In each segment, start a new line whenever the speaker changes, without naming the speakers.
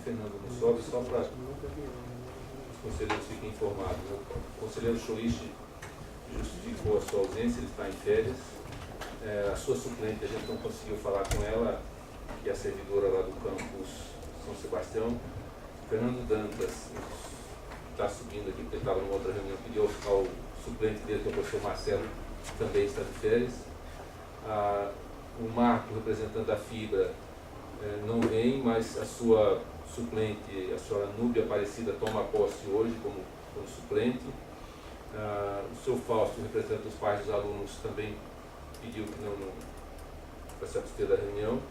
Fernando Mussov, só para os conselheiros fiquem informados. O conselheiro Choichi justificou a sua ausência, ele está em férias. A sua suplente, a gente não conseguiu falar com ela, que é a servidora lá do campus São Sebastião. Fernando Dantas está subindo aqui, porque ele estava numa outra reunião, pediu ao suplente dele, que é o professor Marcelo, que também está de férias. O Marco, representante da Fibra, não vem, mas a sua suplente, a senhora Núbia Aparecida, toma posse hoje como suplente. O seu Fausto, representante dos pais dos alunos, também pediu que não para se abster da reunião.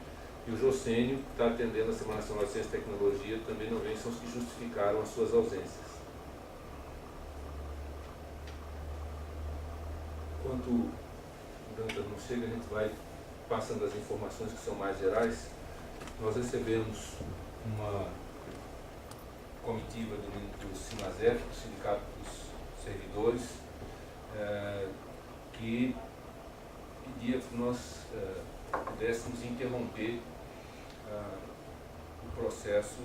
E o Josênio, que está atendendo a Semana Nacional de Ciência e Tecnologia, também não vem, são os que justificaram as suas ausências. Enquanto o Dantas não chega, a gente vai passando as informações que são mais gerais. Nós recebemos uma comitiva do SINASEF, do Sindicato dos Servidores, que pedia que nós pudéssemos interromper o processo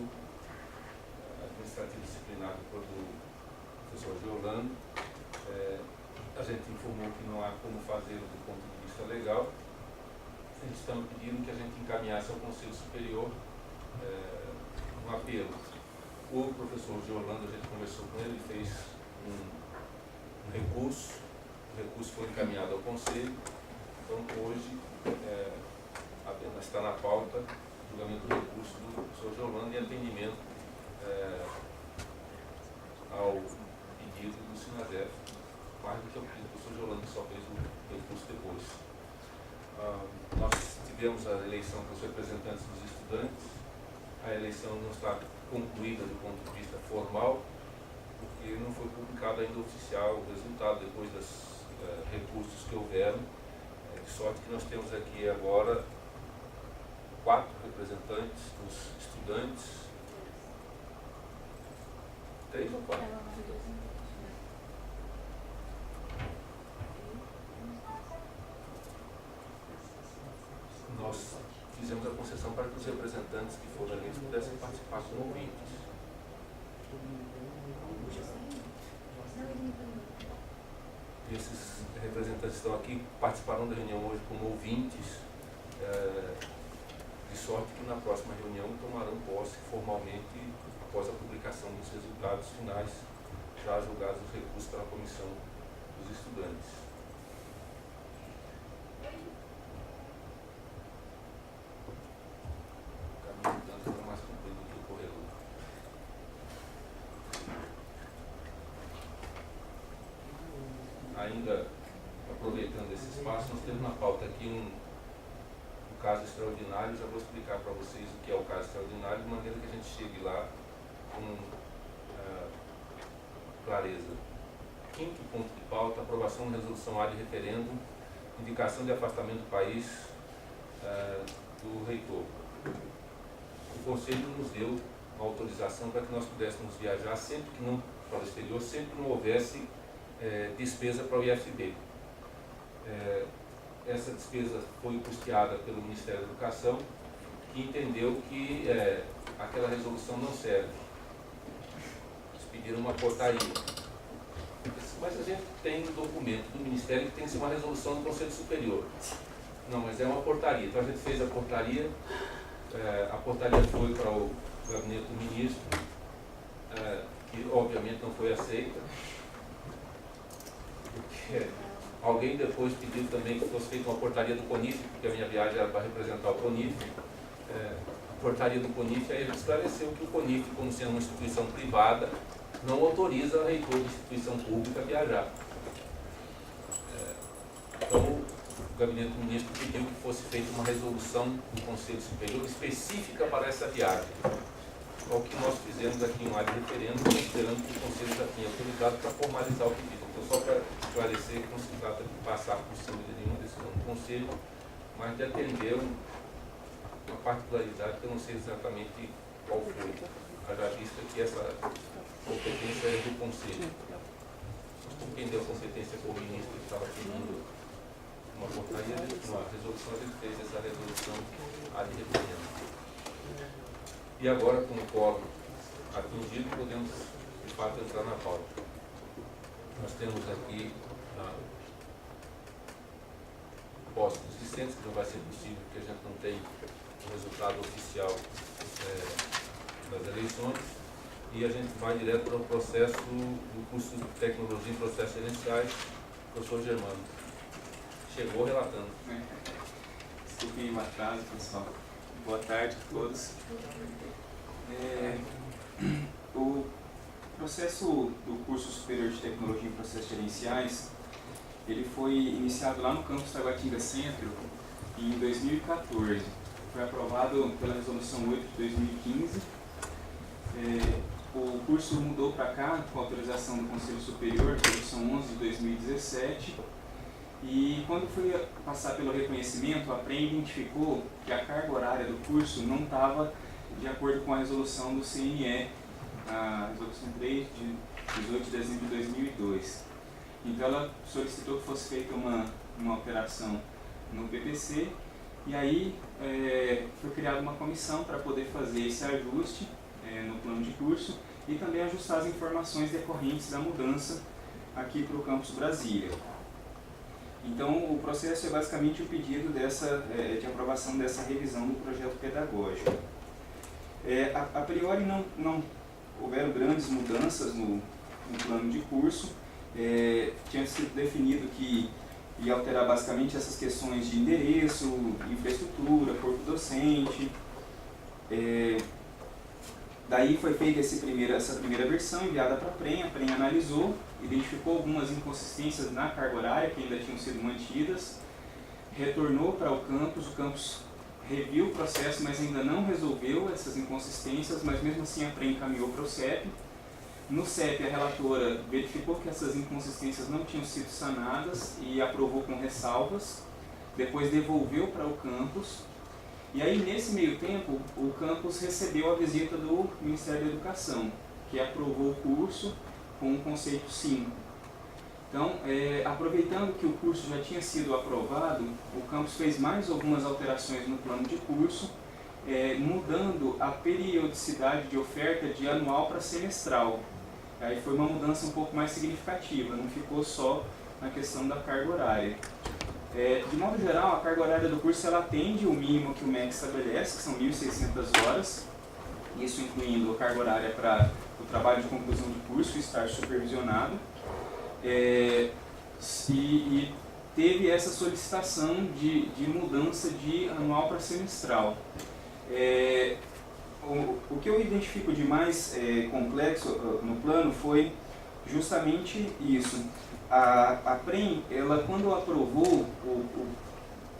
administrativo disciplinado pelo professor Giolando. A gente informou que não há como fazê-lo do ponto de vista legal. Eles estão pedindo que a gente encaminhasse ao Conselho Superior um apelo. O professor Giolando, a gente conversou com ele, fez um recurso. O recurso foi encaminhado ao Conselho. Então, hoje, apenas está na pauta o julgamento do recurso do professor Giolando em atendimento ao pedido do SINASEF, mais do que ao pedido do professor Giolando, que só fez o recurso depois. Nós tivemos a eleição para os representantes dos estudantes. A eleição não está concluída do ponto de vista formal, porque não foi publicado ainda oficial o resultado depois dos recursos que houveram. De sorte que nós temos aqui agora 4 representantes dos estudantes. 3 ou 4? Nós fizemos a concessão para que os representantes que foram eleitos pudessem participar como ouvintes. E esses representantes estão aqui, participarão da reunião hoje como ouvintes, de sorte que na próxima reunião tomarão posse formalmente após a publicação dos resultados finais, já julgados os recursos pela comissão dos estudantes. O caminho de Dantas é mais comprido do que o corredor. Ainda aproveitando esse espaço, nós temos na pauta aqui um caso extraordinário. Já vou explicar para vocês o que é o caso extraordinário, de maneira que a gente chegue lá com clareza. 5º ponto de pauta: aprovação da resolução A de referendo, indicação de afastamento do país do reitor. O Conselho nos deu uma autorização para que nós pudéssemos viajar sempre que não para o exterior, sempre que não houvesse despesa para o IFB. Essa despesa foi custeada pelo Ministério da Educação, que entendeu que aquela resolução não serve. Eles pediram uma portaria. Mas a gente tem um documento do Ministério que tem que ser uma resolução do Conselho Superior. Não, mas é uma portaria. Então a gente fez a portaria foi para o gabinete do ministro, que obviamente não foi aceita, porque alguém depois pediu também que fosse feita uma portaria do CONIF, porque a minha viagem era para representar o CONIF. A portaria do CONIF, aí ele esclareceu que o CONIF, como sendo uma instituição privada, não autoriza o reitor de instituição pública a viajar. Então, o gabinete do ministro pediu que fosse feita uma resolução do Conselho Superior específica para essa viagem. O que nós fizemos aqui em um área de referendo, considerando que o Conselho já tinha autorizado para formalizar o pedido. Então, só para esclarecer que não se trata de passar por cima de nenhuma decisão do Conselho, mas de atender uma particularidade que eu não sei exatamente qual foi, haja vista que essa competência é do Conselho. Quem deu a competência foi o ministro que estava pedindo uma portaria, uma resolução, ele fez essa resolução a de referendo. E agora, com o quórum atingido, podemos, de fato, entrar na pauta. Nós temos aqui postos existentes, que não vai ser possível, porque a gente não tem o resultado oficial das eleições, e a gente vai direto para o processo do curso de Tecnologia em Processos Gerenciais, professor Germano. Chegou relatando.
Desculpem o atraso, pessoal. Boa tarde a todos. O processo do curso superior de Tecnologia em Processos Gerenciais, ele foi iniciado lá no campus Taguatinga Centro em 2014. Foi aprovado pela Resolução 8 de 2015. O curso mudou para cá com autorização do Conselho Superior, Resolução 11 de 2017. E quando foi passar pelo reconhecimento, a PREM identificou que a carga horária do curso não estava de acordo com a resolução do CNE, a resolução 3 de 18 de dezembro de 2002. Então ela solicitou que fosse feita uma alteração no PPC, e aí foi criada uma comissão para poder fazer esse ajuste no plano de curso e também ajustar as informações decorrentes da mudança aqui para o campus Brasília. Então, o processo é basicamente o pedido de aprovação dessa revisão do projeto pedagógico. A priori, não houveram grandes mudanças no plano de curso. Tinha sido definido que ia alterar basicamente essas questões de endereço, infraestrutura, corpo docente. Daí foi feita essa primeira versão enviada para a PREM analisou, identificou algumas inconsistências na carga horária que ainda tinham sido mantidas, retornou para o campus reviu o processo, mas ainda não resolveu essas inconsistências, mas mesmo assim a PREM encaminhou para o CEP. No CEP, a relatora verificou que essas inconsistências não tinham sido sanadas e aprovou com ressalvas, depois devolveu para o campus. E aí, nesse meio tempo, o campus recebeu a visita do Ministério da Educação, que aprovou o curso com o conceito 5. Então, aproveitando que o curso já tinha sido aprovado, o campus fez mais algumas alterações no plano de curso, mudando a periodicidade de oferta de anual para semestral. Aí foi uma mudança um pouco mais significativa, não ficou só na questão da carga horária. De modo geral, a carga horária do curso ela atende o mínimo que o MEC estabelece, que são 1.600 horas, isso incluindo a carga horária para o trabalho de conclusão de curso e estar supervisionado. E teve essa solicitação de mudança de anual para semestral. O que eu identifico de mais complexo no plano foi justamente isso. A PREM, ela, quando aprovou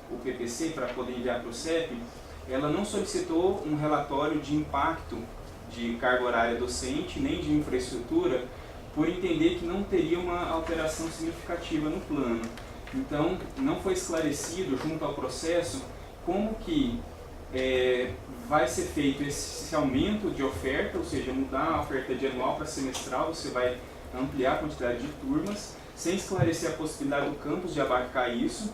o PPC para poder enviar para o CEP, ela não solicitou um relatório de impacto de carga horária docente, nem de infraestrutura, por entender que não teria uma alteração significativa no plano. Então, não foi esclarecido, junto ao processo, como que vai ser feito esse aumento de oferta, ou seja, mudar a oferta de anual para semestral, você vai ampliar a quantidade de turmas, sem esclarecer a possibilidade do campus de abarcar isso.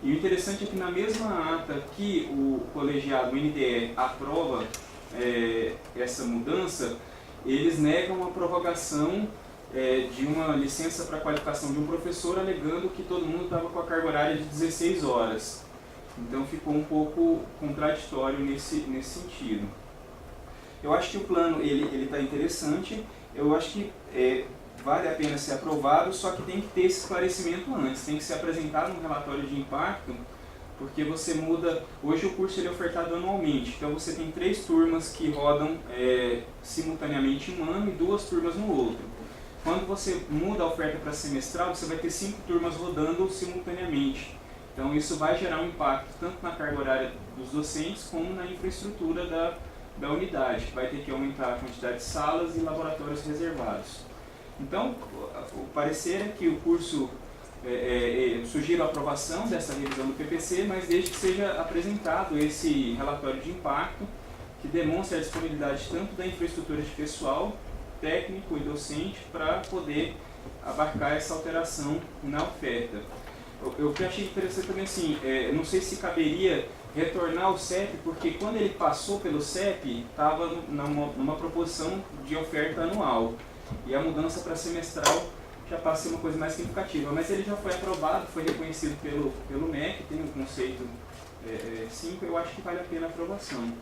E o interessante é que na mesma ata que o colegiado, o NDE, aprova essa mudança, eles negam a prorrogação de uma licença para qualificação de um professor, alegando que todo mundo estava com a carga horária de 16 horas. Então ficou um pouco contraditório nesse sentido. Eu acho que o plano ele está interessante, eu acho que vale a pena ser aprovado, só que tem que ter esse esclarecimento antes, tem que ser apresentado um relatório de impacto, porque você muda, hoje o curso ele é ofertado anualmente, então você tem 3 turmas que rodam simultaneamente em um ano e 2 turmas no outro. Quando você muda a oferta para semestral, você vai ter 5 turmas rodando simultaneamente. Então isso vai gerar um impacto tanto na carga horária dos docentes como na infraestrutura da unidade, que vai ter que aumentar a quantidade de salas e laboratórios reservados. Então, o parecer é que o curso sugiro a aprovação dessa revisão do PPC, mas desde que seja apresentado esse relatório de impacto, que demonstre a disponibilidade tanto da infraestrutura de pessoal, técnico e docente, para poder abarcar essa alteração na oferta. O que eu achei interessante também, assim, não sei se caberia retornar ao CEP, porque quando ele passou pelo CEP, estava numa proposição de oferta anual. E a mudança para semestral já passa a ser uma coisa mais significativa. Mas ele já foi aprovado, foi reconhecido pelo MEC, tem um conceito 5, eu acho que vale a pena a aprovação.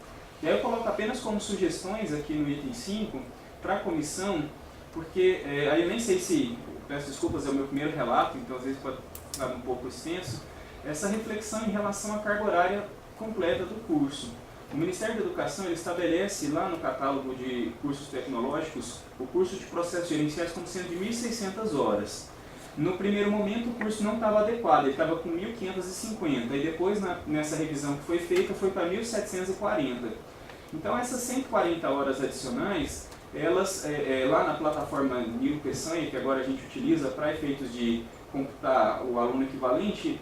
E aí eu coloco apenas como sugestões aqui no item 5, para a comissão, porque aí eu nem sei se, peço desculpas, é o meu primeiro relato, então às vezes pode ficar um pouco extenso, essa reflexão em relação à carga horária completa do curso. O Ministério da Educação ele estabelece lá no catálogo de cursos tecnológicos o curso de processos gerenciais como sendo de 1.600 horas. No primeiro momento o curso não estava adequado, ele estava com 1.550, e depois nessa revisão que foi feita foi para 1.740. Então essas 140 horas adicionais, elas lá na plataforma Nilo Peçanha, que agora a gente utiliza para efeitos de computar o aluno equivalente,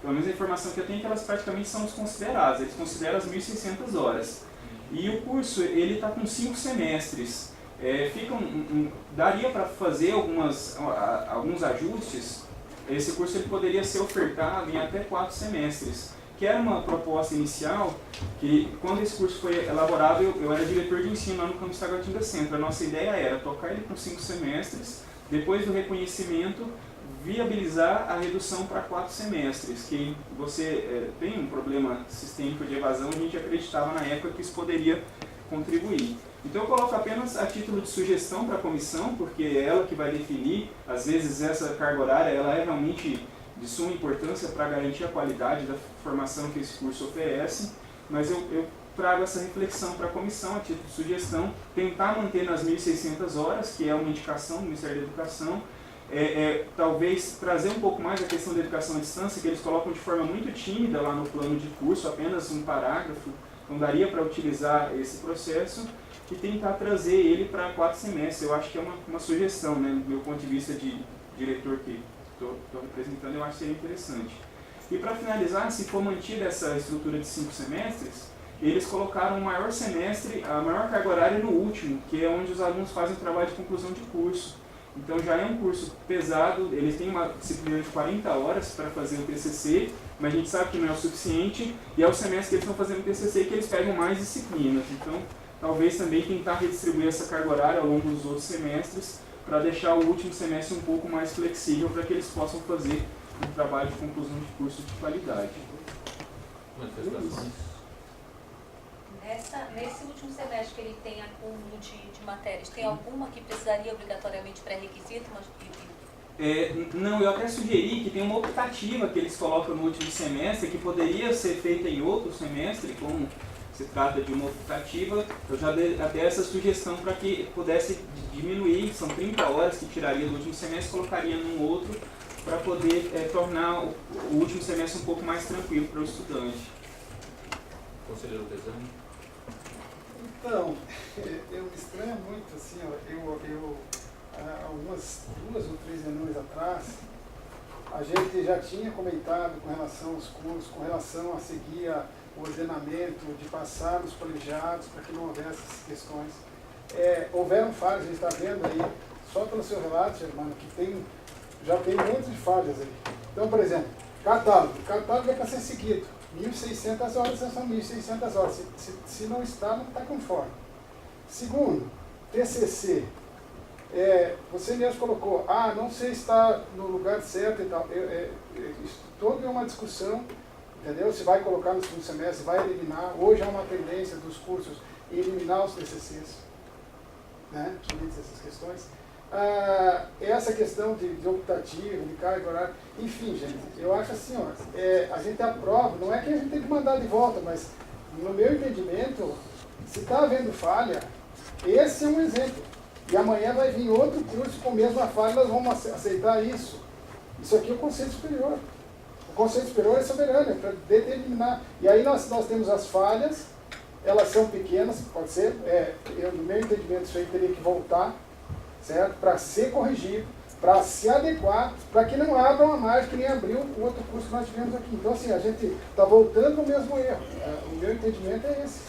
pelo menos a informação que eu tenho é que elas praticamente são desconsideradas, eles consideram as 1.600 horas. E o curso ele está com 5 semestres. Daria para fazer alguns ajustes. Esse curso ele poderia ser ofertado em até 4 semestres, que era uma proposta inicial, que quando esse curso foi elaborado, eu era diretor de ensino lá no campus Taguatinga Centro. A nossa ideia era tocar ele com 5 semestres, depois do reconhecimento, viabilizar a redução para 4 semestres, que você tem um problema sistêmico de evasão, a gente acreditava na época que isso poderia contribuir. Então eu coloco apenas a título de sugestão para a comissão, porque é ela que vai definir, às vezes essa carga horária ela é realmente de suma importância para garantir a qualidade da formação que esse curso oferece, mas eu trago essa reflexão para a comissão, a título de sugestão, tentar manter nas 1.600 horas, que é uma indicação do Ministério da Educação, talvez trazer um pouco mais a questão da educação à distância, que eles colocam de forma muito tímida lá no plano de curso, apenas um parágrafo, então daria para utilizar esse processo e tentar trazer ele para 4 semestres. Eu acho que é uma sugestão, né, do meu ponto de vista de diretor que estou representando, eu acho que seria interessante. E para finalizar, se for mantida essa estrutura de 5 semestres, eles colocaram o maior semestre, a maior carga horária no último, que é onde os alunos fazem o trabalho de conclusão de curso. Então já é um curso pesado, eles têm uma disciplina de 40 horas para fazer o TCC, mas a gente sabe que não é o suficiente, e é o semestre que eles estão fazendo o TCC que eles pegam mais disciplinas. Então, talvez também tentar redistribuir essa carga horária ao longo dos outros semestres, para deixar o último semestre um pouco mais flexível, para que eles possam fazer um trabalho de conclusão de curso de qualidade.
Manifestações?
Nesse último semestre que ele tem acúmulo de matérias, tem alguma que precisaria obrigatoriamente pré-requisito?
Não, eu até sugeri que tem uma optativa que eles colocam no último semestre, que poderia ser feita em outro semestre, como se trata de uma optativa, eu já dei até essa sugestão para que pudesse diminuir, são 30 horas que tiraria do último semestre, colocaria num outro, para poder tornar o último semestre um pouco mais tranquilo para o estudante.
Conselheiro Pesani?
Então, eu me estranho muito, assim, há umas 2 ou 3 reuniões atrás, a gente já tinha comentado com relação aos cursos, com relação a seguir o ordenamento, de passar nos colegiados, para que não houvesse essas questões. Houveram falhas, a gente está vendo aí, só pelo seu relato, Germano, que já tem muitas de falhas aí. Então, por exemplo, catálogo é para ser seguido. 1.600 horas são 1.600 horas. Se não está, não está conforme. Segundo, TCC. Você mesmo colocou, não sei se está no lugar certo e tal. Isso toda é uma discussão, entendeu? Se vai colocar no segundo semestre, vai eliminar. Hoje há uma tendência dos cursos em eliminar os TCCs, né? Somente essas questões. Essa questão de optativa, de carga horária, enfim, gente, eu acho assim, a gente aprova, não é que a gente tem que mandar de volta, mas no meu entendimento, se está havendo falha, esse é um exemplo. E amanhã vai vir outro curso com a mesma falha, nós vamos aceitar isso. Isso aqui é o Conselho Superior. O Conselho Superior é soberano, é para determinar. E aí nós temos as falhas, elas são pequenas, pode ser, no meu entendimento isso aí teria que voltar, certo? Para ser corrigido, para se adequar, para que não abra uma margem que nem abriu o outro curso que nós tivemos aqui. Então, assim, a gente está voltando ao mesmo erro. O meu entendimento é esse.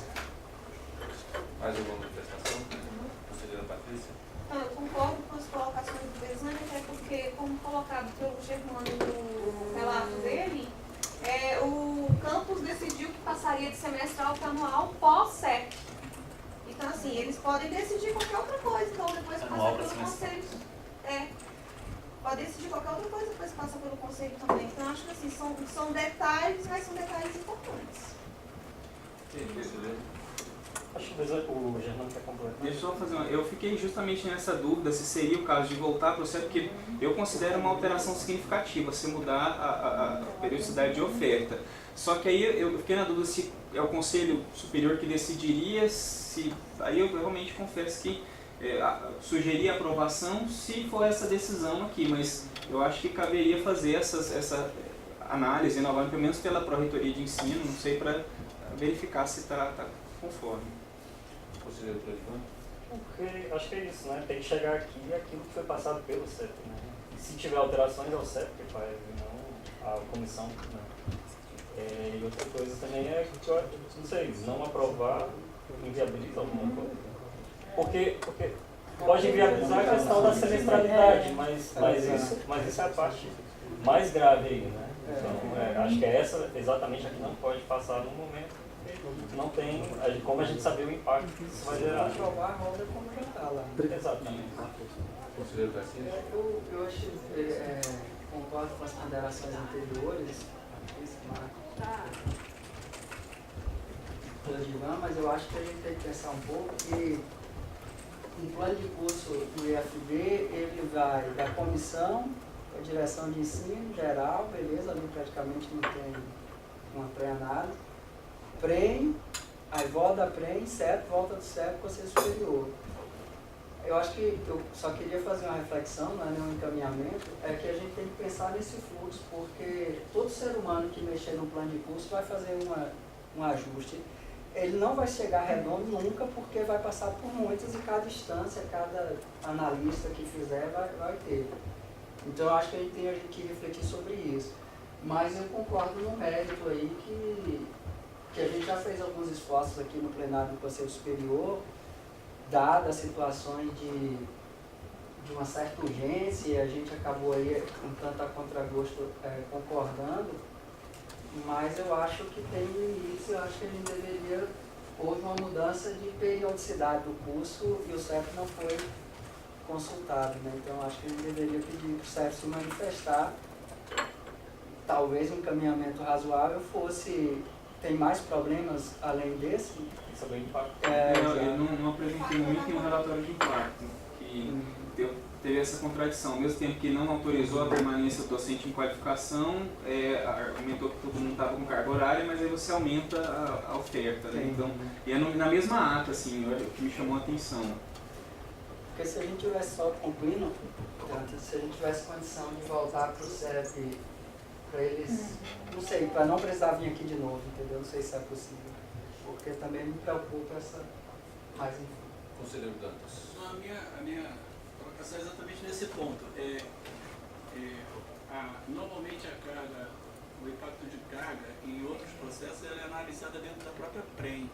Mais alguma manifestação? Conselheira Patrícia?
Eu concordo com as colocações do Pesani, até porque, como colocado pelo Germano no relato dele, o campus decidiu passaria de semestral para anual pós-CEP. Então, assim, eles podem decidir qualquer outra coisa, então depois passa pelo conselho. Pode decidir qualquer outra coisa, depois passa pelo conselho também. Então, acho que assim, são detalhes, mas são detalhes importantes.
Acho que o Germano quer completar.
Deixa eu só fazer uma... Eu fiquei justamente nessa dúvida se seria o caso de voltar para o CEP, porque eu considero uma alteração significativa se mudar a periodicidade de oferta. Só que aí eu fiquei na dúvida se é o Conselho Superior que decidiria, se... Aí eu realmente confesso que sugerir a aprovação se for essa decisão aqui, mas eu acho que caberia fazer essa análise novamente, pelo menos pela Pró-Reitoria de Ensino, não sei, para verificar se está conforme.
Conselheiro Presidente?
Porque acho que é isso, né? Tem que chegar aqui aquilo que foi passado pelo CEP, né? E se tiver alterações é o CEP que faz, e não a comissão, né? E outra coisa também é que eu não sei, não aprovar inviabiliza alguma coisa. Porque pode inviabilizar a questão da semestralidade, mas isso é a parte mais grave aí, né? Então, acho que é essa exatamente a que não pode passar no momento, porque não tem como a gente saber o impacto que isso vai gerar.
Aprovar a roda como já está lá.
Exatamente.
Conselheiro Garcia?
Eu acho, concordo com as ponderações anteriores, mas eu acho que a gente tem que pensar um pouco que um plano de curso do IFB, ele vai da comissão, a direção de ensino geral, beleza, ali praticamente não tem uma pré-análise, PREM, aí volta da PREM, CEP, volta do CEP, Conselho Superior. Eu acho que eu só queria fazer uma reflexão, não é nenhum encaminhamento, é que a gente tem que pensar nesse fluxo, porque todo ser humano que mexer no plano de curso vai fazer um ajuste. Ele não vai chegar redondo nunca, porque vai passar por muitas e cada instância, cada analista que fizer vai ter. Então eu acho que a gente tem que refletir sobre isso. Mas eu concordo no mérito aí que a gente já fez alguns esforços aqui no plenário do Conselho Superior, dadas as situações de uma certa urgência, a gente acabou aí, com tanto a contragosto, concordando, mas eu acho que tem limites, eu acho que a gente deveria, houve uma mudança de periodicidade do curso e o CEP não foi consultado, né? Então acho que a gente deveria pedir para o CEP se manifestar, talvez um encaminhamento razoável fosse, tem mais problemas além desse?
Sobre o impacto.
Eu não apresentei muito em um relatório de impacto, que teve essa contradição. Ao mesmo tempo que não autorizou a permanência do docente em qualificação, argumentou que todo mundo estava com carga horária, mas aí você aumenta a oferta. Né? Então, e é na mesma ata, assim, o que me chamou a atenção.
Porque se a gente tivesse só concluindo, portanto, se a gente tivesse condição de voltar para o CEP, para eles, não sei, para não precisar vir aqui de novo, entendeu? Não sei se é possível. Porque também me preocupa essa mais info.
Conselheiro Dantas?
A minha colocação é exatamente nesse ponto. Normalmente a carga, o impacto de carga em outros processos é analisada dentro da própria PREM.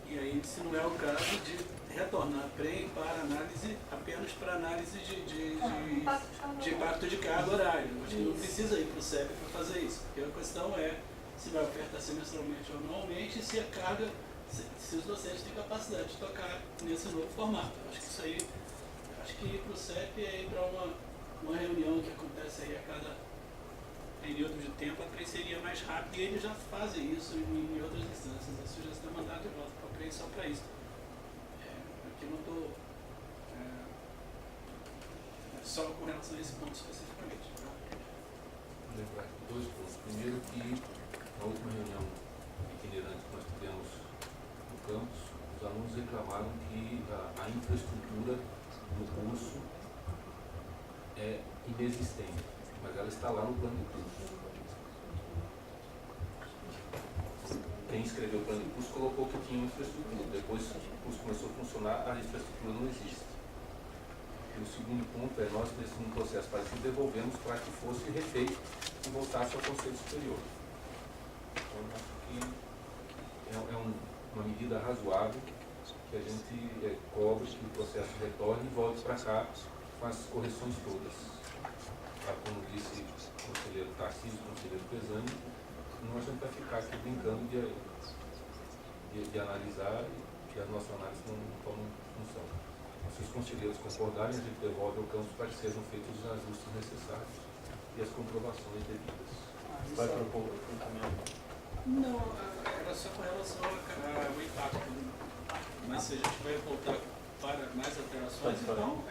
E aí, se não é o caso, de retornar a PREM para análise, apenas para análise de impacto de carga horária. Acho que não precisa ir para o CEP para fazer isso, porque a questão é se vai ofertar semestralmente ou anualmente e se a carga, se os docentes têm capacidade de tocar nesse novo formato. Acho que isso aí, acho que ir para o CEP é ir para uma reunião que acontece aí a cada período de tempo, a PREM seria mais rápido e eles já fazem isso em outras instâncias. A sugestão é mandar de volta para a PREM só para isso. Aqui não estou só com relação a esse ponto especificamente.
Lembrar dois pontos. Primeiro que na última reunião itinerante que nós tivemos no campus, os alunos reclamaram que a infraestrutura do curso é inexistente, mas ela está lá no plano de curso. Quem escreveu o plano de curso colocou que tinha infraestrutura. Depois que o curso começou a funcionar, a infraestrutura não existe. E o segundo ponto é nós, nesse processo parecido, devolvemos para que fosse refeito e voltasse ao Conselho Superior. Então, acho que é uma medida razoável que a gente cobre que o processo retorne e volte para cá com as correções todas. Como disse o conselheiro Tarcísio, o conselheiro Pesani, senão a gente vai ficar aqui brincando de analisar e as nossas análises não tomam função. Se os conselheiros concordarem, a gente devolve ao campo para que sejam feitos os ajustes necessários e as comprovações devidas.
Vai propor um caminho?
Não, era só com relação ao impacto. Mas se a gente vai voltar para mais alterações, então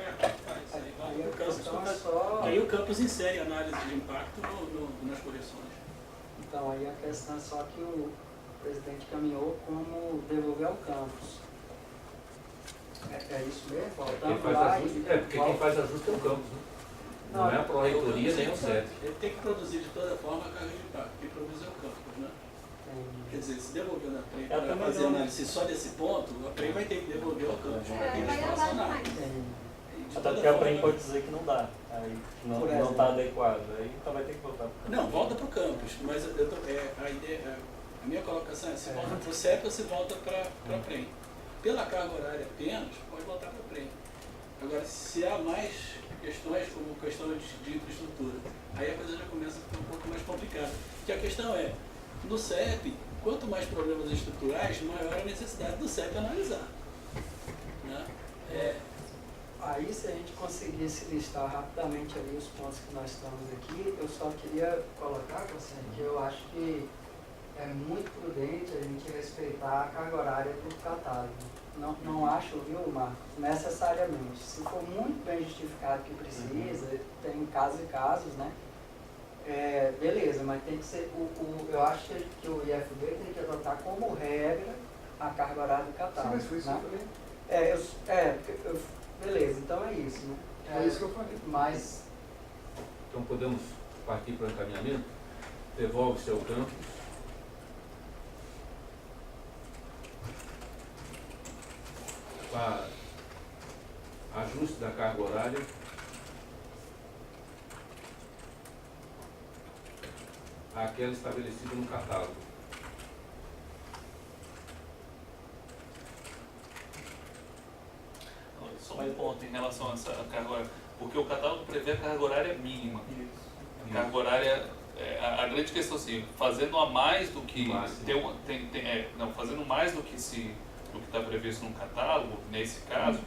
faz. Aí vai
Aí a
o campus
questão é
começa.
só.
Aí o campus insere análise de impacto nas correções.
Então, aí a questão é só que o presidente caminhou como devolver ao campus. É isso mesmo?
Quem
Voltando
faz
lá
ajuste,
e...
porque quem faz ajuste é o campus, né? Não é a pró-reitoria nem o CEP.
Ele tem que produzir de toda forma a carga de impacto. Quem produz é o campus, né? Quer dizer, se devolver na PREM para fazer análise só desse ponto, a PREM vai ter que devolver ao campus para que eles façam análise.
Até porque a PREM pode dizer que não dá, aí não está adequado, aí então vai ter que voltar para o campus.
Não, volta para o campus, mas a minha colocação é se volta para o CEP ou se volta para a PREM. Pela carga horária apenas, pode voltar para a PREM. Agora, se há mais questões, como questão de infraestrutura, aí a coisa já começa a ficar um pouco mais complicada. Porque a questão é, no CEP, quanto mais problemas estruturais, maior a necessidade do CEP analisar. Né?
Aí, se a gente conseguisse listar rapidamente ali os pontos que nós estamos aqui, eu só queria colocar, que eu acho que é muito prudente a gente respeitar a carga horária do catálogo. Não acho, viu, Marcos, necessariamente. Se for muito bem justificado que precisa, tem casos e casos, né? Beleza, mas tem que ser, eu acho que o IFB tem que adotar como regra a carga horária do catálogo.
Sim, mas foi isso
né?
também.
Beleza, então é isso, né?
É isso que eu falei.
Mas,
Então podemos partir para o encaminhamento? Devolve-se ao campus. Para ajuste da carga horária. Aquela estabelecida no catálogo.
Só um ponto em relação a essa carga horária, porque o catálogo prevê a carga horária mínima. A carga horária, a grande questão assim, fazendo a mais do que fazendo mais do que está previsto no catálogo, nesse caso,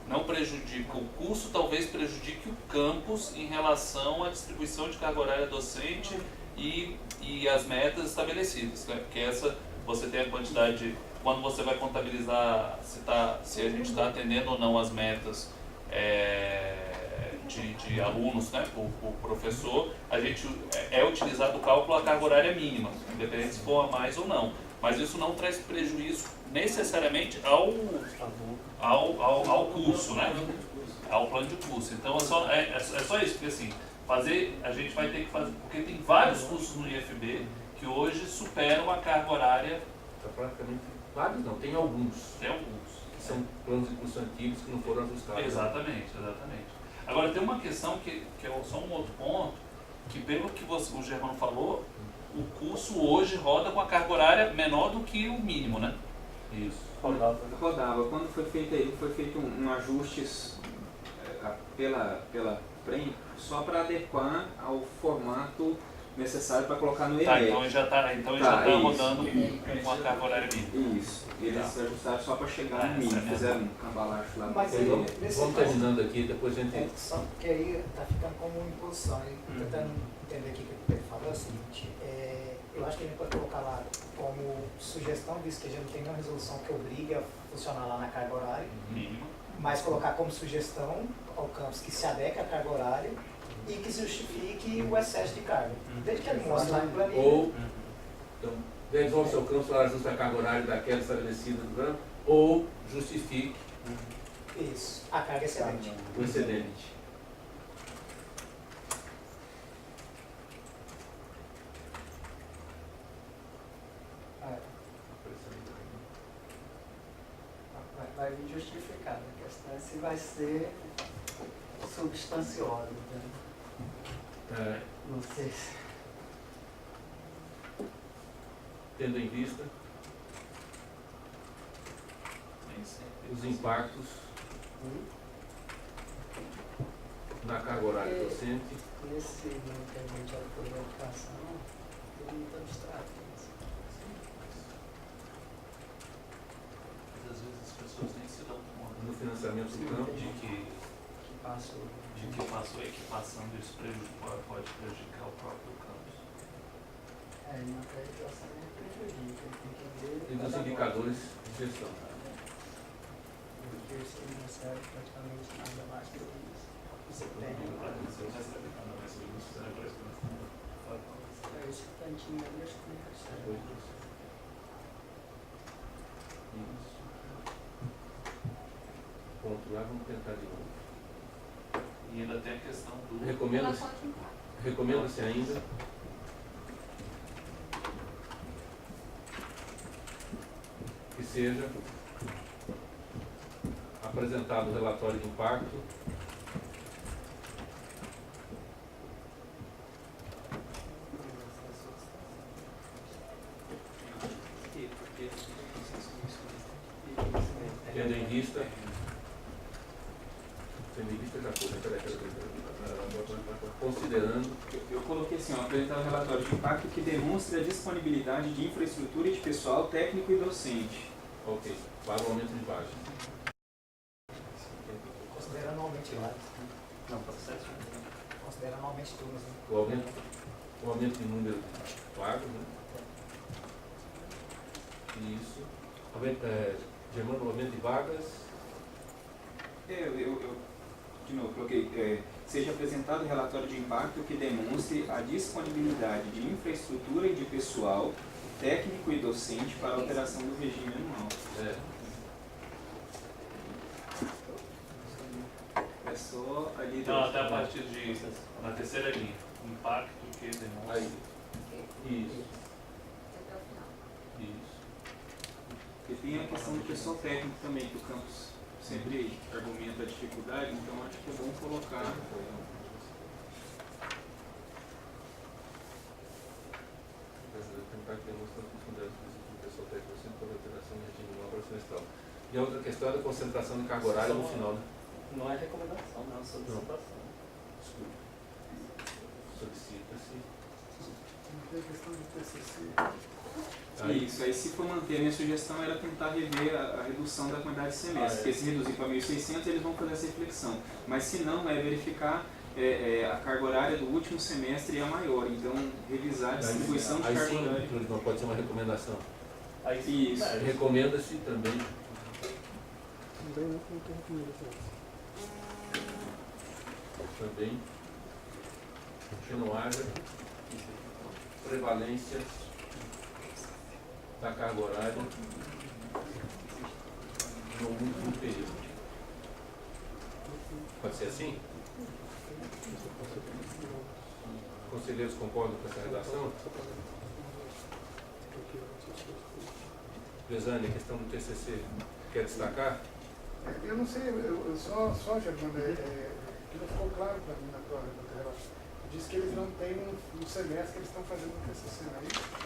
não prejudica o curso, talvez prejudique o campus em relação à distribuição de carga horária docente e as metas estabelecidas, né? Porque você tem a quantidade, quando você vai contabilizar se a gente está atendendo ou não as metas de alunos, né, o professor, a gente é utilizado o cálculo a carga horária mínima, independente se for a mais ou não. Mas isso não traz prejuízo necessariamente ao curso, né? Ao plano de curso. Então é só isso, porque assim, a gente vai ter que fazer, porque tem vários cursos no IFB que hoje superam a carga horária.
Praticamente vários não, tem alguns.
Tem alguns.
Que são planos de curso antigos que não foram ajustados.
Exatamente. Agora tem uma questão que é só um outro ponto, que pelo que o Germano falou, o curso hoje roda com a carga horária menor do que o mínimo, né?
Isso.
Rodava. Quando foi feito um ajuste pela PREM, só para adequar ao formato necessário para colocar no EMEC.
Então já está rodando com uma carga horária mínima.
Isso. Eles ajustaram só para chegar no mínimo, fizeram um cambalacho lá.
Mas
Vamos terminando aqui, depois a gente...
Só porque aí está ficando como uma imposição. Tentando entender aqui o que o Pedro falou, é o seguinte, eu acho que a gente pode colocar lá como sugestão, visto que a gente não tem nenhuma resolução que obrigue a funcionar lá na carga horária, mas colocar como sugestão ao campus que se adeque à carga horária e que se justifique o excesso de carga. Desde que ele mostre lá em planilha.
Ou, então, devolve-se ao campus para ajustar a carga horária daquela estabelecida do plano, ou justifique
Isso, a carga excedente.
o excedente.
vai vir justificado. A questão é se vai ser substanciosa. Né? Não sei se...
Tendo em vista os impactos na carga horária docente.
Nesse momento que a gente já foi da educação, tudo muito abstrato.
Mas às vezes as pessoas nem se dão conta
No financiamento do campo,
de que
Passou.
passou a equipação isso pode prejudicar o próprio campus.
É, na acreditação não prejudica, tem que ver.
e dos
cada
indicadores de gestão.
Porque isso não serve praticamente nada mais do que isso. Você tem. É esse tantinho ali, acho que não recebe.
Isso. Ponto A, vamos tentar de novo.
E ainda tem a questão do...
Recomenda-se ainda que seja apresentado o relatório de impacto tendo em vista já foi, considerando
Eu coloquei assim, ó, apresentar um relatório de impacto que demonstre a disponibilidade de infraestrutura e de pessoal técnico e docente.
ok, para o aumento de vagas.
Considera anualmente vagas.
Não, processo.
Considera anualmente turmas, né?
O aumento de número de vagas, né? Isso. Germano, o aumento de vagas.
De novo, coloquei, seja apresentado um relatório de impacto que demonstre a disponibilidade de infraestrutura e de pessoal técnico e docente para a alteração do regime anual. É só ali...
Não, até a partir de... na terceira linha. Impacto que demonstra...
Aí. Isso.
Até o final.
Isso.
E tem a questão do pessoal técnico também, que o campus sempre argumenta a dificuldade, então acho que é bom colocar.
Tentar que demonstra a funcionalidade do pessoal técnico sempre para a alteração do regime anual para semestral. E a outra questão é a concentração de carga horária no final, né?
Não é recomendação, não é solicitação.
Desculpa. Solicita-se.
Não tem questão de TCC.
Isso, aí se for manter, a minha sugestão era tentar rever a redução da quantidade de semestres, porque se reduzir para 1.600 eles vão fazer essa reflexão, mas se não, é verificar a carga horária do último semestre é a maior, então revisar a distribuição de carga horária.
Aí sim, pode ser uma recomendação.
Aí
Isso.
Recomenda-se também que não haja prevalência da carga horária no último período. Pode ser assim? Conselheiros concordam com essa redação? Vezane, a questão do TCC, quer destacar?
Eu não sei, eu só Germano, que não ficou claro para mim na tua relação. Diz que eles não têm um semestre que eles estão fazendo no TCC,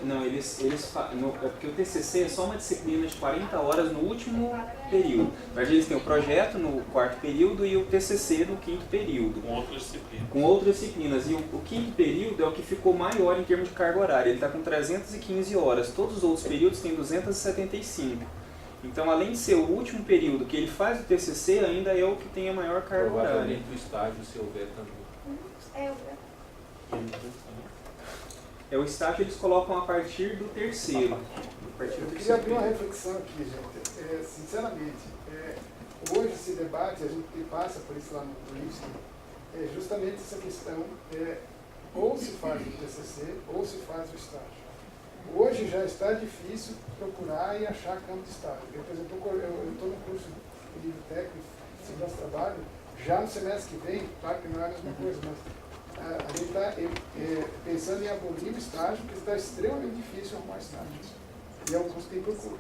não é isso?
Não, é porque o TCC é só uma disciplina de 40 horas no último período. Mas eles têm o projeto no quarto período e o TCC no quinto período.
Com outras disciplinas.
Com outras disciplinas. E o quinto período é o que ficou maior em termos de carga horária. Ele está com 315 horas. Todos os outros períodos têm 275. Então, além de ser o último período que ele faz o TCC, ainda é o que tem a maior carga horária.
Provavelmente o estágio, se houver também.
O estágio eles colocam a partir do terceiro.
Eu queria abrir uma reflexão aqui, gente. Sinceramente, hoje esse debate, a gente passa por isso lá no IFSC, é justamente essa questão, ou se faz o TCC ou se faz o estágio. Hoje já está difícil procurar e achar campo de estágio. Eu, por exemplo, eu estou no curso de livro técnico, segurança do trabalho, já no semestre que vem, claro que não é a mesma coisa, mas a gente está pensando em abolir o estágio, porque está extremamente difícil arrumar estágio. E é um curso que tem procura.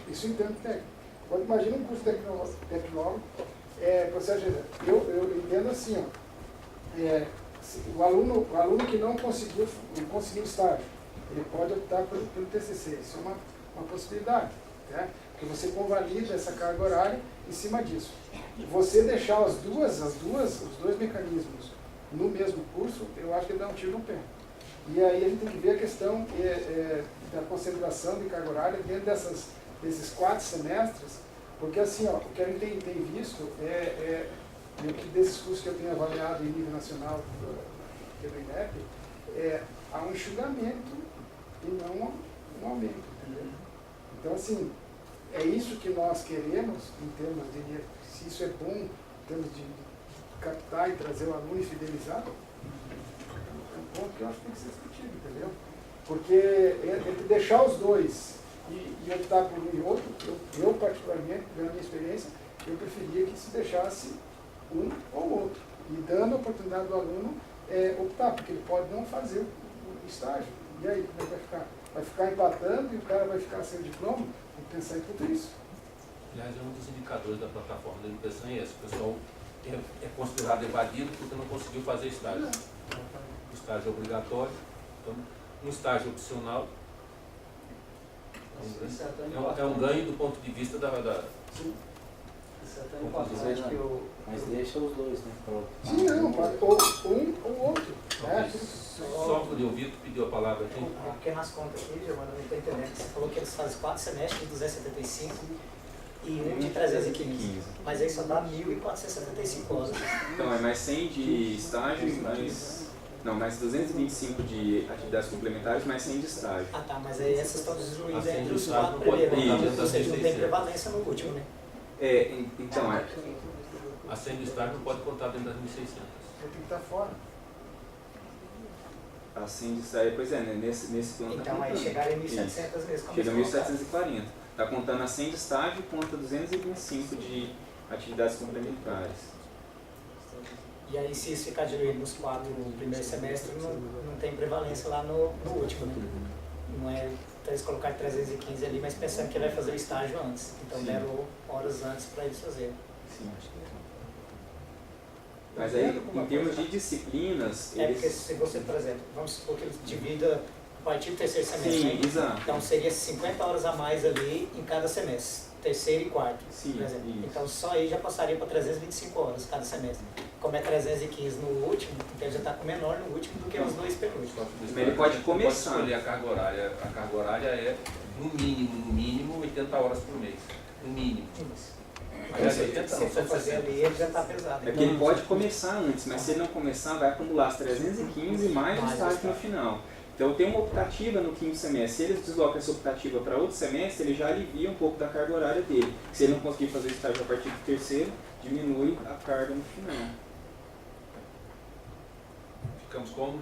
Isso em termos técnicos. Agora, imagina um curso tecnólogo, processo de eu entendo assim, ó, o aluno que não conseguiu estágio, ele pode optar pelo TCC. Isso é uma possibilidade, né? Porque você convalida essa carga horária em cima disso. Você deixar os dois mecanismos no mesmo curso, eu acho que dá um tiro no pé. E aí a gente tem que ver a questão da concentração de carga horária dentro desses 4 semestres, porque assim, ó, o que a gente tem visto meio que desses cursos que eu tenho avaliado em nível nacional, que é do INEP, há um enxugamento e não um aumento, entendeu? Então, assim, é isso que nós queremos, em termos de, se isso é bom, em termos de captar e trazer o aluno e fidelizar, é um ponto que eu acho que tem que ser discutido, entendeu? Porque entre deixar os dois e optar por um e outro, eu particularmente, pela minha experiência, eu preferia que se deixasse um ou outro, e dando a oportunidade do aluno optar, porque ele pode não fazer o estágio. E aí, como é que vai ficar? Vai ficar empatando e o cara vai ficar sem diploma? Tem que pensar em tudo isso.
Aliás, é um dos indicadores da plataforma da educação é esse. O pessoal é considerado evadido porque não conseguiu fazer estágio. O estágio é obrigatório, então um estágio opcional é um ganho do ponto de vista da
Isso é tão importante que o...
Mas deixa os dois, né?
Sim, não, ou um ou outro.
Só por ouvir, tu pediu a palavra aqui.
Porque nas contas aqui, Giovana, não estou entendendo. Você falou que eles fazem 4 semestres de 275 e um de 315. Mas aí só dá 1.475 horas.
Então, é mais 100 de estágio e mais... Não, mais 225 de atividades complementares, mais 100 de estágio.
Ah tá, mas aí essas estão diluídas
Assim,
entre os
estágio
4
não pode
primeiros,
ter
né? Ou seja, não tem
600.
prevalência no último, né?
Então,
A 100 do estágio não pode contar dentro das 1.600.
Tem que estar fora.
a 100 de estágio, pois é, né, nesse plano
Então
tá
aí
contando.
chegaram em 1.700
Isso.
vezes.
Chega a 1.740. Está contando a 100 de estágio e conta 225 de atividades complementares.
E aí, se isso ficar diluído nos 4 no primeiro semestre, não tem prevalência lá no último, né? Não é então eles colocaram 315 ali, mas pensando que ele vai fazer o estágio antes. Então
Sim.
deram horas antes para eles fazerem.
Sim. Mas aí, em termos de disciplinas,
É porque
eles...
se você, por exemplo, vamos supor que eles dividam a partir do terceiro semestre.
Sim,
né?
exato.
Então seria 50 horas a mais ali em cada semestre. Terceiro e quarto,
Sim,
por exemplo.
isso.
Então só aí já passaria para 325 horas cada semestre. Como é 315 no último, então ele já está com menor no último do que os dois penúltimos.
Mas ele pode começar.
Pode escolher a carga horária. A carga horária é, no mínimo, 80 horas por mês. No mínimo. Aliás, 80
Se
não,
for fazer
160.
ali, ele já está pesado.
É que ele pode começar antes, mas se ele não começar, vai acumular as 315 mais o estágio no final. Então tem uma optativa no quinto semestre. Se eles deslocam essa optativa para outro semestre, ele já alivia um pouco da carga horária dele. Se ele não conseguir fazer o estágio a partir do terceiro, diminui a carga no final.
Ficamos com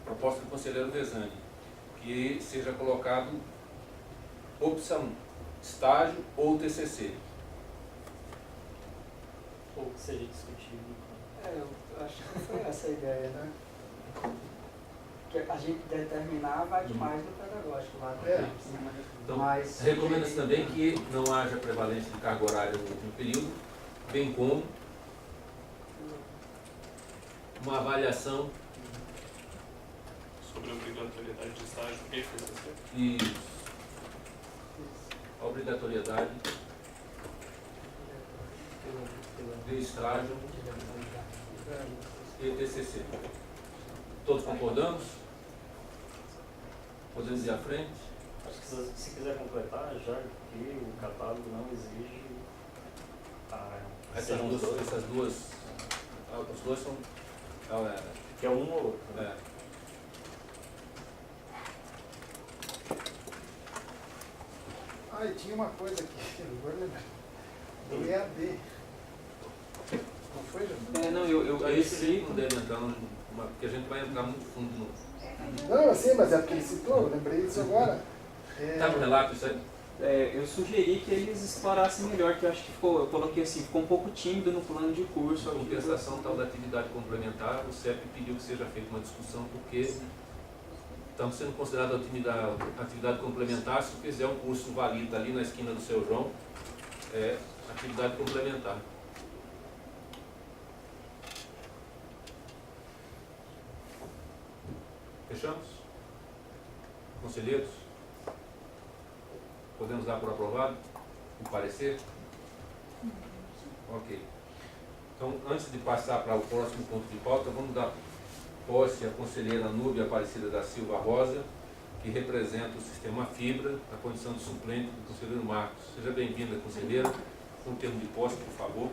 proposta do conselheiro Vesani, que seja colocado opção estágio ou TCC.
Ou que seja discutido.
Eu acho que foi essa a ideia, né? Que a gente determinar vai demais do pedagógico lá do campus, né?
Então,
Mas
recomenda-se também que não haja prevalência de carga horária no último período, bem como uma avaliação
Sobre a obrigatoriedade de estágio e TCC.
e a obrigatoriedade de estágio e TCC. Todos concordamos? Podemos ir à frente?
Acho que se quiser completar, já que o catálogo não exige
Essas duas, os dois são...
que é um ou outro.
É.
Ah, e tinha uma coisa aqui, agora lembrei. Do EAD. Não foi, Júlio?
Não, eu
Esse não deve entrar, porque a gente vai entrar muito fundo no...
Não, assim, mas é porque ele citou, eu lembrei disso agora.
Tá no relato isso aí?
eu sugeri que eles explorassem melhor, que eu acho que ficou, eu coloquei assim, ficou um pouco tímido no plano de curso.
A compensação tal da atividade complementar, o CEP pediu que seja feita uma discussão, porque estamos sendo considerado atividade complementar, se fizer um curso válido ali na esquina do Seu João, é atividade complementar. Fechamos? Conselheiros? Podemos dar por aprovado o parecer? Ok. Então, antes de passar para o próximo ponto de pauta, vamos dar posse a conselheira Núbia Aparecida da Silva Rosa, que representa o Sistema Fibra, na condição de suplente do conselheiro Marcos. Seja bem-vinda, conselheira. Com o termo de posse, por favor.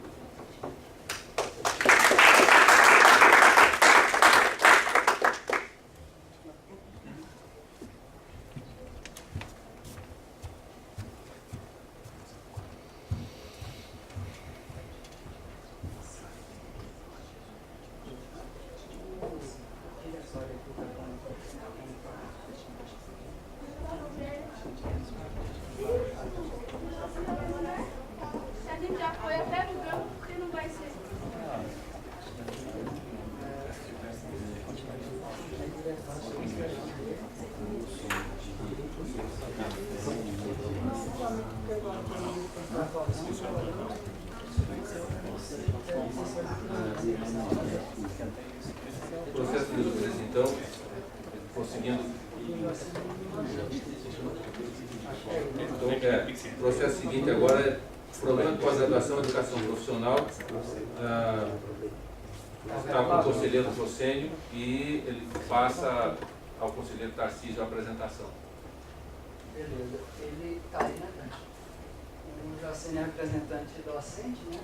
A gente já foi até no campo, porque não vai ser.
O processo de liderança, então, conseguindo. Então, o processo seguinte agora é programa de pós-graduação em educação profissional. Está com o conselheiro Josênio e ele passa ao conselheiro Tarcísio a apresentação.
Beleza. Ele está aí, né, Dante? O Jacene é representante docente, né?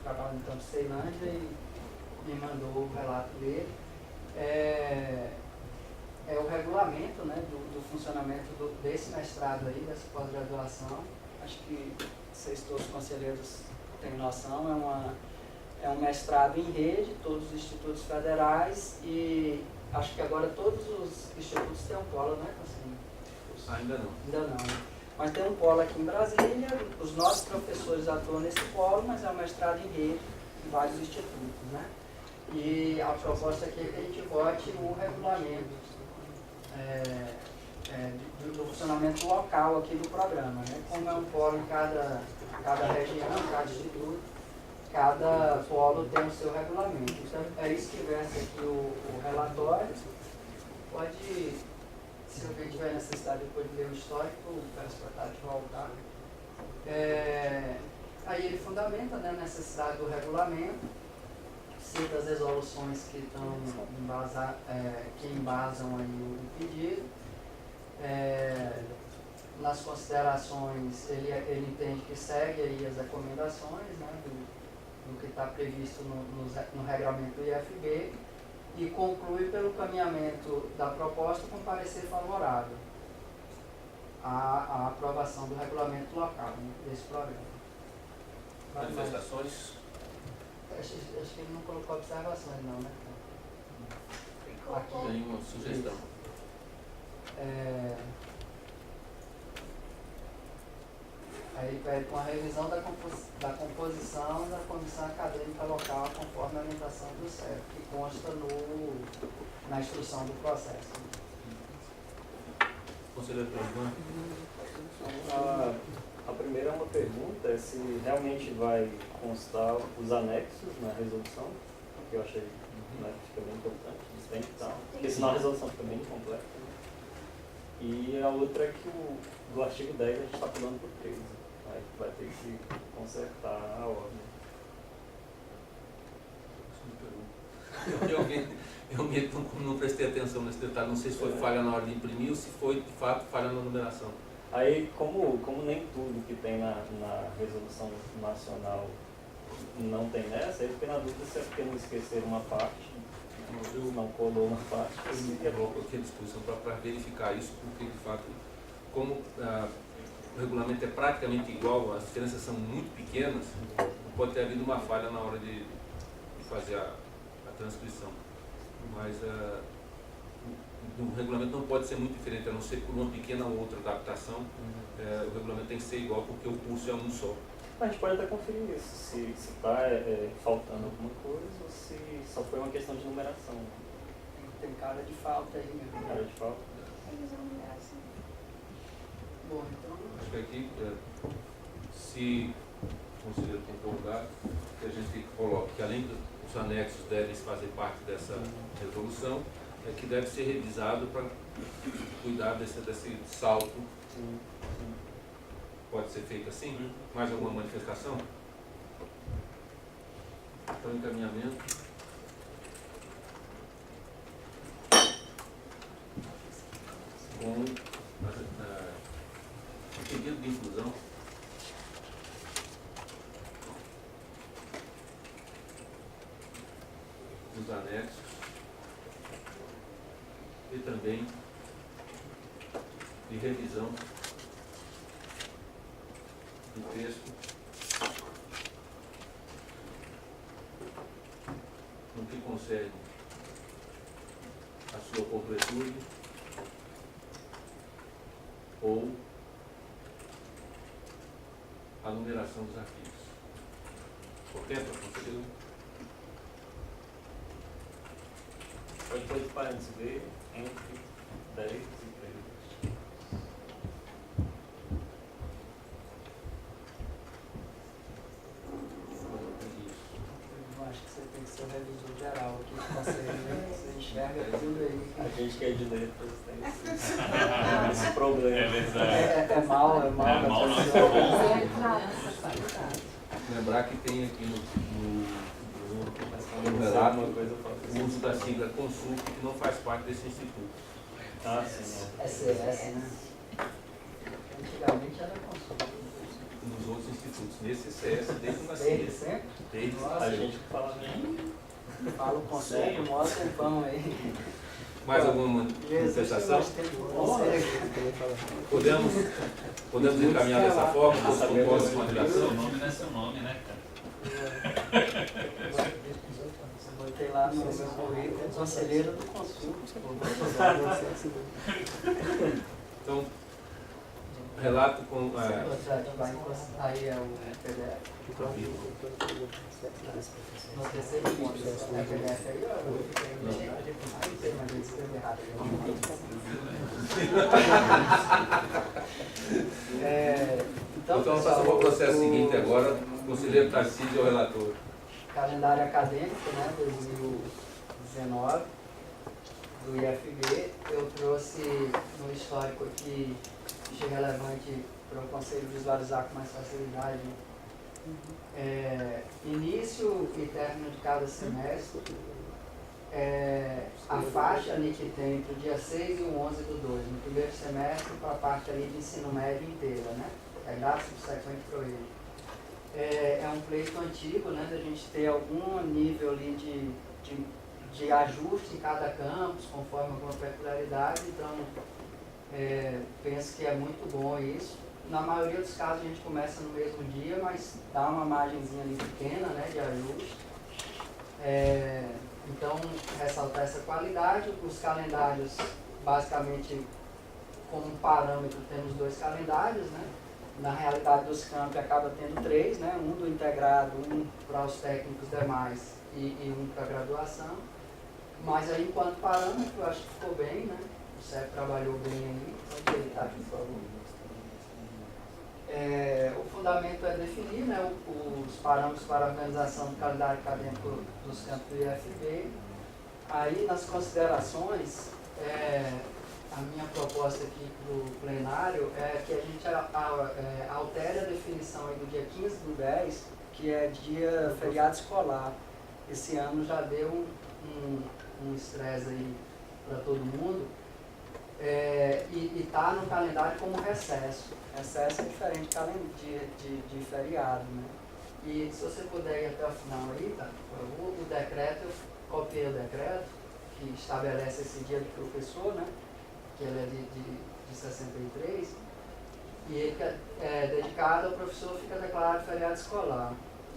Trabalha no Campus Ceilândia e me mandou o relato dele. É o regulamento, né, do funcionamento desse mestrado aí, dessa pós-graduação. Acho que vocês todos conselheiros têm noção, é um mestrado em rede, todos os institutos federais, e acho que agora todos os institutos têm um polo, né, Conselheiro?
Ainda não.
Ainda não, né? Mas tem um polo aqui em Brasília, os nossos professores atuam nesse polo, mas é um mestrado em rede em vários institutos, né? E a proposta aqui é que a gente vote o regulamento do funcionamento local aqui do programa, né? Como é um polo em cada região, cada instituto, cada polo tem o seu regulamento. Então, é isso que versa aqui o relatório. Pode, se alguém tiver necessidade depois de ler o histórico, peço para Tati voltar. Aí ele fundamenta, né, a necessidade do regulamento, cita as resoluções que estão que embasam aí o pedido. Nas considerações, ele entende que segue aí as recomendações, né, do que está previsto no regramento do IFB e conclui pelo caminhamento da proposta com parecer favorável à aprovação do regulamento local, né, desse programa.
Manifestações?
Acho que ele não colocou observações não, né?
Aqui tem uma sugestão.
Aí ele pede com a revisão da composição da comissão acadêmica local conforme a orientação do CEF, que consta na instrução do processo.
Conselheiro presidente.
A primeira é uma pergunta, é se realmente vai constar os anexos na resolução, que eu achei, né, fica bem importante, isso tem que estar, porque senão a resolução fica bem completa. Né? E a outra é que do artigo 10 a gente está pulando para o 13, aí vai ter que consertar a ordem.
Eu não prestei atenção nesse detalhe, não sei se foi falha na hora de imprimir ou se foi de fato falha na numeração.
Aí, como nem tudo que tem na resolução nacional não tem nessa, aí fiquei na dúvida se é porque não esqueceram uma parte, não colou uma parte.
Eu coloco aqui a disposição para verificar isso, porque de fato, como o regulamento é praticamente igual, as diferenças são muito pequenas, pode ter havido uma falha na hora de fazer a transcrição. Mas o regulamento não pode ser muito diferente, a não ser por uma pequena ou outra adaptação. O regulamento tem que ser igual porque o curso é um só.
A gente pode até conferir isso, se está faltando alguma coisa ou se só foi uma questão de numeração.
Tem cara de falta aí, né?
Cara de falta.
Bom, então...
Acho que aqui, se o conselheiro concordar, que a gente coloque que além dos anexos devem fazer parte dessa resolução, que deve ser revisado para cuidar desse salto. Pode ser feito assim? Mais alguma manifestação? Então, encaminhamento. anexos e também de revisão do texto no que concerne a sua completude ou a numeração dos arquivos. Correto, conselheiro?
Pode pôr de parênteses B entre 10 e 13.
Eu acho que você tem que ser o revisor geral aqui do conselho, né? Você enxerga tudo aí.
A gente que é de letras tem esse problema.
É verdade.
É mal,
É mal, não é
pessoa.
bom.
Lembrar que tem aqui no
Quando
relato
uma coisa, eu faço
o uso da sigla Consulp, que não faz parte desse instituto.
Ah, sim.
SES, né? Antigamente era consulta.
Nos outros institutos, nesse CS, desde o
Desde
nascimento.
sempre?
Desde
Nossa,
A gente que fala
fala o conselho, mostra um pão aí.
mais alguma manifestação? Podemos encaminhar dessa forma, com
Seu
consideração?
nome não é seu nome, né, cara?
Botei lá no meu currículo, conselheiro do consulto.
Então, relato com...
Aí é o PDF. No terceiro ponto, é o PDF aí, ó. Aí tem, mas eu escrevi errado.
Então, vamos passar para o processo seguinte agora. O conselheiro Tarcísio é o relator.
Calendário acadêmico, né, 2019, do IFB. Eu trouxe no histórico aqui, achei relevante para o conselho visualizar com mais facilidade início e término de cada semestre, a faixa ali que tem entre o dia 6 e o 11 do 2, no primeiro semestre, para a parte ali de ensino médio inteira, né? Aí dá subsequente para ele. É um pleito antigo, né, da gente ter algum nível ali de ajuste em cada campus, conforme alguma peculiaridade, então penso que é muito bom isso. Na maioria dos casos a gente começa no mesmo dia, mas dá uma margenzinha ali pequena, né, de ajuste. Então, ressaltar essa qualidade. Os calendários, basicamente, como parâmetro, temos 2 calendários, né? Na realidade dos campi acaba tendo 3, né? Um do integrado, um para os técnicos demais e um para a graduação. Mas aí, enquanto parâmetro, eu acho que ficou bem, né? O CEP trabalhou bem aí. Pode deletar aqui, por favor. O fundamento é definir, né, os parâmetros para a organização do calendário acadêmico dos campos do IFB. Aí, nas considerações, a minha proposta aqui para o plenário é que a gente altere a definição aí do dia 15 do 10, que é dia feriado escolar. Esse ano já deu um estresse aí para todo mundo. E está no calendário como recesso. Recesso é diferente de feriado, né? E se você puder ir até o final aí, tá? Por favor, o decreto, eu copiei o decreto, que estabelece esse dia do professor, né? Que ele é de 63, e ele é dedicado ao professor, fica declarado feriado escolar.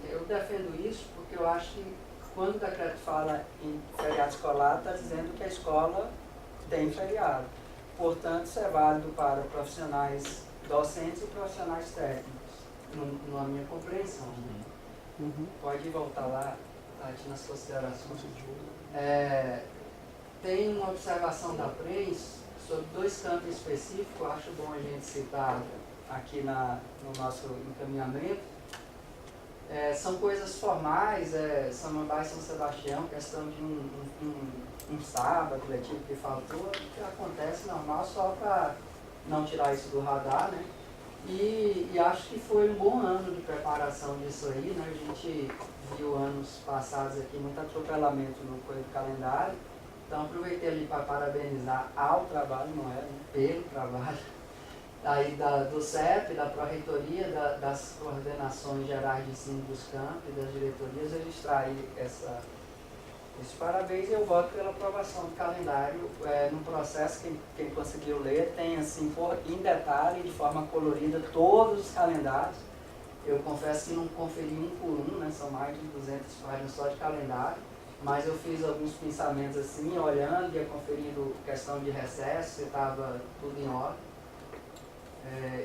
Eu defendo isso porque eu acho que quando o decreto fala em feriado escolar, está dizendo que a escola tem feriado. Portanto, isso é válido para profissionais docentes e profissionais técnicos, na minha compreensão. Né? Pode voltar lá, Tati, nas considerações. Tem uma observação da PRENS sobre 2 campos específicos, acho bom a gente citar aqui no nosso encaminhamento. São coisas formais, Samambaia e São Sebastião, questão de um sábado letivo que faltou, que acontece normal só para não tirar isso do radar, né? E acho que foi um bom ano de preparação disso aí, né? A gente viu anos passados aqui muito atropelamento no calendário, então aproveitei ali para parabenizar ao trabalho, não é, né? Pelo trabalho, aí do CEP, da Pró-Reitoria, das coordenações gerais de ensino dos campos, das diretorias, registrar aí Os parabéns, eu voto pela aprovação do calendário. No processo, quem conseguiu ler, tem assim, em detalhe, de forma colorida, todos os calendários. Eu confesso que não conferi um por um, né? São mais de 200 páginas só de calendário, mas eu fiz alguns pensamentos assim, olhando e conferindo questão de recesso, se estava tudo em ordem.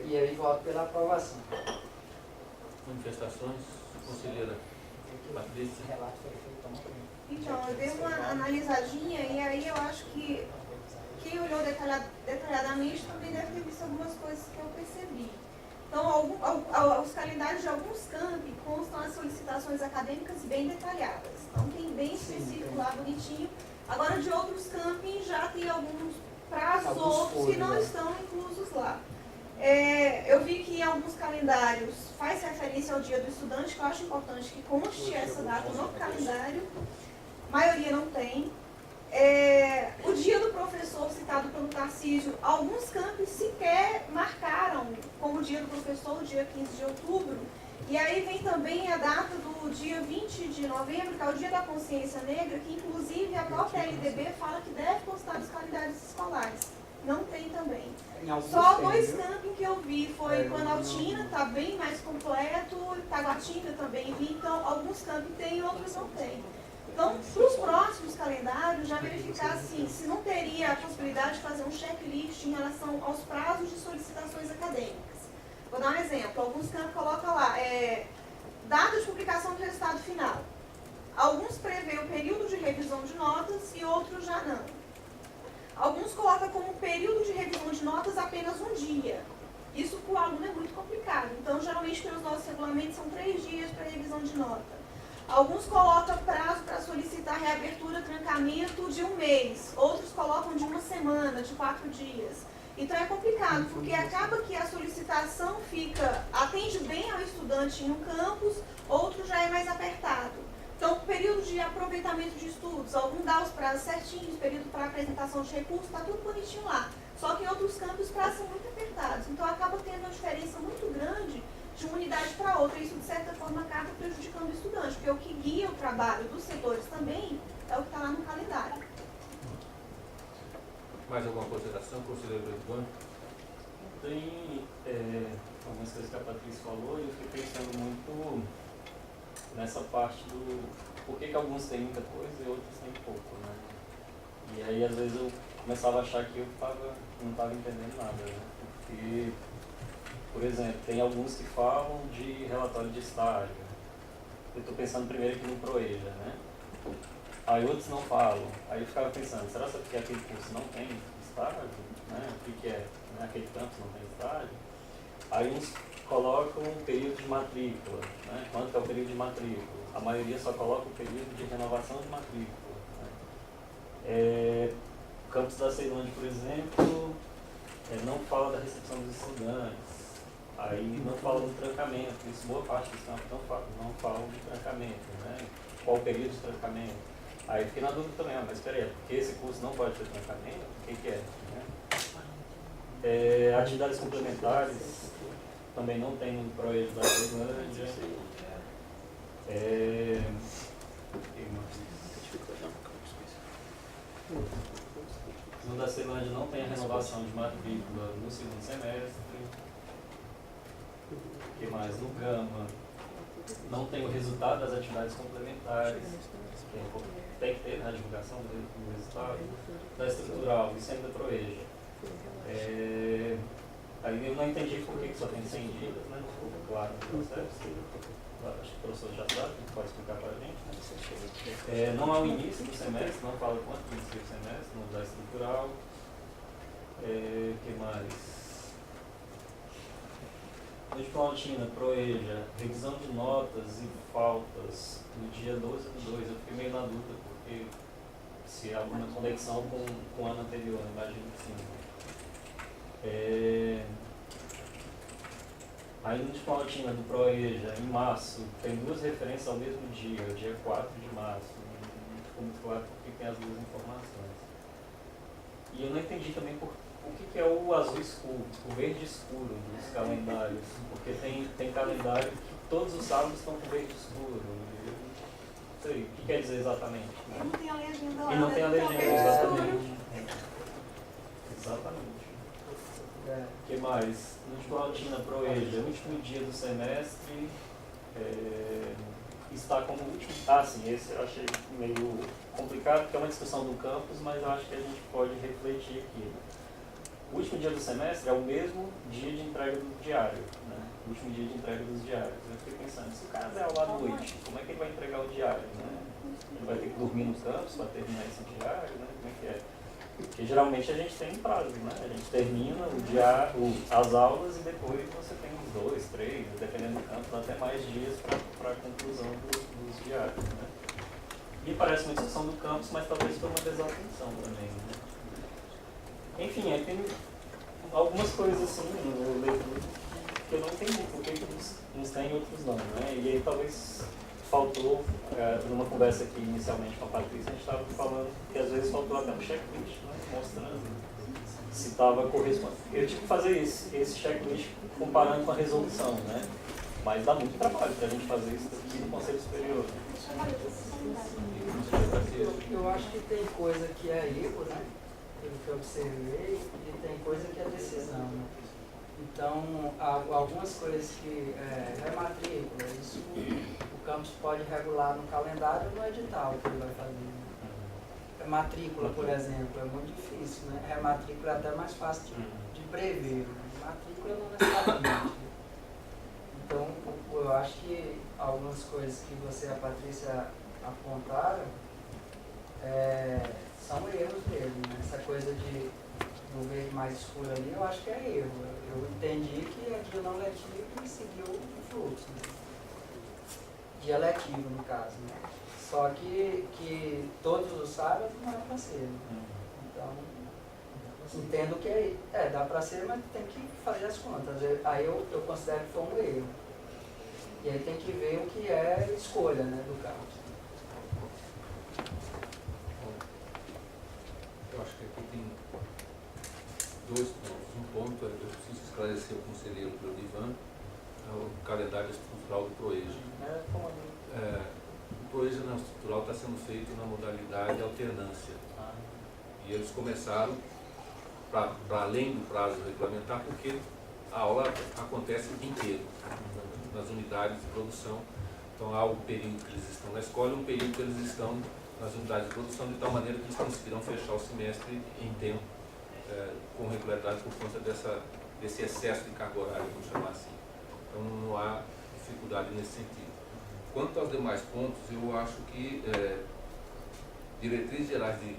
E aí voto pela aprovação.
Manifestações, conselheira Patrícia.
Relato foi feito ontem.
Então, eu dei uma analisadinha e aí eu acho que quem olhou detalhadamente também deve ter visto algumas coisas que eu percebi. Então, os calendários de alguns campi constam as solicitações acadêmicas bem detalhadas. Então, tem bem específico lá, bonitinho. Agora, de outros campi já tem alguns prazos outros que não estão inclusos lá. Eu vi que em alguns calendários faz referência ao Dia do Estudante, que eu acho importante que conste essa data no calendário. A maioria não tem. O Dia do Professor, citado pelo Tarcísio, alguns campos sequer marcaram como Dia do Professor, o dia 15 de outubro. E aí vem também a data do dia 20 de novembro, que é o Dia da Consciência Negra, que inclusive a própria LDB fala que deve constar nos calendários escolares. Não tem também. Só dois campos que eu vi foi Planaltina, está bem mais completo, Taguatinga também vi, então alguns campos tem e outros não tem. Então, para os próximos calendários, já verificar assim, se não teria a possibilidade de fazer um checklist em relação aos prazos de solicitações acadêmicas. Vou dar um exemplo, alguns campos colocam lá, data de publicação do resultado final. Alguns prevê o período de revisão de notas e outros já não. Alguns colocam como período de revisão de notas apenas um dia. Isso para o aluno é muito complicado. Então, geralmente, pelos nossos regulamentos, são 3 dias para revisão de nota. Alguns colocam prazo para solicitar reabertura, trancamento de 1 mês. Outros colocam de 1 semana, de 4 dias. Então, é complicado, porque acaba que a solicitação atende bem ao estudante em um campus, outro já é mais apertado. Então, período de aproveitamento de estudos, algum dá os prazos certinhos, período para apresentação de recursos, está tudo bonitinho lá. Só que em outros campos os prazos são muito apertados. Então, acaba tendo uma diferença muito grande de uma unidade para outra. Isso, de certa forma, acaba prejudicando o estudante, porque o que guia o trabalho dos setores também é o que está lá no calendário.
Mais alguma consideração, conselheiro Eduardo?
Tem algumas coisas que a Patrícia falou e eu fiquei pensando muito nessa parte do por que alguns têm muita coisa e outros têm pouco, né? E aí, às vezes, eu começava a achar que eu não estava entendendo nada, né? Porque, por exemplo, tem alguns que falam de relatório de estágio. Eu estou pensando primeiro aqui no Proeja, né? Aí outros não falam. Aí eu ficava pensando, será que aquele curso não tem estágio? Né? O que é? Aquele campus não tem estágio? Aí uns colocam um período de matrícula, né? Quanto é o período de matrícula? A maioria só coloca o período de renovação de matrícula. Né? O campus da Ceilândia, por exemplo, não fala da recepção dos estudantes, aí não fala do trancamento, isso boa parte dos campos não falam de trancamento, né? Qual o período de trancamento? Aí fiquei na dúvida também, mas espera aí, porque esse curso não pode ter trancamento, o que é? Né? Atividades complementares também não tem no projeto da Ceilândia. No da Ceilândia não tem a renovação de matrícula no segundo semestre. O que mais? No Gama não tem o resultado das atividades complementares. Tem que ter, né, a divulgação do resultado. Da estrutural, isso ainda Proeja. Aí eu não entendi por que só tem 100 dias, né? Não ficou claro no processo. Acho que o professor já sabe, pode explicar para a gente. Né? Não há o início do semestre, não fala quanto inicia o semestre, não dá estrutural. O que mais? No de Planaltina, Proeja, revisão de notas e faltas no dia 12 do 2. Eu fiquei meio na dúvida, porque se há alguma conexão com o ano anterior, imagino que sim. Aí no de Planaltina, do Proeja, em março, tem 2 referências ao mesmo dia, o dia 4 de março. Não ficou muito claro porque tem as 2 informações. E eu não entendi também o que é o azul escuro, o verde escuro dos calendários. Porque tem calendário que todos os sábados estão com verde escuro. Isso aí. O que quer dizer exatamente?
Eu não tenho a legenda lá.
E não tem a legenda, exatamente. Exatamente. O que mais? No último rotina Proeja, último dia do semestre, está como último. Sim, esse eu achei meio complicado, porque é uma discussão do campus, mas eu acho que a gente pode refletir aqui. O último dia do semestre é o mesmo dia de entrega do diário, né? O último dia de entrega dos diários. Eu fiquei pensando, se o cara der aula à noite, como é que ele vai entregar o diário, né? Ele vai ter que dormir no campus para terminar esse diário, né? Como é que é? Porque geralmente a gente tem um prazo, né? A gente termina o diário, as aulas e depois você tem uns 2, 3, dependendo do campus, até mais dias para a conclusão dos diários, né? Me parece uma discussão do campus, mas talvez por uma desatenção também, né? Enfim, aí tem algumas coisas assim no leitura que eu não entendi, por que uns tem e outros não, né? E aí talvez faltou, numa conversa aqui inicialmente com a Patrícia, a gente estava falando que às vezes faltou até um checklist, né? Mostrando se estava correspondendo. Eu tive que fazer esse checklist comparando com a resolução, né? Mas dá muito trabalho para a gente fazer isso aqui no Conselho Superior.
Eu acho que tem coisa que é erro, né? Pelo que eu observei, e tem coisa que é decisão, né? Então, algumas coisas que rematrícula, isso o campus pode regular no calendário ou no edital que ele vai fazer. Né? Matrícula, por exemplo, é muito difícil, né? Rematrícula é até mais fácil de prever, né? Matrícula não necessariamente. Né? Então, eu acho que algumas coisas que você e a Patrícia apontaram são erros mesmo, né? Essa coisa de do verde mais escuro ali, eu acho que é erro. Eu entendi que é dia não letivo e seguiu o fluxo. Né? Dia letivo, no caso. Né? Só que todos os sábados não é para ser. Né? Então, entendo que dá para ser, mas tem que fazer as contas. Aí eu considero que foi um erro. E aí tem que ver o que é escolha, né, do campus.
Eu acho que aqui tem 2 pontos. Um ponto, eu preciso esclarecer o conselheiro Ivan, o calendário estrutural do Proeja. O Proeja não estrutural está sendo feito na modalidade alternância. E eles começaram para além do prazo regulamentar, porque a aula acontece o dia inteiro, nas unidades de produção. Então há um período que eles estão na escola e um período que eles estão nas unidades de produção, de tal maneira que eles conseguirão fechar o semestre em tempo, com regularidade, por conta desse excesso de carga horária, vamos chamar assim. Então não há dificuldade nesse sentido. Quanto aos demais pontos, eu acho que diretrizes gerais de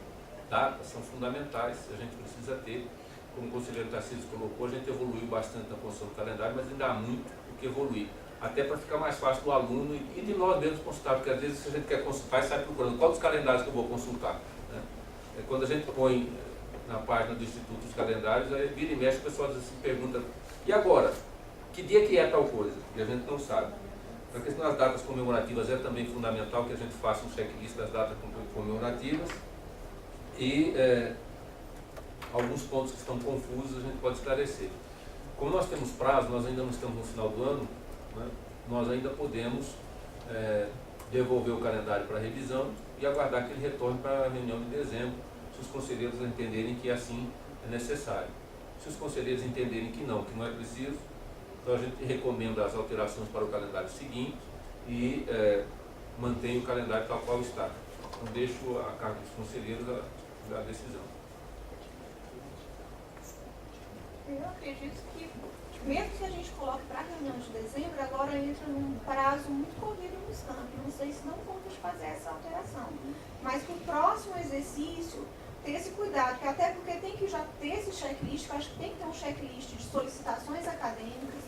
datas são fundamentais, a gente precisa ter. Como o conselheiro Tarcísio colocou, a gente evoluiu bastante na construção do calendário, mas ainda há muito o que evoluir. Até para ficar mais fácil do aluno e de nós mesmos consultar, porque às vezes se a gente quer consultar e sai procurando qual dos calendários que eu vou consultar. Né? Quando a gente põe na página do Instituto os calendários, aí vira e mexe, o pessoal se pergunta, e agora? Que dia que é tal coisa? E a gente não sabe. A questão das datas comemorativas é também fundamental que a gente faça um checklist das datas comemorativas e alguns pontos que estão confusos a gente pode esclarecer. Como nós temos prazo, nós ainda não estamos no final do ano, né, nós ainda podemos devolver o calendário para revisão e aguardar que ele retorne para a reunião de dezembro, se os conselheiros entenderem que assim é necessário. Se os conselheiros entenderem que não é preciso, então a gente recomenda as alterações para o calendário seguinte e mantém o calendário tal qual está. Então deixo a cargo dos conselheiros a decisão.
Eu acredito que, mesmo que a gente coloque para a reunião de dezembro, agora entra num prazo muito corrido nos campos. Não sei se não vamos fazer essa alteração. Mas para o próximo exercício, ter esse cuidado, que até porque tem que já ter esse checklist, eu acho que tem que ter um checklist de solicitações acadêmicas,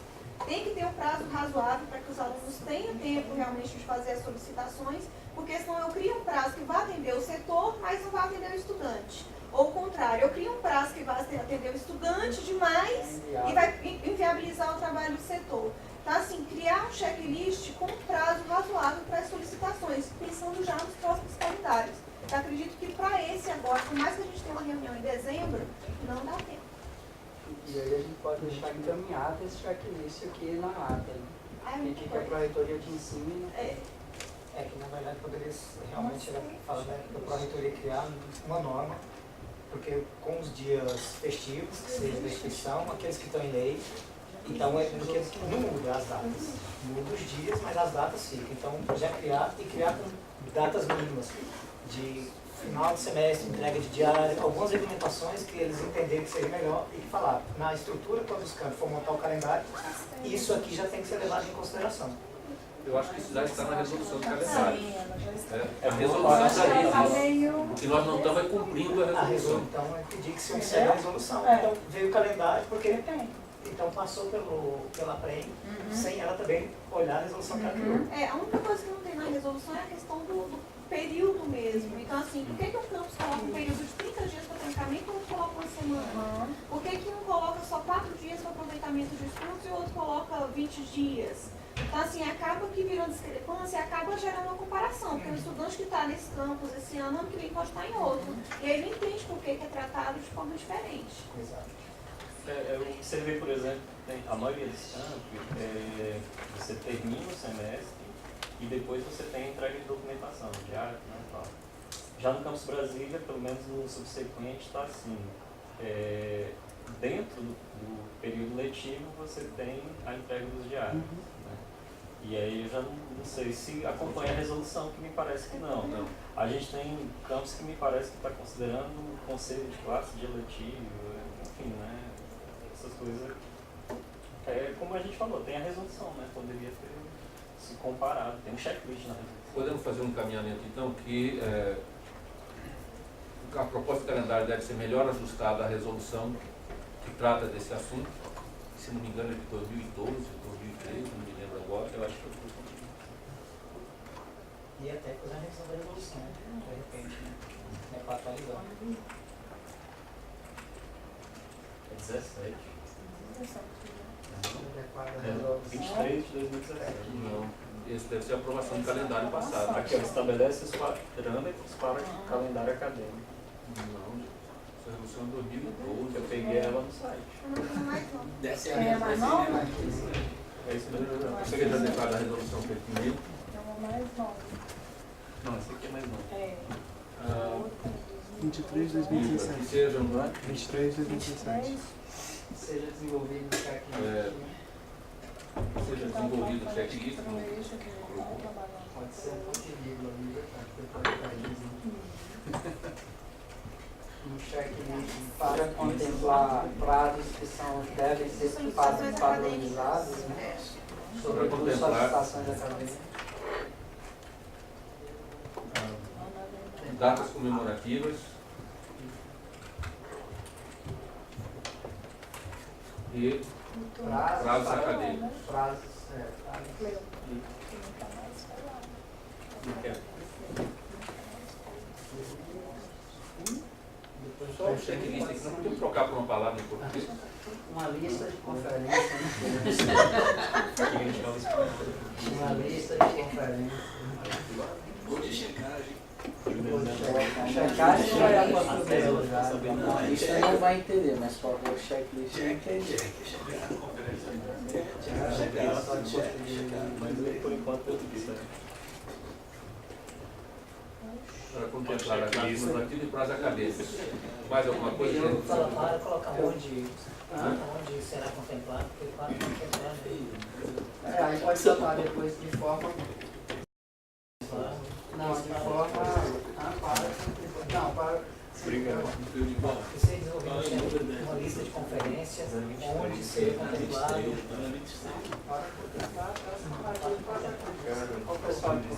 tem que ter um prazo razoável para que os alunos tenham tempo realmente de fazer as solicitações, porque senão eu crio um prazo que vai atender o setor, mas não vai atender o estudante. Ou o contrário, eu crio um prazo que vai atender o estudante demais e vai inviabilizar o trabalho do setor. Então, assim, criar um checklist com um prazo razoável para as solicitações, pensando já nos próximos calendários. Eu acredito que para esse agora, por mais que a gente tenha uma reunião em dezembro, não dá tempo.
E aí a gente pode deixar encaminhado esse checklist aqui na ata. Né? Que é para a reitoria de ensino.
É que, na verdade, poderia realmente falar da Pró-Reitoria criar uma norma, porque com os dias festivos, que seja da instituição, aqueles que estão em lei, então porque não muda as datas. Muda os dias, mas as datas ficam. Então, já criar e criar com datas mínimas de final de semestre, entrega de diário, algumas regulamentações que eles entenderem que seja melhor e que falar, na estrutura quando os campos for montar o calendário, isso aqui já tem que ser levado em consideração.
Eu acho que isso já está na resolução do calendário. A resolução está aí. O que nós não estamos cumprindo a resolução.
Então, é pedir que se observe a resolução. Então, veio o calendário, porque então passou pela PREM, sem ela também olhar a resolução que ela criou.
A única coisa que não tem na resolução é a questão do período mesmo. Então, assim, por que o campus coloca um período de 30 dias para trancamento e o outro coloca uma semana? Por que não coloca só 4 dias para aproveitamento de estudos e o outro coloca 20 dias? Então, assim, acaba que virando discrepância, acaba gerando uma comparação, porque o estudante que está nesse campus esse ano que vem pode estar em outro. E aí ele entende por que é tratado de forma diferente.
Exato.
Você vê, por exemplo, a maioria dos campos, você termina o semestre e depois você tem a entrega de documentação, diário, né, tal. Já no Campus Brasília, pelo menos no subsequente, está assim. Dentro do período letivo, você tem a entrega dos diários. Né? E aí eu já não sei se acompanha a resolução, que me parece que não. A gente tem campos que me parece que está considerando o conselho de classe, de eletivo, enfim, né? Essas coisas. Como a gente falou, tem a resolução, né? Poderia ter se comparado, tem um checklist na resolução.
Podemos fazer um encaminhamento, então, que a proposta do calendário deve ser melhor ajustada à resolução que trata desse assunto, que, se não me engano, é de 2012, 2013, não me lembro agora. Eu acho que eu estou contigo.
E até fazer a revisão da resolução, de repente, né? Para atualizar.
É 17.
23
de 2017.
Não, esse deve ser a aprovação do calendário passado.
Aqui ela estabelece os parâmetros para o calendário acadêmico.
Não, essa resolução é 2012.
Eu peguei ela no site.
Dessa é a minha mais nova?
É isso mesmo.
Você quer já declarar a resolução pertinente?
Não, essa aqui é mais nova.
23 de 2017.
Que sejam
23 de 2017.
Seja desenvolvido no checklist.
Seja desenvolvido o checklist.
Pode ser um ponto de vírgula, um checklist para contemplar prazos que devem ser padronizados, né? Sobretudo solicitações acadêmicas.
Datas comemorativas. E prazos acadêmicos.
Prazos,
Só o checklist aqui, nós podemos trocar por uma palavra em português.
uma lista de conferências. Uma lista de conferências.
Ou de checagem.
Checagem vai a português já.
Não, isso aí não vai entender, mas para o checklist eu entendi.
Mas por enquanto português.
Para contemplar a classe comemorativa e prazo acadêmico. Mais alguma coisa?
Eu falo para colocar onde será contemplado, porque claro que contemplado.
Aí pode soltar depois de forma. Não, de forma. Não, para.
Você desenvolveu uma lista de conferências onde ser contemplado.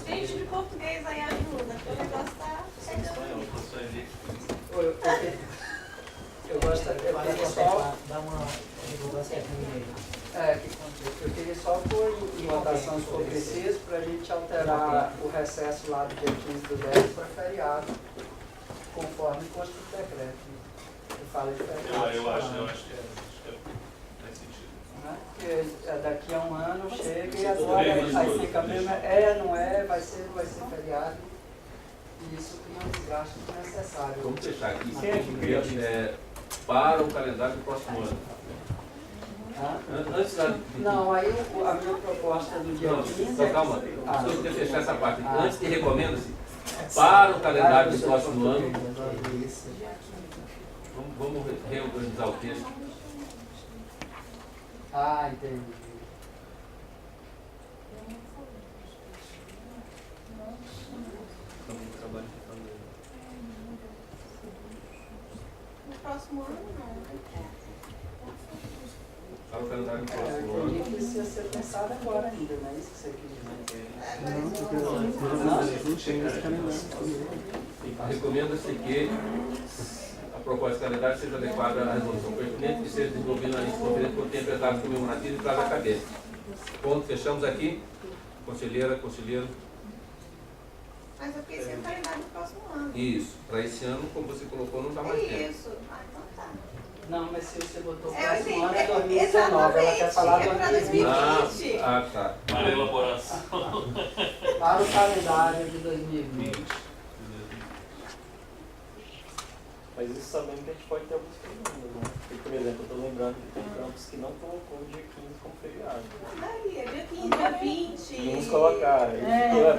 Gente de português aí ajuda, porque o negócio está chegando.
Eu gostaria só.
Dar uma divulgação aqui no meio.
Eu queria só pôr em votação, se for preciso, para a gente alterar o recesso lá do dia 15/10 para feriado, conforme consta do decreto. Que fala de feriado.
Eu acho que faz sentido.
Né? Porque daqui a um ano chega e agora aí fica mesmo, não é, vai ser feriado. E isso cria um desgaste desnecessário.
Vamos deixar aqui para o calendário do próximo ano. Antes da...
Não, aí a minha proposta do dia 15
Não,
é...
calma, eu queria fechar essa parte. Antes que recomenda-se para o calendário do próximo ano, vamos reorganizar o texto.
Ah, entendi.
No próximo ano, não.
Para o calendário do
Eu
próximo ano.
entendi que isso ia ser pensado agora ainda, não é isso que você quis dizer?
Recomenda-se que a proposta de calendário seja adequada à resolução pertinente, que seja desenvolvida na lista conferente por tempo exato comemorativo e prazo acadêmico. Ponto, fechamos aqui. Conselheira, conselheiro.
Mas eu fiquei sem o calendário do próximo ano.
Isso. Para esse ano, como você colocou, não dá mais tempo.
Isso. Ah, então tá.
Não, mas se você botou o
Eu
próximo ano
entendi.
é 2019, ela quer falar
É pra
2020.
Tá.
Para a elaboração.
Para o calendário de 2020.
Mas isso sabendo que a gente pode ter alguns problemas, né? Porque, por exemplo, eu estou lembrando que tem campos que não colocou o dia 15 como feriado.
Aí, é dia 15, dia 20.
E uns colocaram.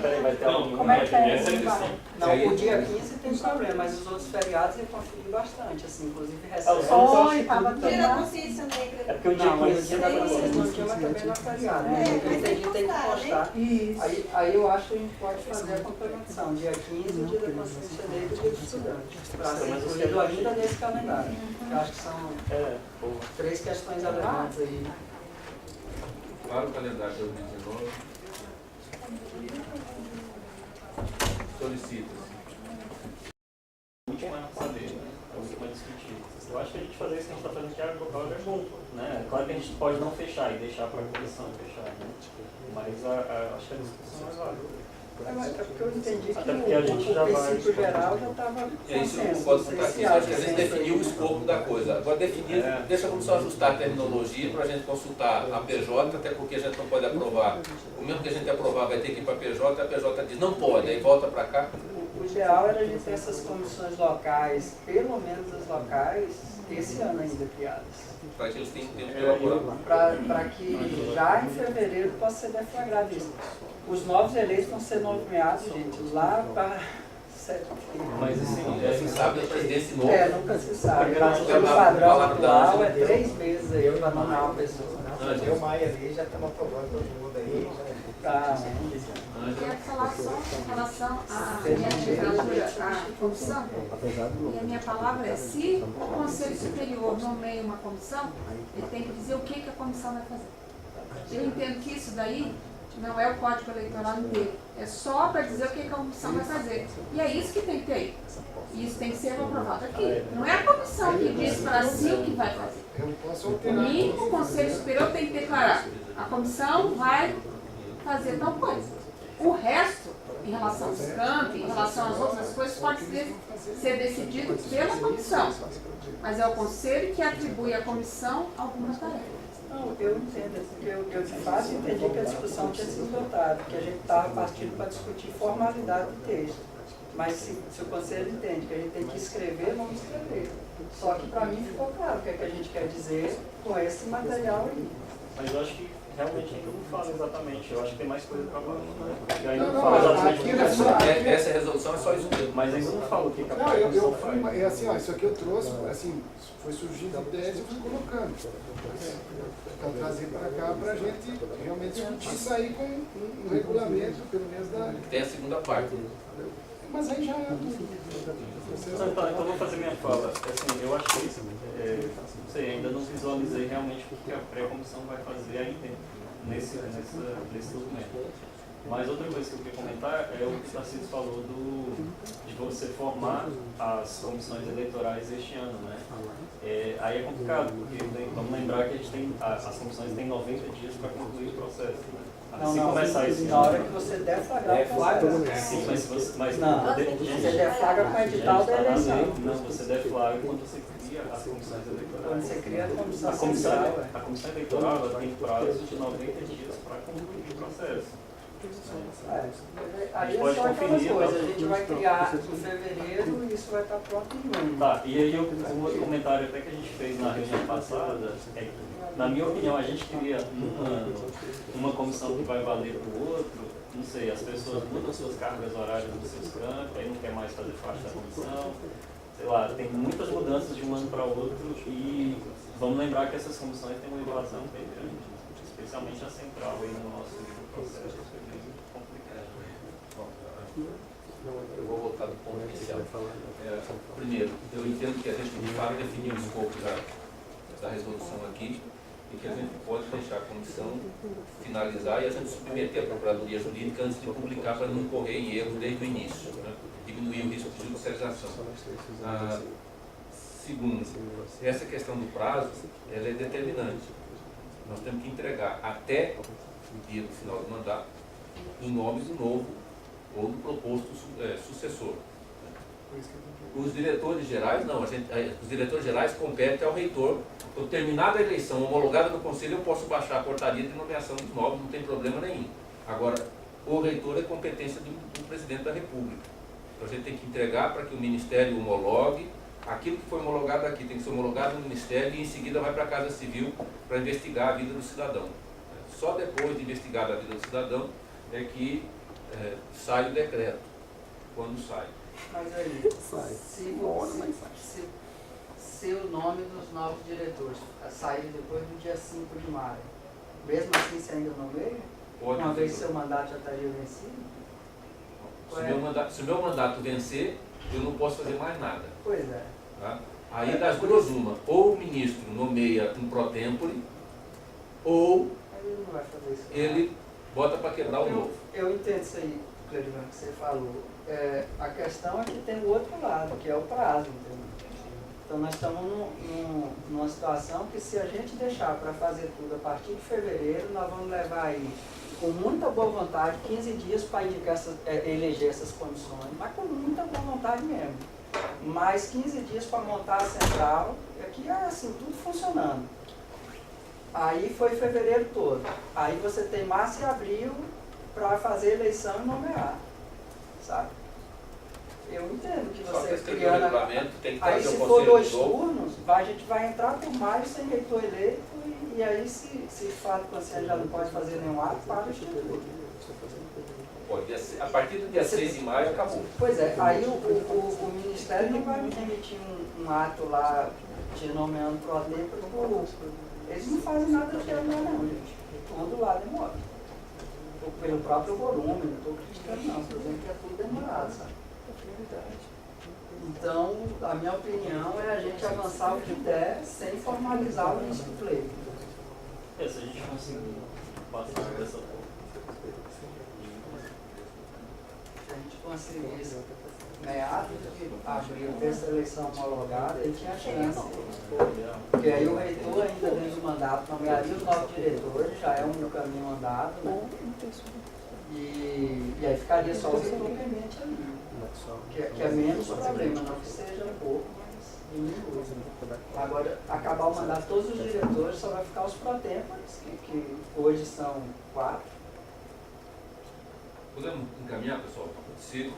Peraí, vai ter algum...
Como é que é?
Essa é a questão.
Não, o dia 15 tem problema, mas os outros feriados eu confio bastante, assim, inclusive
os
recebe.
outros eu acho que
Dia da
tudo-
consciência
É
negra.
porque o dia
Não, mas o
15
dia da consciência não tinha, mas também não é feriado. Mas eu entendi, tem que postar. Aí eu acho que a gente pode fazer a complementação, dia 15, o dia da consciência negra e o dia do estudante, para ser incluído ainda nesse calendário. Eu acho que são
boa.
3 questões relevantes aí.
Para o calendário de 2019, solicita-se.
Muito mais saber, né? É muito mais discutir. Eu acho que a gente fazer isso que a gente está fazendo aqui agora é bom, né? Claro que a gente pode não fechar e deixar para a comissão fechar, né? Mas acho que a discussão é válida.
É porque eu entendi que
Até porque a gente já
o
vai...
princípio geral já estava
É isso que eu concordo com o Tarcísio. Acho que a gente definiu o escopo da coisa. Agora, definir, deixa como só ajustar a terminologia para a gente consultar a PJ, até porque a gente não pode aprovar. O mesmo que a gente aprovar vai ter que ir para a PJ, a PJ diz não pode, aí volta para cá.
O ideal era a gente ter essas comissões locais, pelo menos as locais, esse ano ainda criadas.
Para que eles tenham tempo de elaborar.
Para que já em fevereiro possa ser deflagrado isso. Os novos eleitos vão ser nomeados, gente, lá para setembro.
Mas assim,
Nunca se sabe a presidência novo.
Nunca se sabe. Mas pelo padrão atual é 3 meses aí para nomear uma pessoa.
Eu, Maia ali, já estamos aprovando todo mundo aí.
Tá.
Eu quero falar só em relação à minha candidatura à comissão. E a minha palavra é, se o Conselho Superior nomeia uma comissão, ele tem que dizer o que a comissão vai fazer. Eu entendo que isso daí não é o Código Eleitoral inteiro. É só para dizer o que a comissão vai fazer. E é isso que tem que ter aí. E isso tem que ser aprovado aqui. Não é a comissão que diz para si o que vai fazer.
Eu não posso
O
alterar.
mínimo, o Conselho Superior tem que declarar. A comissão vai fazer tal coisa. O resto, em relação aos campos, em relação às outras coisas, pode ser decidido pela comissão. Mas é o Conselho que atribui à comissão alguma tarefa.
Não, eu entendo, porque eu de fato entendi que a discussão tinha sido votada, que a gente estava partindo para discutir formalidade do texto. Mas se o Conselho entende que a gente tem que escrever, vamos escrever. Só que para mim ficou claro o que, é que a gente quer dizer com esse material aí.
Mas eu acho que realmente ainda não fala exatamente. Eu acho que tem mais coisa para baixo, né? E ainda não
Não,
fala
não,
exatamente o que
aquilo é só-
Essa resolução é só isso mesmo.
Mas ainda não fala o que a
Não,
comissão faz.
é assim, ó, isso aqui eu trouxe, assim, foi surgindo ideias e eu fui colocando. Para trazer para cá, para a gente realmente discutir, sair com um regulamento, pelo menos da...
Tem a segunda parte.
Mas aí já é...
Então eu vou fazer minha fala. Assim, eu achei, não sei, ainda não visualizei realmente o que a pré-comissão vai fazer aí dentro, nesse documento. Mas outra coisa que eu queria comentar é o que o Tarcísio falou de você formar as comissões eleitorais este ano, né? Aí é complicado, porque vamos lembrar que a gente tem, as comissões têm 90 dias para concluir o processo, né? Se começar esse
na hora que você deflagrar o processo.
Sim, mas
não, você deflagra com o edital da eleição.
Não, você deflagra quando você cria as comissões eleitorais.
Quando você cria a comissão
A comissão eleitoral ela tem prazo de 90 dias para concluir o processo.
Aí é
pode
só aquela
conferir,
coisa,
tá?
a gente vai criar em fevereiro e isso vai estar pronto em junho.
Tá, e aí um outro comentário até que a gente fez na reunião passada é que, na minha opinião, a gente cria uma comissão que vai valer para o outro, não sei, as pessoas mudam suas cargas horárias dos seus campos, aí não quer mais fazer parte da comissão, sei lá, tem muitas mudanças de um ano para outro e vamos lembrar que essas comissões têm uma invasão bem grande, especialmente a central aí no nosso processo, é bem complicado.
Eu vou voltar do ponto inicial. Primeiro, eu entendo que a gente de fato definiu o escopo da resolução aqui e que a gente pode deixar a comissão finalizar e a gente submeter a Procuradoria Jurídica antes de publicar para não correr em erros desde o início, né? Diminuir o risco de judicialização. Segundo, essa questão do prazo, ela é determinante. Nós temos que entregar até o dia do final do mandato em nome do novo ou do proposto sucessor. Os diretores gerais, não, os diretores gerais competem ao reitor. Então, terminada a eleição homologada do Conselho, eu posso baixar a portaria de nomeação dos novos, não tem problema nenhum. Agora, o reitor é competência do Presidente da República. Então, a gente tem que entregar para que o Ministério homologue. Aquilo que foi homologado aqui tem que ser homologado no Ministério e em seguida vai para a Casa Civil para investigar a vida do cidadão. Só depois de investigar a vida do cidadão é que sai o decreto, quando sai.
Mas aí, se o nome dos novos diretores sair depois do dia 5 de maio, mesmo assim você ainda nomeia? Uma vez seu mandato já estaria vencido?
Se o meu mandato vencer, eu não posso fazer mais nada.
Pois é.
Tá? Aí das duas uma, ou o ministro nomeia um pro tempore, ou
Ele não vai fazer isso.
ele bota para quebrar o novo.
Eu entendo isso aí, Cledivan, que você falou. A questão é que tem o outro lado, que é o prazo, entendeu? Então nós estamos numa situação que se a gente deixar para fazer tudo a partir de fevereiro, nós vamos levar aí, com muita boa vontade, 15 dias para eleger essas comissões, mas com muita boa vontade mesmo. Mais 15 dias para montar a central, e aqui é assim, tudo funcionando. Aí foi fevereiro todo. Aí você tem março e abril para fazer eleição e nomear, sabe? Eu entendo que você criando... Aí se for 2 turnos, a gente vai entrar por maio sem reitor eleito e aí se de fato o Conselho já não pode fazer nenhum ato, para o instituto.
Pode, a partir do dia 6 de maio acabou.
Pois é, aí o Ministério não vai emitir um ato lá te nomeando pro tempo. Eles não fazem nada de lá não, gente. Tudo lá demora. Pelo próprio volume, não estou criticando não, estou dizendo que é tudo demorado, sabe? Então, a minha opinião é a gente avançar o que der sem formalizar o início do pleito.
Se a gente conseguir passar dessa forma.
Se a gente conseguisse meados de abril dessa eleição homologada, ele tinha chance. Porque aí o reitor, ainda dentro do mandato, nomearia os novos diretores, já é um caminho andado, né? E aí ficaria só o reitor pendente ali. Que é menos problema, não que seja pouco, mas diminui. Agora, acabar o mandato de todos os diretores, só vai ficar os pró-tempores, que hoje são 4.
Podemos encaminhar, pessoal? Se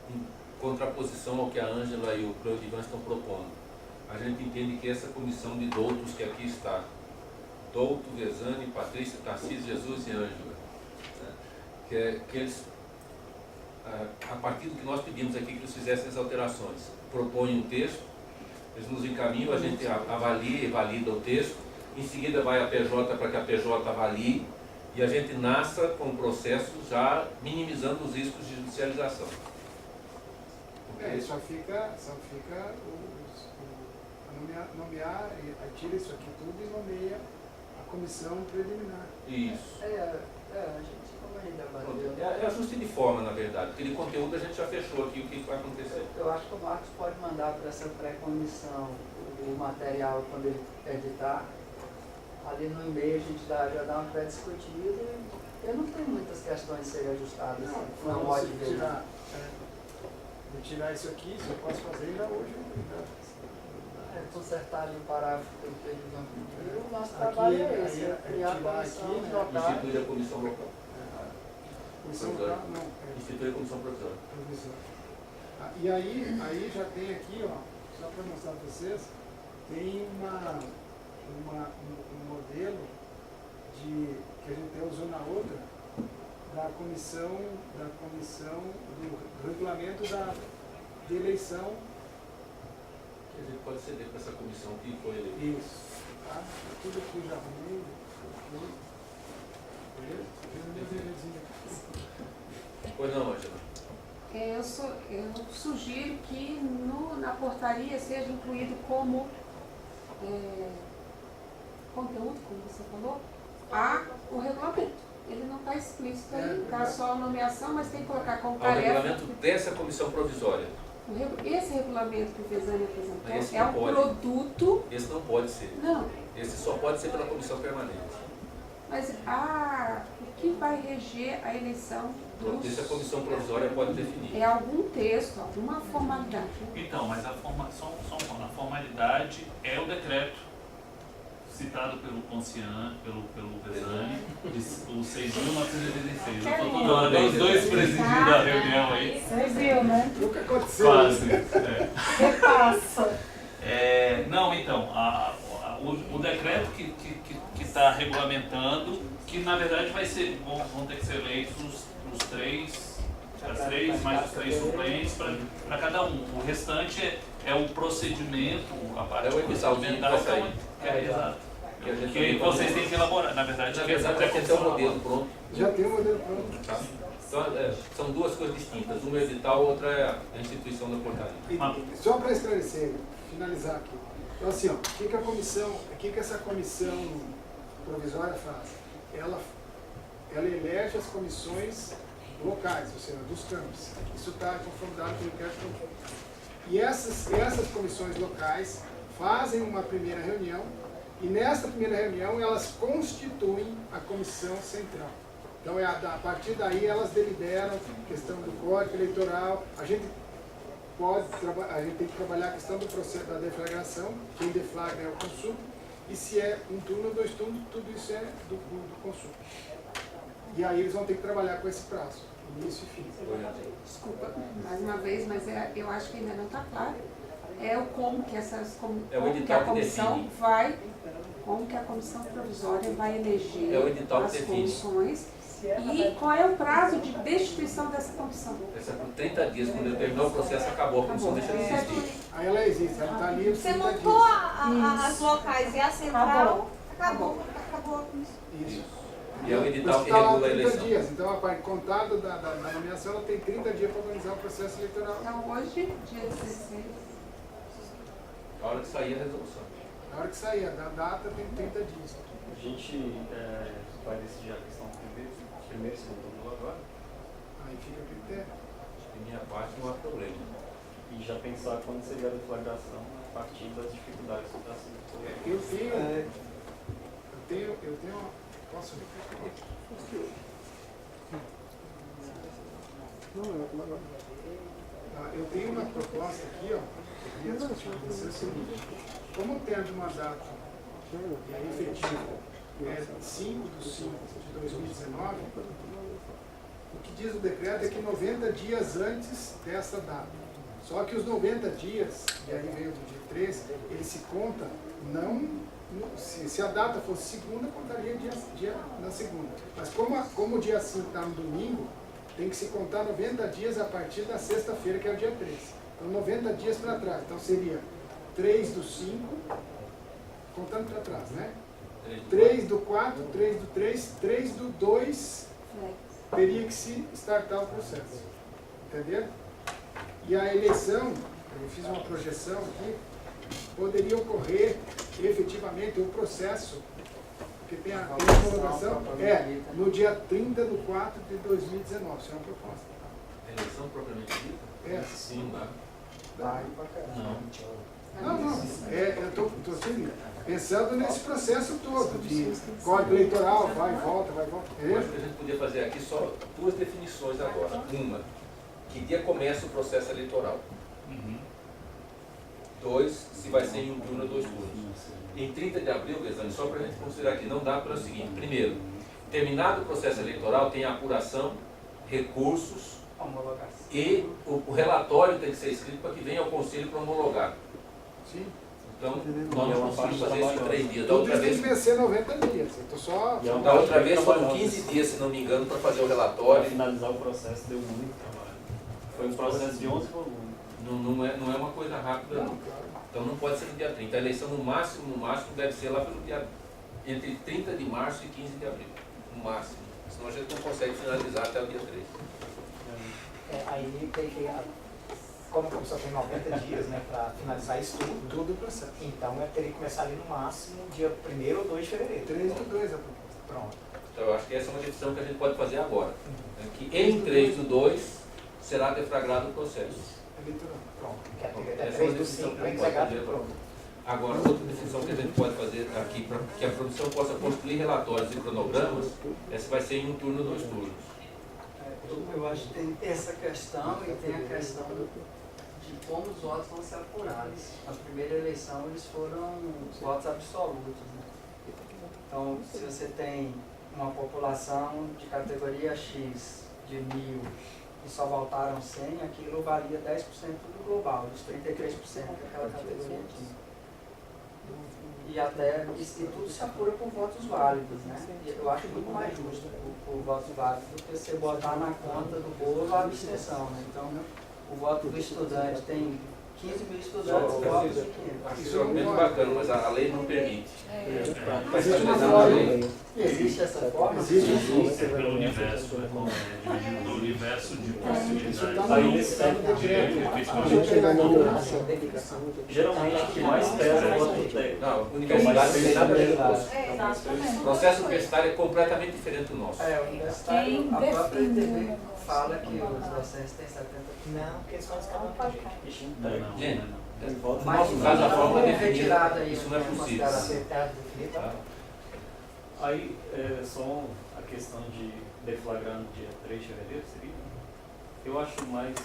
em contraposição ao que a Ângela e o Cledivan estão propondo, a gente entende que essa comissão de doutos que aqui está, Douto, Vesane, Patrícia, Tarcísio, Jesus e Ângela, né, que eles, a partir do que nós pedimos aqui, que eles fizessem as alterações, propõem um texto, eles nos encaminham, a gente avalia e valida o texto, em seguida vai a PJ para que a PJ avalie, e a gente nasça com o processo já minimizando os riscos de judicialização.
Só fica nomear, tira isso aqui tudo e nomeia a comissão preliminar.
Isso.
A gente, como a gente debateu.
É ajuste de forma, na verdade, porque de conteúdo a gente já fechou aqui o que vai acontecer.
Eu acho que o Marcos pode mandar para essa pré-comissão o material quando ele editar. Ali no e-mail a gente já dá uma pré-discutida. Eu não tenho muitas questões a serem ajustadas. Não pode ver.
Vou tirar isso aqui, isso eu posso fazer já hoje.
Consertar ali o parágrafo que eles vão pedir. O nosso trabalho é esse, criar a comissão local.
Instituir a comissão local.
Comissão
provisória.
local, não. É,
Instituir a comissão provisória.
provisória. Ah, e aí já tem aqui, ó, só para mostrar para vocês, tem um modelo que a gente até usou na outra, da comissão do regulamento de eleição.
Que a gente pode ceder para essa comissão que foi eleita.
Isso. Tá? Tudo aqui já arrumei. Beleza?
Pois não, Angela?
Eu sugiro que na portaria seja incluído como conteúdo, como você falou, o regulamento. Ele não está explícito aí, está só a nomeação, mas tem que colocar como
O
tarefa.
regulamento dessa comissão provisória.
Esse regulamento que o Vezani apresentou
Esse
é
não
um
pode.
produto.
Esse não pode ser.
Não,
Esse só pode ser pela comissão permanente.
mas o que vai reger a eleição dos...
Isso a comissão provisória pode definir.
É algum texto, alguma formalidade.
Então, mas a formalidade é o decreto citado pelo Concian, pelo Vezani, o 6.986. Eu estou toda hora os dois presidindo a reunião aí.
Você viu, né?
Nunca aconteceu.
Quase.
Repassa.
Não, então, o decreto que está regulamentando, que na verdade vão ter que ser eleitos as três mais os 3 suplentes para cada um. O restante é o procedimento, a parte
É o edital que vai sair.
Exato.
Que
Que vocês têm que elaborar, na verdade.
Na verdade, já tem um modelo pronto.
Já tem um modelo pronto.
Tá? Então, são duas coisas distintas. Uma é o edital, outra é a instituição da portaria.
E só para esclarecer, finalizar aqui. Então, assim, ó, o que essa comissão provisória faz? Ela elege as comissões locais, ou seja, dos campos. Isso está conformado com o decreto. E essas comissões locais fazem uma primeira reunião, e nesta primeira reunião elas constituem a comissão central. Então, a partir daí elas deliberam questão do código eleitoral. A gente tem que trabalhar a questão do processo da deflagração, quem deflagra é o consulta, e se é um turno ou 2 turnos, tudo isso é do consulta. E aí eles vão ter que trabalhar com esse prazo, início e fim.
Desculpa, mais uma vez, mas eu acho que ainda não está claro. É o como que a comissão vai, como que a comissão provisória vai eleger as comissões e qual é o prazo de destituição dessa comissão.
Essa por 30 dias, quando terminar o processo, acabou, a comissão deixa de existir.
Aí ela existe, ela está ali.
Você montou as locais e a central, acabou a comissão.
Isso.
E é o edital que
Está lá
regula a
30
eleição.
dias, então a parte contada da nomeação, ela tem 30 dias para organizar o processo eleitoral.
Então hoje, dia 16.
A hora que sair a resolução.
Na hora que sair, a data tem 30 dias.
A gente vai decidir a questão primeiro e segundo turno agora.
Aí fica a critério.
De minha parte não há problema.
E já pensar quando seria a deflagração a partir das dificuldades que está sendo.
Eu tenho posso ver? Eu tenho uma proposta aqui, ó, que eu queria discutir com você, é o seguinte: como tendo uma data efetiva é 5 de 5 de 2019, o que diz o decreto é que 90 dias antes dessa data. Só que os 90 dias, e aí veio do dia 13, ele se conta se a data fosse segunda, contaria dia na segunda. Mas como o dia 5 está no domingo, tem que se contar 90 dias a partir da sexta-feira, que é o dia 13. Então 90 dias para trás. Então seria 3 do 5, contando para trás, né? 3 do 4, 3 do 3, 3 do 2, teria que se startar o processo. Entenderam? E a eleição, eu fiz uma projeção aqui, poderia ocorrer efetivamente o processo, porque tem a homologação, no dia 30 de 4 de 2019. Isso é uma proposta.
Eleição propriamente dita?
É.
Sim, dá.
Não. Eu estou pensando nesse processo todo, de código eleitoral, vai e volta.
Eu acho que a gente podia fazer aqui só 2 definições agora. Uma, que dia começa o processo eleitoral. 2, se vai ser em um turno ou 2 turnos. Em 30 de abril, Vezani, só para a gente considerar aqui, não dá para o seguinte: primeiro, terminado o processo eleitoral, tem a apuração, recursos
Homologação.
e o relatório tem que ser escrito para que venha ao conselho para homologar.
Sim.
Então, nós não conseguimos fazer isso em 3 dias. Da
Tudo
outra
isso tem
vez,
que vencer 90 dias. Eu tô só...
da outra vez foram 15 dias, se não me engano, para fazer o
Para
relatório.
finalizar o processo deu muito trabalho. Foi um processo de 11 volumes.
Não é uma coisa rápida, não. Então não pode ser no dia 30. A eleição no máximo deve ser lá pelo dia entre 30 de março e 15 de abril. No máximo. Senão a gente não consegue finalizar até o dia 3.
Aí tem que, como a comissão tem 90 dias, né, para finalizar isso tudo,
Todo o processo.
então teria que começar ali no máximo dia 1º ou 2 de fevereiro.
3 do 2 a proposta.
Pronto.
Então eu acho que essa é uma decisão que a gente pode fazer agora. É que em 3 do 2 será deflagrado o processo.
Eleitoral.
Pronto. Que até
Essa é
3
uma
do
decisão
5
que a
vai
gente pode
entregar
fazer.
tudo pronto.
Agora, outra decisão que a gente pode fazer aqui para que a produção possa construir relatórios e cronogramas, essa vai ser em um turno, 2 turnos.
Eu acho que tem essa questão e tem a questão de como os votos vão ser apurados. Na primeira eleição eles foram votos absolutos, né? Então, se você tem uma população de categoria X de 1.000 e só votaram 100, aquilo valia 10% do global, dos 33% que aquela categoria tinha. E até e tudo se apura por votos válidos, né? E eu acho muito mais justo o voto válido do que você botar na conta do povo a abstenção, né? Então, o voto do estudante tem 15 mil estudantes e votos de 500.
Isso é muito bacana, mas a lei não permite.
Existe uma forma.
Existe essa forma?
Existe pelo universo, dividido do universo de possibilidades.
Aí nesse técnico geralmente o que mais pesa é o voto técnico.
Não, universidade não tem nada a ver com isso.
Exatamente.
O processo universitário é completamente diferente do nosso.
O universitário, a própria ETB fala que os docentes têm 70%.
Não, porque eles fazem cada um de jeito.
Gente, no
Mas
nosso caso, a forma
é
definida,
retirada aí,
isso não é
né,
possível.
Você está definido,
Tá?
Aí, só a questão de deflagrar no dia 3 de fevereiro, seria? Eu acho o mais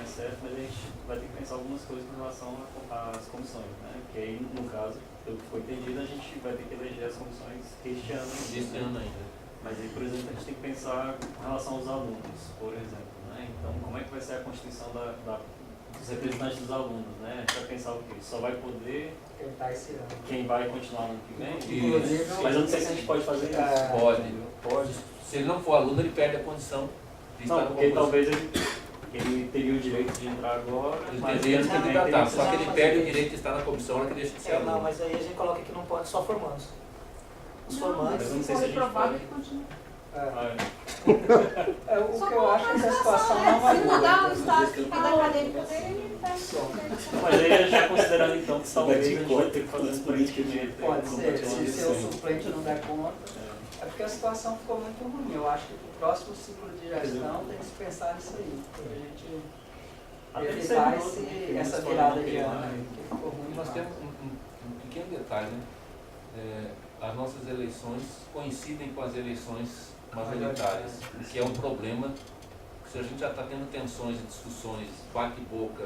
certo, mas a gente vai ter que pensar algumas coisas com relação às comissões, né? Que aí, no caso, pelo que foi entendido, a gente vai ter que eleger as comissões este ano.
Este ano ainda.
Mas aí, por exemplo, a gente tem que pensar com relação aos alunos, por exemplo, né? Então, como é que vai ser a constituição dos representantes dos alunos, né? A gente vai pensar o quê? Só vai poder
Tentar esse ano.
quem vai continuar no ano que vem?
Inclusive,
Mas eu não sei se a gente pode fazer isso.
Pode. Se ele não for aluno, ele perde a condição de estar
Não,
no
porque
concurso.
talvez ele teria o direito de entrar agora,
Ele
mas
teria
ano
de
que vem
candidatar,
teria que
só que ele
mas
perde o
isso-
direito de estar na comissão na hora que deixa de ser
não,
aluno.
mas aí a gente coloca que não pode só formandos. Os formandos.
Mas eu não sei
Se
se a
for
gente
reprovado,
pode.
ele continua.
Ah,
O que eu acho é que a situação não
Se
é
mudar o estado da acadêmica dele, ele vai.
Mas aí a gente já considerando então que talvez a gente vai ter que fazer um preenchimento.
Pode ser, se seu suplente não der conta. É porque a situação ficou muito ruim. Eu acho que para o próximo ciclo de gestão tem que se pensar nisso aí. Para a gente evitar essa virada de ano aí, que ficou ruim.
Nós temos um pequeno detalhe, né? As nossas eleições coincidem com as eleições majoritárias, o que é um problema. Se a gente já está tendo tensões e discussões, bate-boca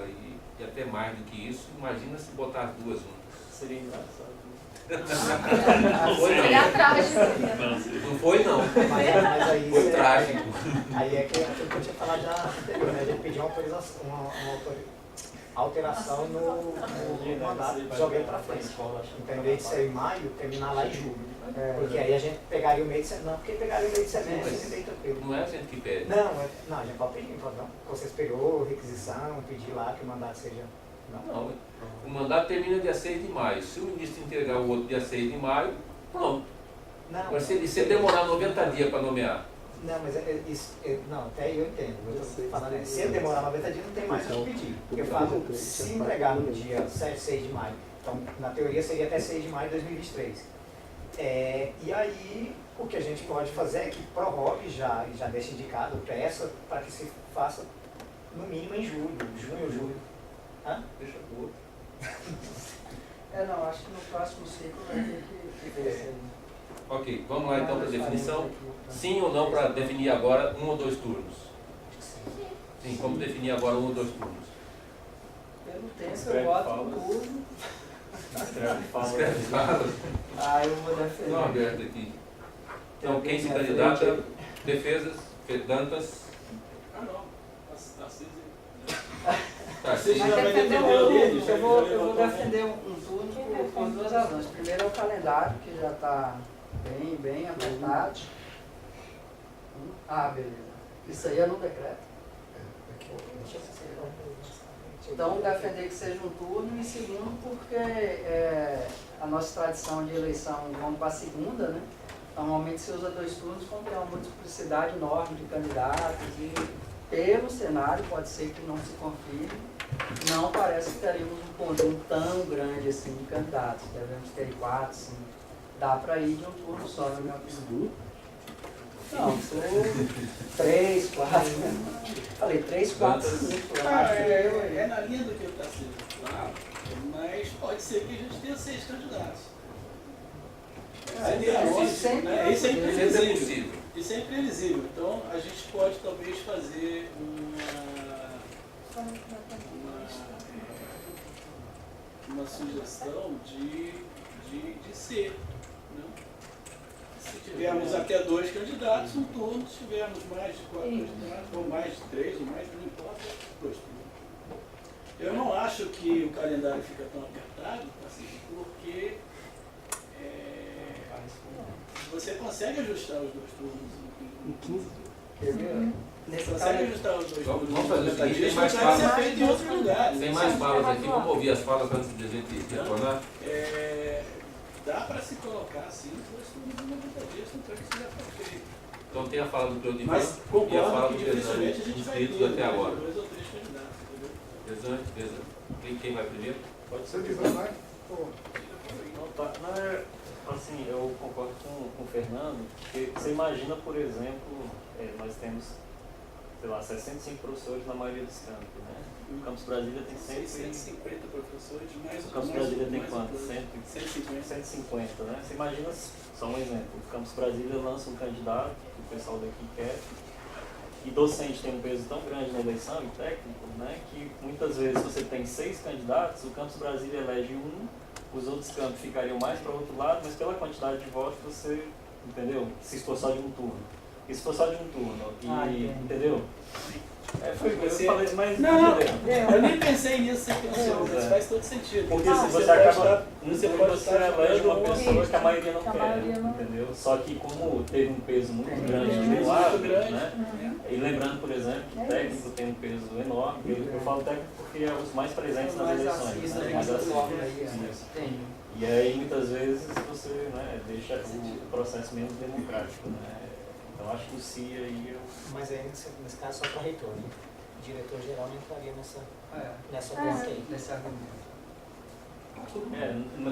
e até mais do que isso, imagina se botar as duas juntas.
Seria engraçado.
Não foi
Seria
não.
trágico.
Não foi não.
Mas aí
Foi trágico.
Aí é que aquilo que eu tinha falado já anterior, né? A gente pediu uma autorização, alteração no mandato, joguei para frente. Então, em vez de ser em maio, terminar lá em julho. Porque aí a gente pegaria o meio de semestre. Não, porque pegaria o meio de semestre e bem tranquilo.
Não é a gente que pede.
Não, a gente pode pedir, pode não. Conselho Superior, requisição, pedir lá que o mandato seja.
Não. O mandato termina dia 6 de maio. Se o ministro entregar o outro dia 6 de maio, pronto.
Não,
Agora, se demorar 90 dias para nomear,
não, mas isso, não, até eu entendo. Eu estou falando, se ele demorar 90 dias, não tem mais o que pedir. Porque eu falo, se entregar no dia 7, 6 de maio, então, na teoria, seria até 6 de maio de 2023. E aí, o que a gente pode fazer é que prorrogue já deixe indicado, peça, para que se faça, no mínimo, em junho ou julho. Hã?
deixa pro outro.
Não, acho que no próximo ciclo vai ter que ver isso aí.
Ok, vamos lá então para a definição. Sim ou não para definir agora 1 ou 2 turnos? Sim, como definir agora 1 ou 2 turnos?
Pelo tempo eu voto no uso.
Escreve fala.
Eu vou defender.
Não aberto aqui. Então, quem se candidata? Defesas, Dantas,
Ah, não. Tarcísio.
Tarcísio
já vai
Eu
defender dele.
vou defender um turno por duas razões. Primeiro é o calendário, que já está bem apertado. Ah, beleza. Isso aí é no decreto. Então, defender que seja um turno, e segundo, porque a nossa tradição de eleição vamos para a segunda, né? Normalmente se usa 2 turnos quando tem uma multiplicidade enorme de candidatos e pelo cenário, pode ser que não se confirme, não parece que teríamos um conjunto tão grande assim de candidatos, devemos ter 4, 5, dá para ir de um turno só, na minha opinião. Não, sou 3, 4, falei 3, 4, 5,
é na linha do que está sendo falado, mas pode ser que a gente tenha 6 candidatos. Isso é imprevisível. Isso é imprevisível. Então, a gente pode talvez fazer uma sugestão de ser. Né? Se tivermos até 2 candidatos, um turno. Se tivermos mais de 4 candidatos, ou mais de 3, ou mais, não importa, 2 turnos. Eu não acho que o calendário fica tão apertado, assim, porque você consegue ajustar os 2 turnos em 15 dias. Você consegue ajustar os 2 turnos.
Vamos fazer o seguinte, tem mais falas.
Feito em outros lugares.
Tem mais falas aqui, vamos ouvir as falas antes de a gente retornar.
Dá para se colocar assim, 2 turnos em 90 dias, não creio que isso já foi feito.
Então tem a fala do Cleodivan
Mas
e a fala
concordo
do
que
Pesante,
dificilmente a gente vai
inscritos
ter
até agora.
2 ou 3 candidatos, entendeu?
Pesante. Quem vai primeiro?
Pode ser.
Seu Divan, vai.
Não, tá. Não, assim, eu concordo com o Fernando, porque você imagina, por exemplo, nós temos, sei lá, 65 professores na maioria dos campos, né? O Campus Brasília tem
150 professores, mais
o Campus Brasília tem quanto?
150.
150, né? Você imagina, só um exemplo, o Campus Brasília lança um candidato, que o pessoal daqui quer, e docente tem um peso tão grande na eleição, e técnico, né? Que muitas vezes você tem 6 candidatos, o Campus Brasília elege um, os outros campos ficariam mais para o outro lado, mas pela quantidade de votos você, entendeu? Se for só de um turno. E se for só de um turno, entendeu? Foi o que eu falei, mas
não, eu nem pensei nisso, mas faz todo sentido.
Porque se você acaba, você elege uma pessoa que a maioria não quer, entendeu? Só que como teve um peso muito grande de um lado, né? E lembrando, por exemplo, que o técnico tem um peso enorme, eu falo técnico porque é os mais presentes nas eleições, né? Mais assíduos. E aí muitas vezes você, né, deixa o processo menos democrático, né? Então acho que o CIA aí...
Mas aí nesse caso só para reitor, né? O diretor-geral não entraria nessa ponta aí. Nesse argumento.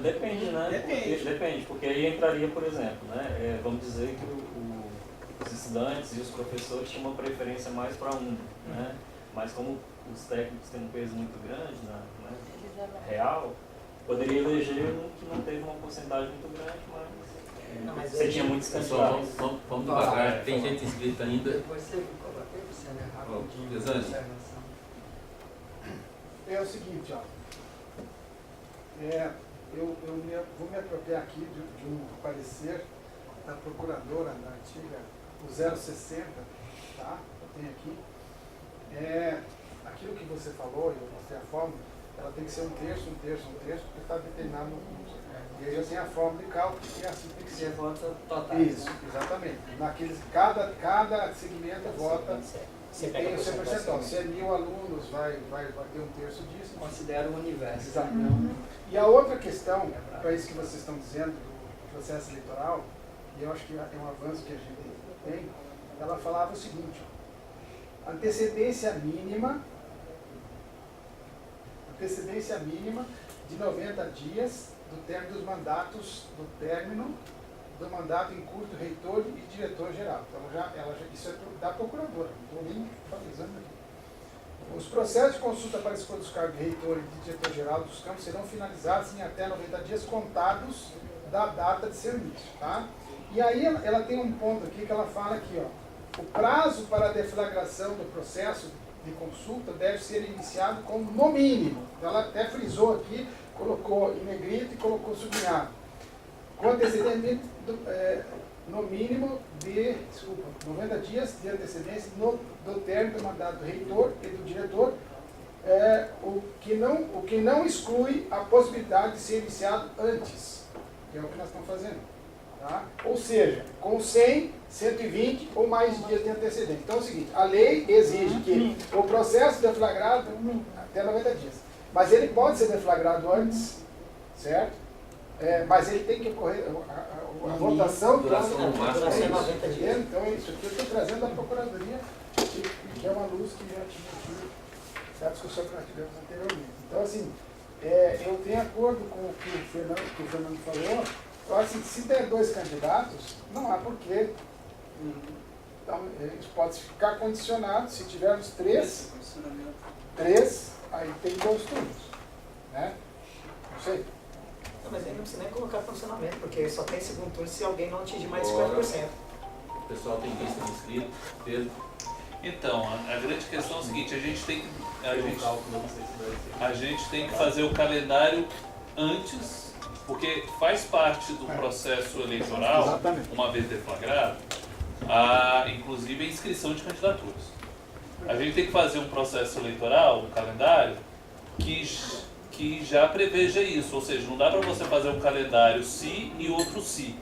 Depende, né? Depende, porque aí entraria, por exemplo, né? Vamos dizer que os estudantes e os professores tinham uma preferência mais para um, né? Mas como os técnicos têm um peso muito grande, né? Real, poderia eleger um que não teve uma porcentagem muito grande, mas você tinha muitos candidatos.
Vamos devagar, tem gente inscrita ainda.
Depois você coloca aí, você é rapidinho.
Pesante.
É o seguinte, ó. Eu vou me apropriar aqui de um parecer da procuradora da antiga, o 060, tá? Eu tenho aqui. Aquilo que você falou, eu mostrei a fórmula, ela tem que ser um terço, porque está determinado no curso. E aí já tem a fórmula de cálculo, que é assim tem que ser.
Você vota total.
Isso, exatamente. Cada segmento vota e tem o seu percentual. Se é 1000 alunos, vai ter um terço disso.
Considera o universo.
Exatamente. E a outra questão, para isso que vocês estão dizendo, do processo eleitoral, e eu acho que é um avanço que a gente tem, ela falava o seguinte, ó, antecedência mínima de 90 dias do término dos mandatos, do término do mandato em curto reitor e diretor-geral. Então, isso é da procuradora, não estou nem fazendo aqui. Os processos de consulta para a escolha dos cargos de reitor e de diretor-geral dos campos serão finalizados em até 90 dias contados da data de seu início. Tá? E aí ela tem um ponto aqui que ela fala aqui, ó, o prazo para a deflagração do processo de consulta deve ser iniciado com no mínimo. Então ela até frisou aqui, colocou em negrito e colocou sublinhado. Com antecedimento no mínimo de 90 dias de antecedência do término do mandato do reitor e do diretor, o que não exclui a possibilidade de ser iniciado antes, que é o que nós estamos fazendo. Tá? Ou seja, com 100, 120 ou mais dias de antecedência. Então é o seguinte, a lei exige que o processo deflagrado até 90 dias. Mas ele pode ser deflagrado antes, certo? Mas ele tem que ocorrer, a votação
duração no máximo é
90 dias.
Então isso aqui eu estou trazendo da Procuradoria, que é uma luz que já tinha aqui da discussão que nós tivemos anteriormente. Então assim, eu tenho acordo com o que o Fernando falou. Então, assim, se der 2 candidatos, não há porquê. Então, isso pode ficar condicionado. Se tivermos 3, aí tem 2 turnos. Né? Não sei.
Não, mas aí não precisa nem colocar funcionamento, porque só tem segundo turno se alguém não atingir mais de 50%.
O pessoal tem lista de inscritos, Pedro.
Então, a grande questão é o seguinte, a gente tem que fazer o calendário antes, porque faz parte do processo eleitoral, uma vez deflagrado, inclusive a inscrição de candidaturas. A gente tem que fazer um processo eleitoral, um calendário, que já preveja isso, ou seja, não dá para você fazer um calendário se e outro se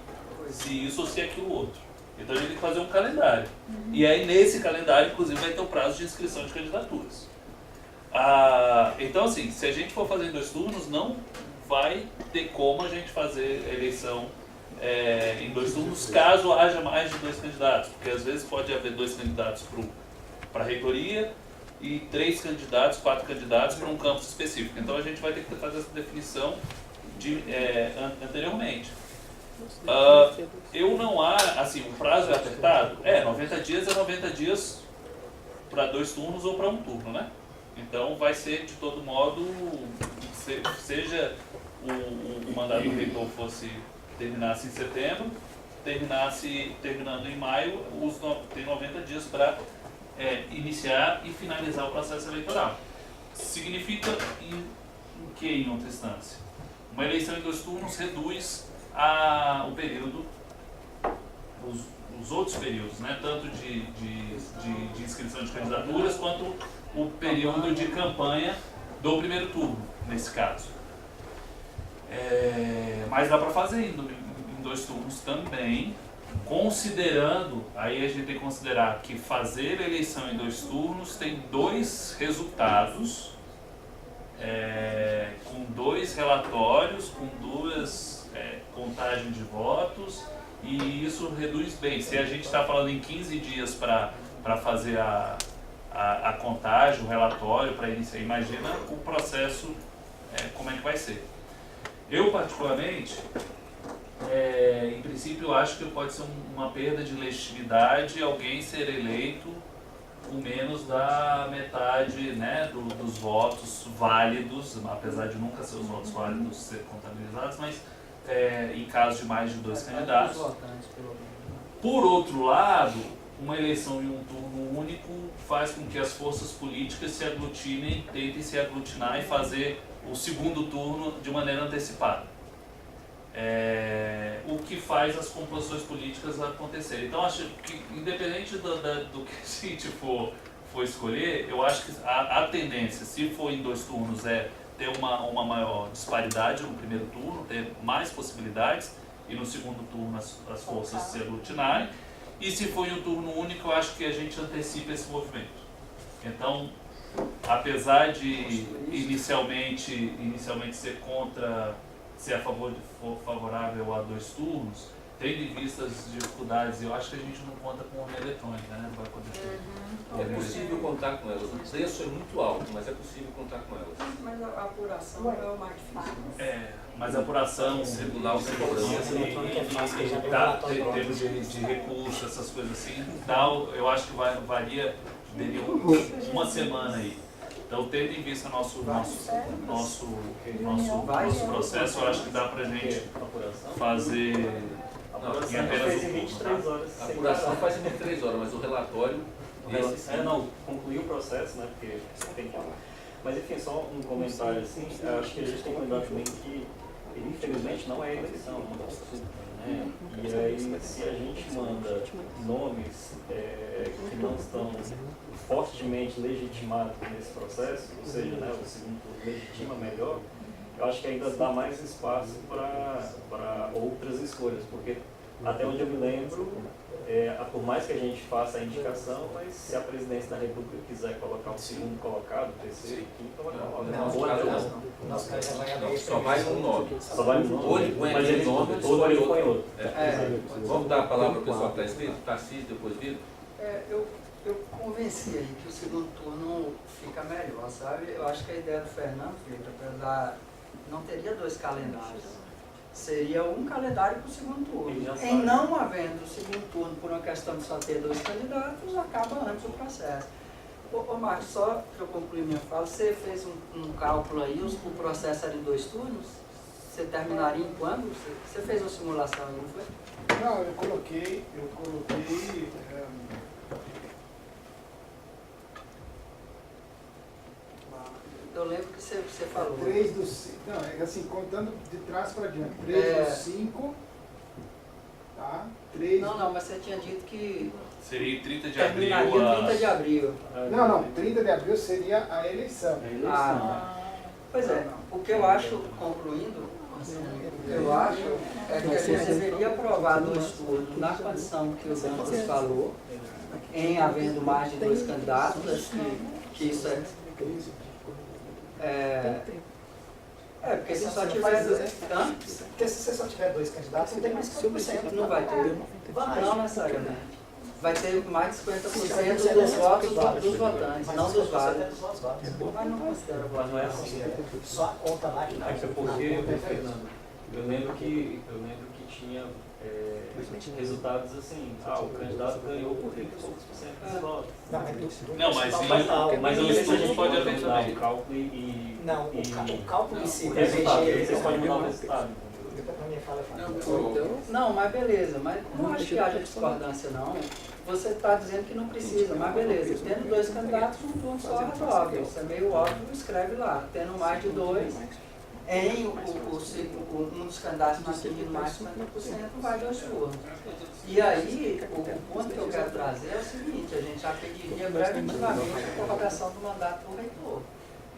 isso ou se aquilo outro. Então a gente tem que fazer um calendário. E aí nesse calendário, inclusive, vai ter o prazo de inscrição de candidaturas. Então assim, se a gente for fazer em 2 turnos, não vai ter como a gente fazer eleição em 2 turnos, caso haja mais de 2 candidatos, porque às vezes pode haver 2 candidatos para a reitoria e 3 candidatos, 4 candidatos para um campus específico. Então a gente vai ter que fazer essa definição anteriormente. Eu não há, assim, o prazo é apertado? 90 dias é 90 dias para 2 turnos ou para um turno, né? Então vai ser de todo modo, seja o mandato do reitor terminasse em setembro, terminando em maio, tem 90 dias para iniciar e finalizar o processo eleitoral. Significa em que, em outra instância? Uma eleição em 2 turnos reduz o período, os outros períodos, né? Tanto de inscrição de candidaturas quanto o período de campanha do primeiro turno, nesse caso. Mas dá para fazer em 2 turnos também, considerando, aí a gente tem que considerar que fazer a eleição em 2 turnos tem 2 resultados, com 2 relatórios, com 2 contagens de votos, e isso reduz bem. Se a gente está falando em 15 dias para fazer a contagem, o relatório, para iniciar, imagina o processo, como é que vai ser. Eu, particularmente, em princípio, eu acho que pode ser uma perda de legitimidade alguém ser eleito com menos da metade, né, dos votos válidos, apesar de nunca ser os votos válidos ser contabilizados, mas em caso de mais de 2 candidatos. Por outro lado, uma eleição em um turno único faz com que as forças políticas se aglutinem, tentem se aglutinar e fazer o segundo turno de maneira antecipada. O que faz as composições políticas acontecerem. Então, acho que, independente do que a gente for escolher, eu acho que a tendência, se for em 2 turnos, é ter uma maior disparidade no primeiro turno, ter mais possibilidades, e no segundo turno as forças se aglutinarem. E se for em um turno único, eu acho que a gente antecipa esse movimento. Então, apesar de inicialmente ser favorável a 2 turnos, tendo em vista as dificuldades, eu acho que a gente não conta com urna eletrônica, né? Não vai poder ter.
É possível contar com elas. O preço é muito alto, mas é possível contar com elas.
Mas a apuração é o mais difícil.
Mas a apuração,
circular o segurança,
termos de recursos, essas coisas assim, eu acho que varia, teria uma semana aí. Então, tendo em vista nosso processo, eu acho que dá pra gente fazer em apenas
23 horas.
A apuração faz em 23 horas, mas o relatório...
concluir o processo, né, porque você tem que... Mas enfim, só um comentário assim, eu acho que a gente tem que lembrar também que, infelizmente, não é eleição, né? né? E aí, se a gente manda nomes que não estão fortemente legitimados nesse processo, ou seja, né, o segundo turno legitima melhor, eu acho que ainda dá mais espaço para outras escolhas, porque até onde eu me lembro, por mais que a gente faça a indicação, mas se a presidência da República quiser colocar o segundo colocado, o terceiro e quinto, ela coloca.
Não. Nosso caso já vai abrir.
Só vai um nome.
Só vai um nome.
Ou ele põe
mas
aquele
ele
nome,
todo ele põe outro.
Vamos dar a palavra ao pessoal que está escrito, Tarcísio, depois Vitor.
Eu convenci aí que o segundo turno fica melhor, sabe? Eu acho que a ideia do Fernando, Felipe, apesar, não teria 2 calendários. Seria um calendário para o segundo turno. Em não havendo segundo turno por uma questão de só ter 2 candidatos, acaba antes o processo. Ô Marcos, só para eu concluir minha fala, você fez um cálculo aí, o processo era em 2 turnos? Você terminaria em quando? Você fez uma simulação aí, não foi?
Não, eu coloquei
eu lembro que você falou.
3 do 5, não, é assim, contando de trás para diante, 3 do 5, tá? 3
Não, mas você tinha dito que
Seria em 30 de abril.
terminaria 30 de abril.
Não, 30 de abril seria a eleição.
Pois é, o que eu acho, concluindo, eu acho é que a gente deveria aprovar 2 turnos na condição que o Dantas falou, em havendo mais de 2 candidatos, acho que isso porque se só tiver 2.
Porque se você só tiver 2 candidatos, não tem mais 50%.
Não vai ter. Não necessariamente. Vai ter mais de 50% dos votos dos votantes, não dos válidos. Mas não considera voto.
Mas não é assim.
Só a conta lá que
É porque, Fernando, eu lembro que tinha resultados assim, o candidato ganhou por 30 e poucos por cento dos votos.
Não, mas o estudo pode haver também.
O cálculo e...
Não, o cálculo em si,
o resultado, vocês podem mudar o resultado.
Não, mas beleza, mas não acho que haja discordância não. Você está dizendo que não precisa, mas beleza. Tendo 2 candidatos, um turno só resolve. Isso é meio óbvio, escreve lá. Tendo mais de 2, em um dos candidatos não atingindo mais de 50%, vai 2 turnos. E aí, o ponto que eu quero trazer é o seguinte, a gente já pediria preventivamente a prorrogação do mandato do reitor,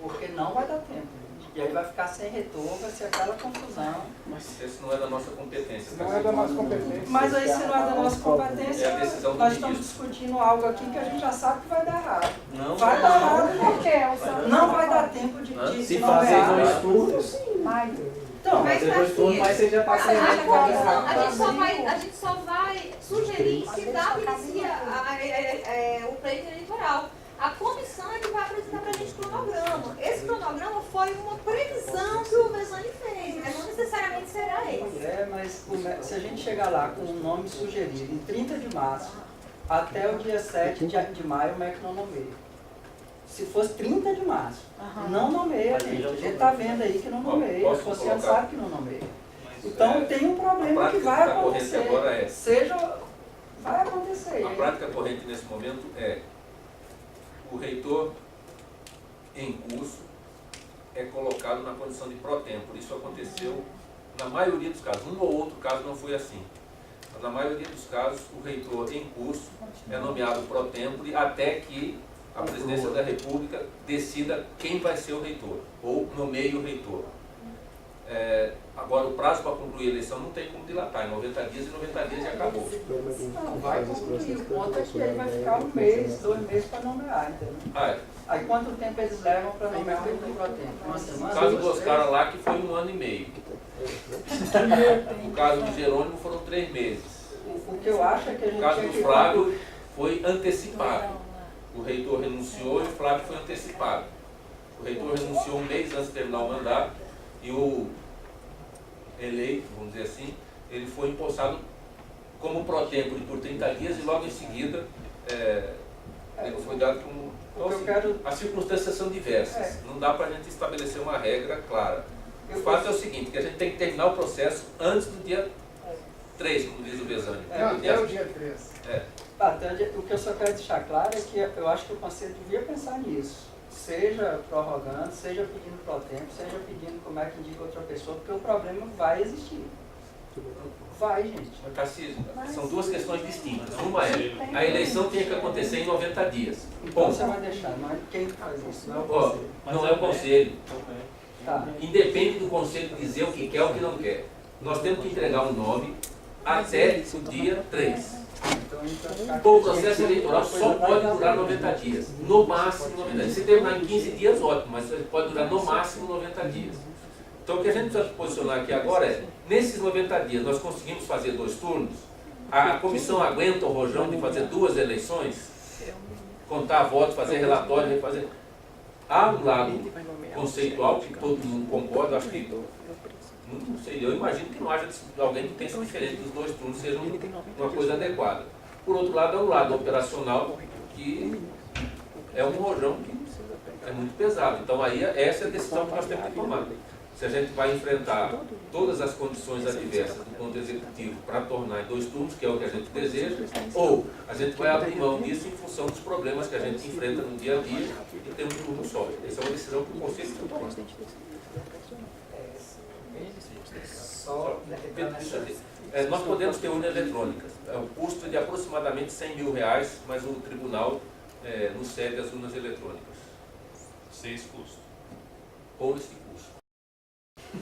porque não vai dar tempo. E aí vai ficar sem reitor, vai ser aquela confusão.
Mas esse não é da nossa competência.
Não é da nossa competência.
Mas aí, se não é da nossa competência,
É a decisão do
nós
ministro.
estamos discutindo algo aqui que a gente já sabe que vai dar errado.
Não
Vai dar errado porque não vai dar tempo de
se
nomear.
fazer 2 turnos,
Então,
Mas
Mas você já passa
a gente só vai sugerir que data inicia o pleito eleitoral. A comissão é que vai apresentar para a gente o cronograma. Esse cronograma foi uma previsão que o Besani fez, mas não necessariamente será esse.
mas se a gente chegar lá com um nome sugerido em 30 de março, até o dia 7 de maio, o MEC não nomeia. Se fosse 30 de março, não nomeia, gente. A gente está vendo aí que não nomeia. O Luciano sabe que não nomeia. Então tem um problema que vai acontecer. Vai acontecer.
A prática corrente nesse momento é o reitor em curso é colocado na condição de pró-tempore. Isso aconteceu na maioria dos casos. Um ou outro caso não foi assim. Mas na maioria dos casos, o reitor em curso é nomeado pró-tempore até que a presidência da República decida quem vai ser o reitor, ou nomeie o reitor. Agora, o prazo para concluir a eleição não tem como dilatar. Em 90 dias e 90 dias já acabou.
Não, vai concluir. O ponto é que ele vai ficar 1 mês, 2 meses para nomear, entendeu? Aí quanto tempo eles levam para nomear o reitor pró-tempore? Uma semana?
No caso dos caras lá, que foi 1 ano e meio. No caso do Jerônimo, foram 3 meses.
O que eu acho é que a gente
No caso
tinha
do
que...
Flávio, foi antecipado. O reitor renunciou e o Flávio foi antecipado. O reitor renunciou 1 mês antes de terminar o mandato e o eleito, vamos dizer assim, ele foi empossado como pró-tempore por 30 dias e logo em seguida ele foi dado como... Então, assim, as circunstâncias são diversas. Não dá para a gente estabelecer uma regra clara. O fato é o seguinte, que a gente tem que terminar o processo antes do dia 3, como diz o Besani.
Até o dia 3.
O que eu só quero deixar claro é que eu acho que o Conselho devia pensar nisso. Seja prorrogando, seja pedindo pró-tempore, seja pedindo como é que indica outra pessoa, porque o problema vai existir. Vai, gente.
Tarcísio, são duas questões distintas. Uma é, a eleição tinha que acontecer em 90 dias.
Então
Bom,
você vai deixar, não é quem faz isso, não é o
ó,
conselho.
não é o conselho.
Tá.
Independe do conselho dizer o que quer ou o que não quer. Nós temos que entregar um nome até o dia 3. O processo eleitoral só pode durar 90 dias. No máximo 90 dias. Se terminar em 15 dias, ótimo, mas ele pode durar no máximo 90 dias. Então o que a gente precisa posicionar aqui agora é, nesses 90 dias nós conseguimos fazer 2 turnos? A comissão aguenta o rojão de fazer 2 eleições? Contar votos, fazer relatório, refazer. Há um lado conceitual que todo mundo concorda, acho que, não sei, eu imagino que não haja alguém que pense diferente dos 2 turnos, seja uma coisa adequada. Por outro lado, é um lado operacional que é um rojão que é muito pesado. Então aí essa é a decisão que nós temos que tomar. Se a gente vai enfrentar todas as condições adversas do ponto executivo para tornar em 2 turnos, que é o que a gente deseja, ou a gente vai abrir mão disso em função dos problemas que a gente enfrenta no dia a dia e tem um turno só. Essa é uma decisão que o Conselho tem que tomar. Nós podemos ter urna eletrônica. O custo é de aproximadamente R$100.000, mas o tribunal nos cede as urnas eletrônicas.
Sem esse custo.
Com esse custo.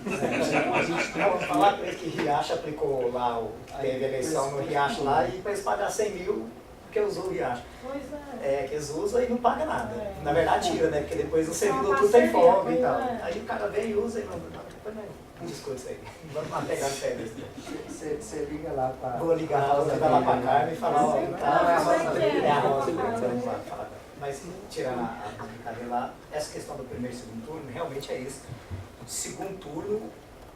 A gente não falar que Riacho aplicou lá, teve eleição no Riacho lá e para eles pagar 100 mil porque usou o Riacho.
Pois
É, que eles usam e não paga nada. Na verdade tira, né? Porque depois o servidor tudo tem folga e tal. Aí o cara vem e usa e não discute isso aí. Vamos pegar no pé desse.
Você liga lá para...
Vou ligar lá pra Carmen e falar, ó, é a Rosa. Mas tirando a brincadeira lá, essa questão do primeiro e segundo turno, realmente é isso. Segundo turno,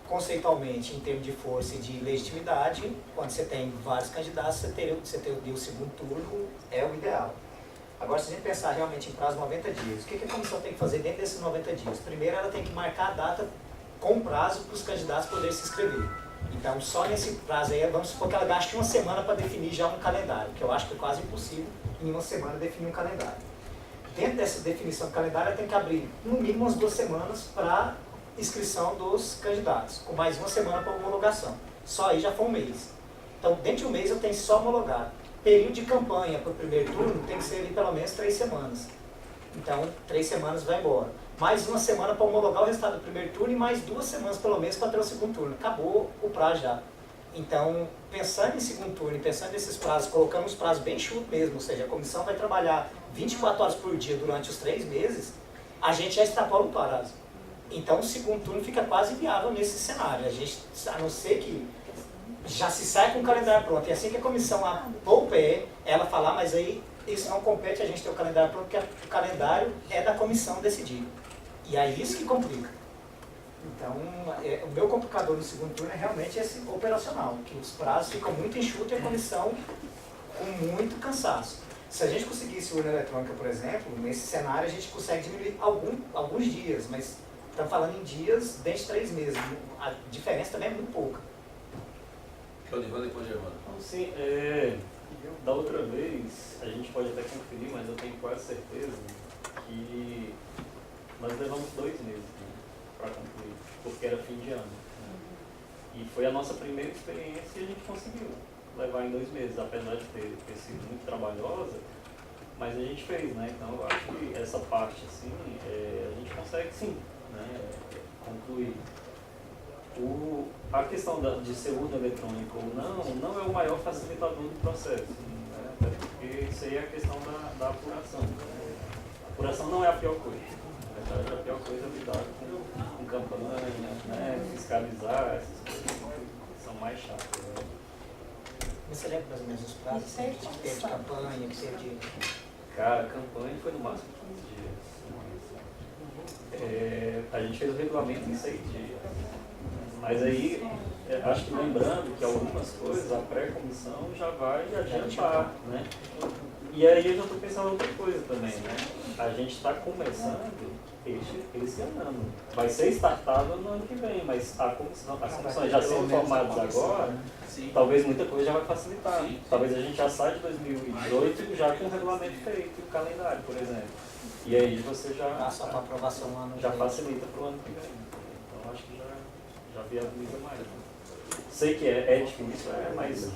conceitualmente, em termos de força e de legitimidade, quando você tem vários candidatos, você ter o segundo turno é o ideal. Agora, se a gente pensar realmente em prazo de 90 dias, o que a comissão tem que fazer dentro desses 90 dias? Primeiro, ela tem que marcar a data com prazo para os candidatos poderem se inscrever. Então, só nesse prazo aí, vamos supor que ela gaste uma semana para definir já um calendário, que eu acho que é quase impossível em uma semana definir um calendário. Dentro dessa definição do calendário, ela tem que abrir no mínimo umas 2 semanas para inscrição dos candidatos, com mais uma semana para homologação. Só aí já foi um mês. Então, dentro de um mês eu tenho só homologado. Período de campanha para o primeiro turno tem que ser ali pelo menos 3 semanas. Então, 3 semanas vai embora. Mais uma semana para homologar o resultado do primeiro turno e mais 2 semanas pelo menos para ter o segundo turno. Acabou o prazo já. Então, pensando em segundo turno e pensando nesses prazos, colocando os prazos bem chutos mesmo, ou seja, a comissão vai trabalhar 24 horas por dia durante os 3 meses, a gente já extrapola o prazo. Então, o segundo turno fica quase inviável nesse cenário. A não ser que já se sai com o calendário pronto. E assim que a comissão pôr o pé, ela falar, mas aí isso não compete a gente ter o calendário pronto, porque o calendário é da comissão decidir. E é isso que complica. Então, o meu complicador no segundo turno é realmente esse operacional, que os prazos ficam muito enxutos e a comissão com muito cansaço. Se a gente conseguisse urna eletrônica, por exemplo, nesse cenário a gente consegue diminuir alguns dias, mas estamos falando em dias desde 3 meses. A diferença também é muito pouca.
Claudivan, depois de Germano.
Sim, da outra vez, a gente pode até conferir, mas eu tenho quase certeza que nós levamos 2 meses, né, para concluir, porque era fim de ano. Né? E foi a nossa primeira experiência e a gente conseguiu levar em 2 meses, apesar de ter sido muito trabalhosa, mas a gente fez, né? Então eu acho que essa parte, assim, a gente consegue sim, né, concluir. A questão de ser urna eletrônica ou não é o maior facilitador do processo, né? Até porque isso aí é a questão da apuração. Né? A apuração não é a pior coisa. Na verdade, a pior coisa é lidar com campanha, né? Fiscalizar, essas coisas que são mais chatas. Né?
Você lembra mais ou menos os prazos que teve de campanha, que teve de...
Cara, a campanha foi no máximo 15 dias. A gente fez o regulamento em 6 dias. Mas aí, acho que lembrando que algumas coisas, a pré-comissão já vai adiantar, né? E aí eu já estou pensando em outra coisa também, né? A gente está começando esse ano. Vai ser startado no ano que vem, mas as comissões já sendo formadas agora, talvez muita coisa já vai facilitar. Talvez a gente já saia de 2018 já com o regulamento feito, o calendário, por exemplo. E aí você já
aprovação ano
já facilita para o ano que vem. Então acho que já viabiliza mais. Né? sei que é difícil, mas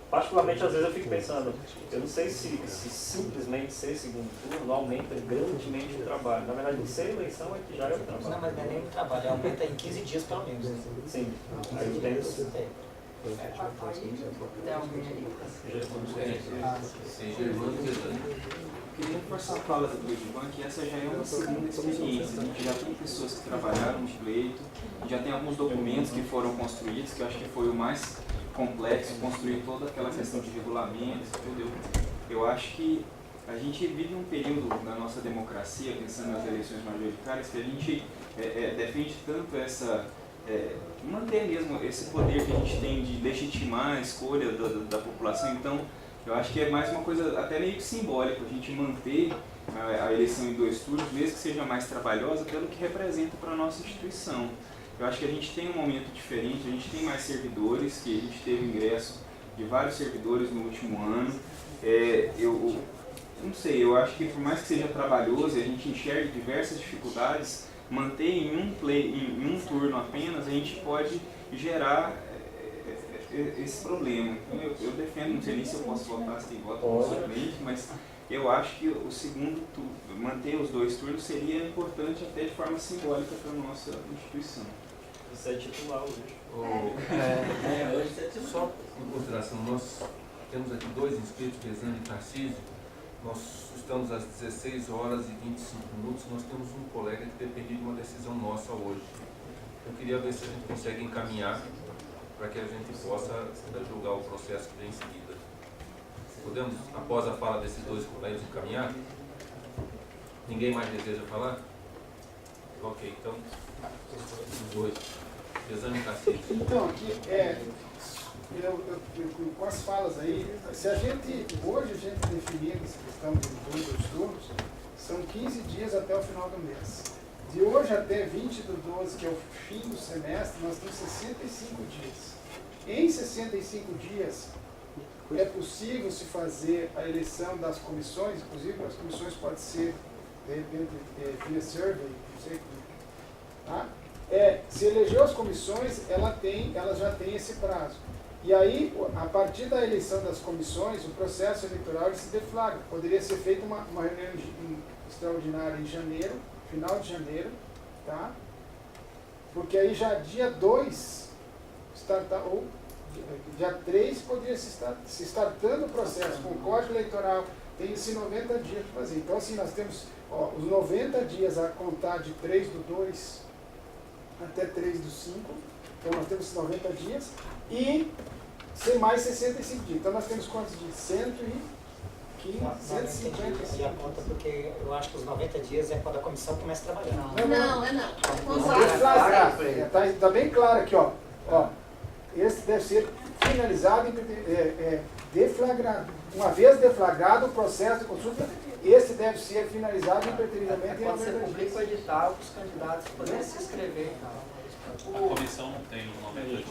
particularmente às vezes eu fico pensando, eu não sei se simplesmente ser segundo turno aumenta grandemente o trabalho. Na verdade, ser eleição é que já é o trabalho.
Não, mas não é nem o trabalho, aumenta em 15 dias pelo menos. Né?
Sim, aí tem isso.
Eu queria reforçar a fala do Ivan, que essa já é uma segunda experiência. A gente já tem pessoas que trabalharam no pleito, já tem alguns documentos que foram construídos, que eu acho que foi o mais complexo, construir toda aquela questão de regulamentos, tudo. Eu acho que a gente vive um período da nossa democracia, pensando nas eleições majoritárias, que a gente defende tanto essa... manter mesmo esse poder que a gente tem de legitimar a escolha da população. Então, eu acho que é mais uma coisa até meio que simbólica, a gente manter a eleição em 2 turnos, mesmo que seja mais trabalhosa, pelo que representa para a nossa instituição. Eu acho que a gente tem um momento diferente, a gente tem mais servidores, que a gente teve ingresso de vários servidores no último ano. Eu não sei, eu acho que por mais que seja trabalhoso e a gente enxergue diversas dificuldades, manter em um turno apenas, a gente pode gerar esse problema. Então eu defendo, não sei nem se eu posso votar, se tem voto no suplente, mas eu acho que o segundo turno, manter os 2 turnos seria importante até de forma simbólica para a nossa instituição.
Você é titular hoje.
Hoje você é titular. Só em consideração, nós temos aqui 2 inscritos, Rezane e Tarcísio. Nós estamos às 16 horas e 25 minutos. Nós temos um colega que depende de uma decisão nossa hoje. Eu queria ver se a gente consegue encaminhar para que a gente possa julgar o processo que vem em seguida. Podemos, após a fala desses 2 colegas, encaminhar? Ninguém mais deseja falar? Ok, então, os 2. Exame Tarcísio.
Então, aqui, com as falas aí, se a gente, hoje a gente definir essa questão de 2 turnos, são 15 dias até o final do mês. De hoje até 20/12, que é o fim do semestre, nós temos 65 dias. Em 65 dias, é possível se fazer a eleição das comissões, inclusive as comissões podem ser, de repente, via survey, não sei como. Tá? Se elegeu as comissões, ela já tem esse prazo. E aí, a partir da eleição das comissões, o processo eleitoral se deflagra. Poderia ser feita uma reunião extraordinária em janeiro, final de janeiro, tá? Porque aí já dia 2, ou dia 3, poderia se startando o processo com o Código Eleitoral, tem esses 90 dias para fazer. Então, assim, nós temos os 90 dias a contar de 3/2 até 3/5, então nós temos 90 dias, e sem mais 65 dias. Então nós temos quantos dias? 115, 150.
E a conta, porque eu acho que os 90 dias é quando a comissão começa a trabalhar.
Não. Está bem claro aqui, ó. Esse deve ser finalizado, deflagrado. Uma vez deflagrado o processo de consulta, esse deve ser finalizado impreterivelmente.
Quando você publica o edital, os candidatos podem se inscrever.
A comissão não tem os 90 dias.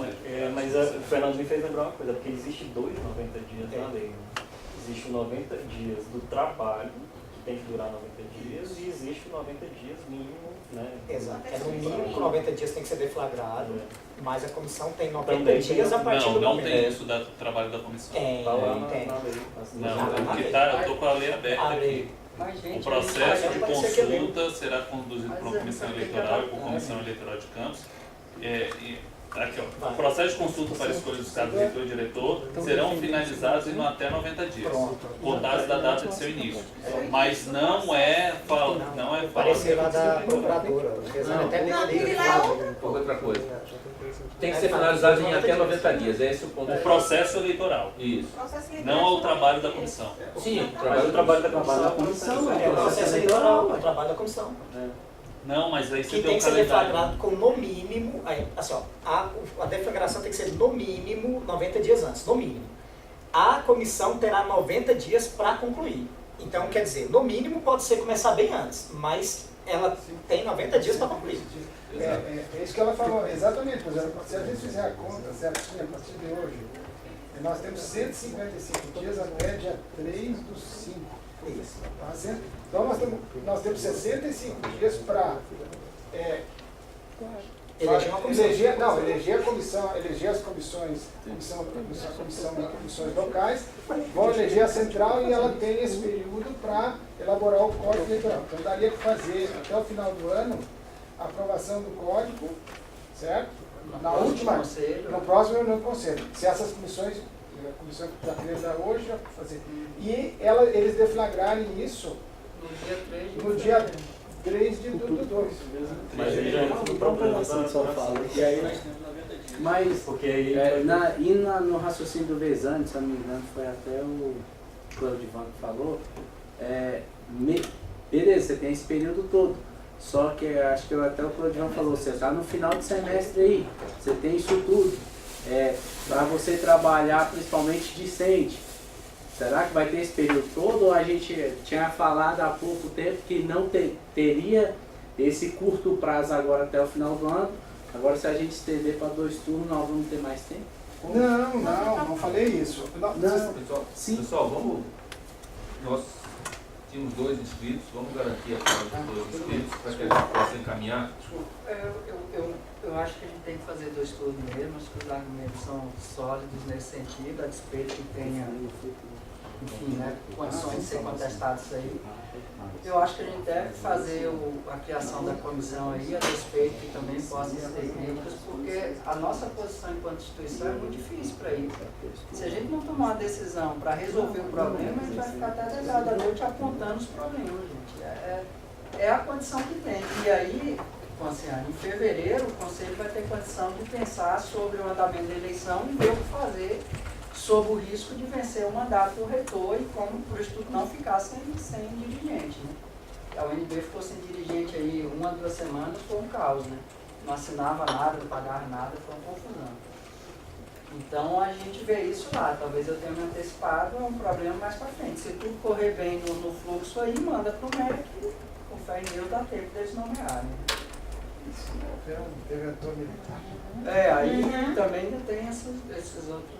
Mas o Fernando me fez lembrar uma coisa, porque existe 2 90 dias na lei. Né? Existe o 90 dias do trabalho, que tem que durar 90 dias, e existe o 90 dias mínimo, né?
Exato. No mínimo que 90 dias tem que ser deflagrado, mas a comissão tem 90
também
dias a partir do momento.
Não tem isso do trabalho da comissão.
Tá lá na lei.
Não, porque eu estou com a lei aberta aqui. O processo de consulta será conduzido por uma comissão eleitoral e por comissão eleitoral de campos. Aqui, ó, o processo de consulta para escolha dos cargos de reitor e diretor serão finalizados em até 90 dias, contados da data de seu início. Mas não é
Parecer lá da procuradora.
Outra coisa. Tem que ser finalizado em até 90 dias, esse é o ponto.
O processo eleitoral.
Isso.
Não ao trabalho da comissão.
Sim,
o trabalho da comissão.
É o processo eleitoral, é o trabalho da comissão.
Não, mas aí você
que
tem
tem
o
que ser
calendário.
deflagrado com no mínimo, assim, ó, a deflagração tem que ser no mínimo 90 dias antes, no mínimo. A comissão terá 90 dias para concluir. Então, quer dizer, no mínimo pode ser começar bem antes, mas ela tem 90 dias para concluir.
É isso que ela falou, exatamente. Se a gente fizer a conta certinha a partir de hoje, nós temos 155 dias até dia 3/5.
Isso.
Então nós temos 65 dias para
Eleger uma comissão.
Eleger a comissão, eleger as comissões locais, vão eleger a central e ela tem esse período para elaborar o código eleitoral. Então daria para fazer até o final do ano a aprovação do código, certo? No próximo reunião do Conselho. Se essas comissões, a comissão que está querendo dar hoje, vai fazer. E eles deflagrarem isso no dia 3 de 2.
Mas ele já
Não, só fala. E aí, mas,
porque aí
no raciocínio do Vezani, se eu não me engano, foi até o Claudivan que falou, beleza, você tem esse período todo, só que acho que até o Claudivan falou, você está no final de semestre aí, você tem isso tudo, para você trabalhar principalmente discente. Será que vai ter esse período todo ou a gente tinha falado há pouco tempo que não teria esse curto prazo agora até o final do ano? Agora se a gente estender para 2 turnos, nós vamos ter mais tempo?
Não falei isso.
Pessoal, vamos. Nós tínhamos 2 inscritos, vamos garantir a fala dos 2 inscritos para que a gente possa encaminhar.
Eu acho que a gente tem que fazer 2 turnos mesmo, acho que os argumentos são sólidos nesse sentido, a despeito que tenha, enfim, né, condições de ser contestado isso aí. Eu acho que a gente deve fazer a criação da comissão aí, a despeito que também possa ter críticas, porque a nossa posição enquanto instituição é muito difícil para isso. Se a gente não tomar uma decisão para resolver o problema, a gente vai ficar até 10 horas da noite apontando os problemas, gente. É a condição que tem. E aí, em fevereiro, o Conselho vai ter condição de pensar sobre o andamento da eleição e ver o que fazer sob o risco de vencer o mandato do reitor e como o Instituto não ficar sem dirigente. Né? A UNB ficou sem dirigente aí 1 a 2 semanas, foi um caos. Né? Não assinava nada, não pagava nada, foi uma confusão. Então a gente vê isso lá. Talvez eu tenha me antecipado, é um problema mais para frente. Se tudo correr bem no fluxo aí, manda para o MEC, com fé em Deus dá tempo deles nomearem. Aí também ainda tem esses outros.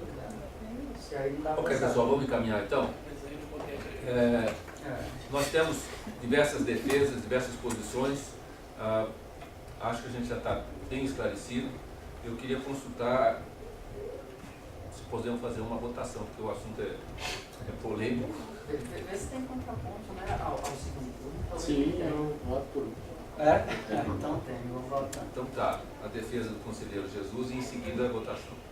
Ok, pessoal, vamos encaminhar então. Nós temos diversas defesas, diversas posições. Acho que a gente já está bem esclarecido. Eu queria consultar se podemos fazer uma votação, porque o assunto é polêmico.
Vê se tem contraponto, né, ao segundo turno.
Sim, eu voto por um.
Então tem, eu vou votar.
Então tá, a defesa do conselheiro Jesus e em seguida a votação.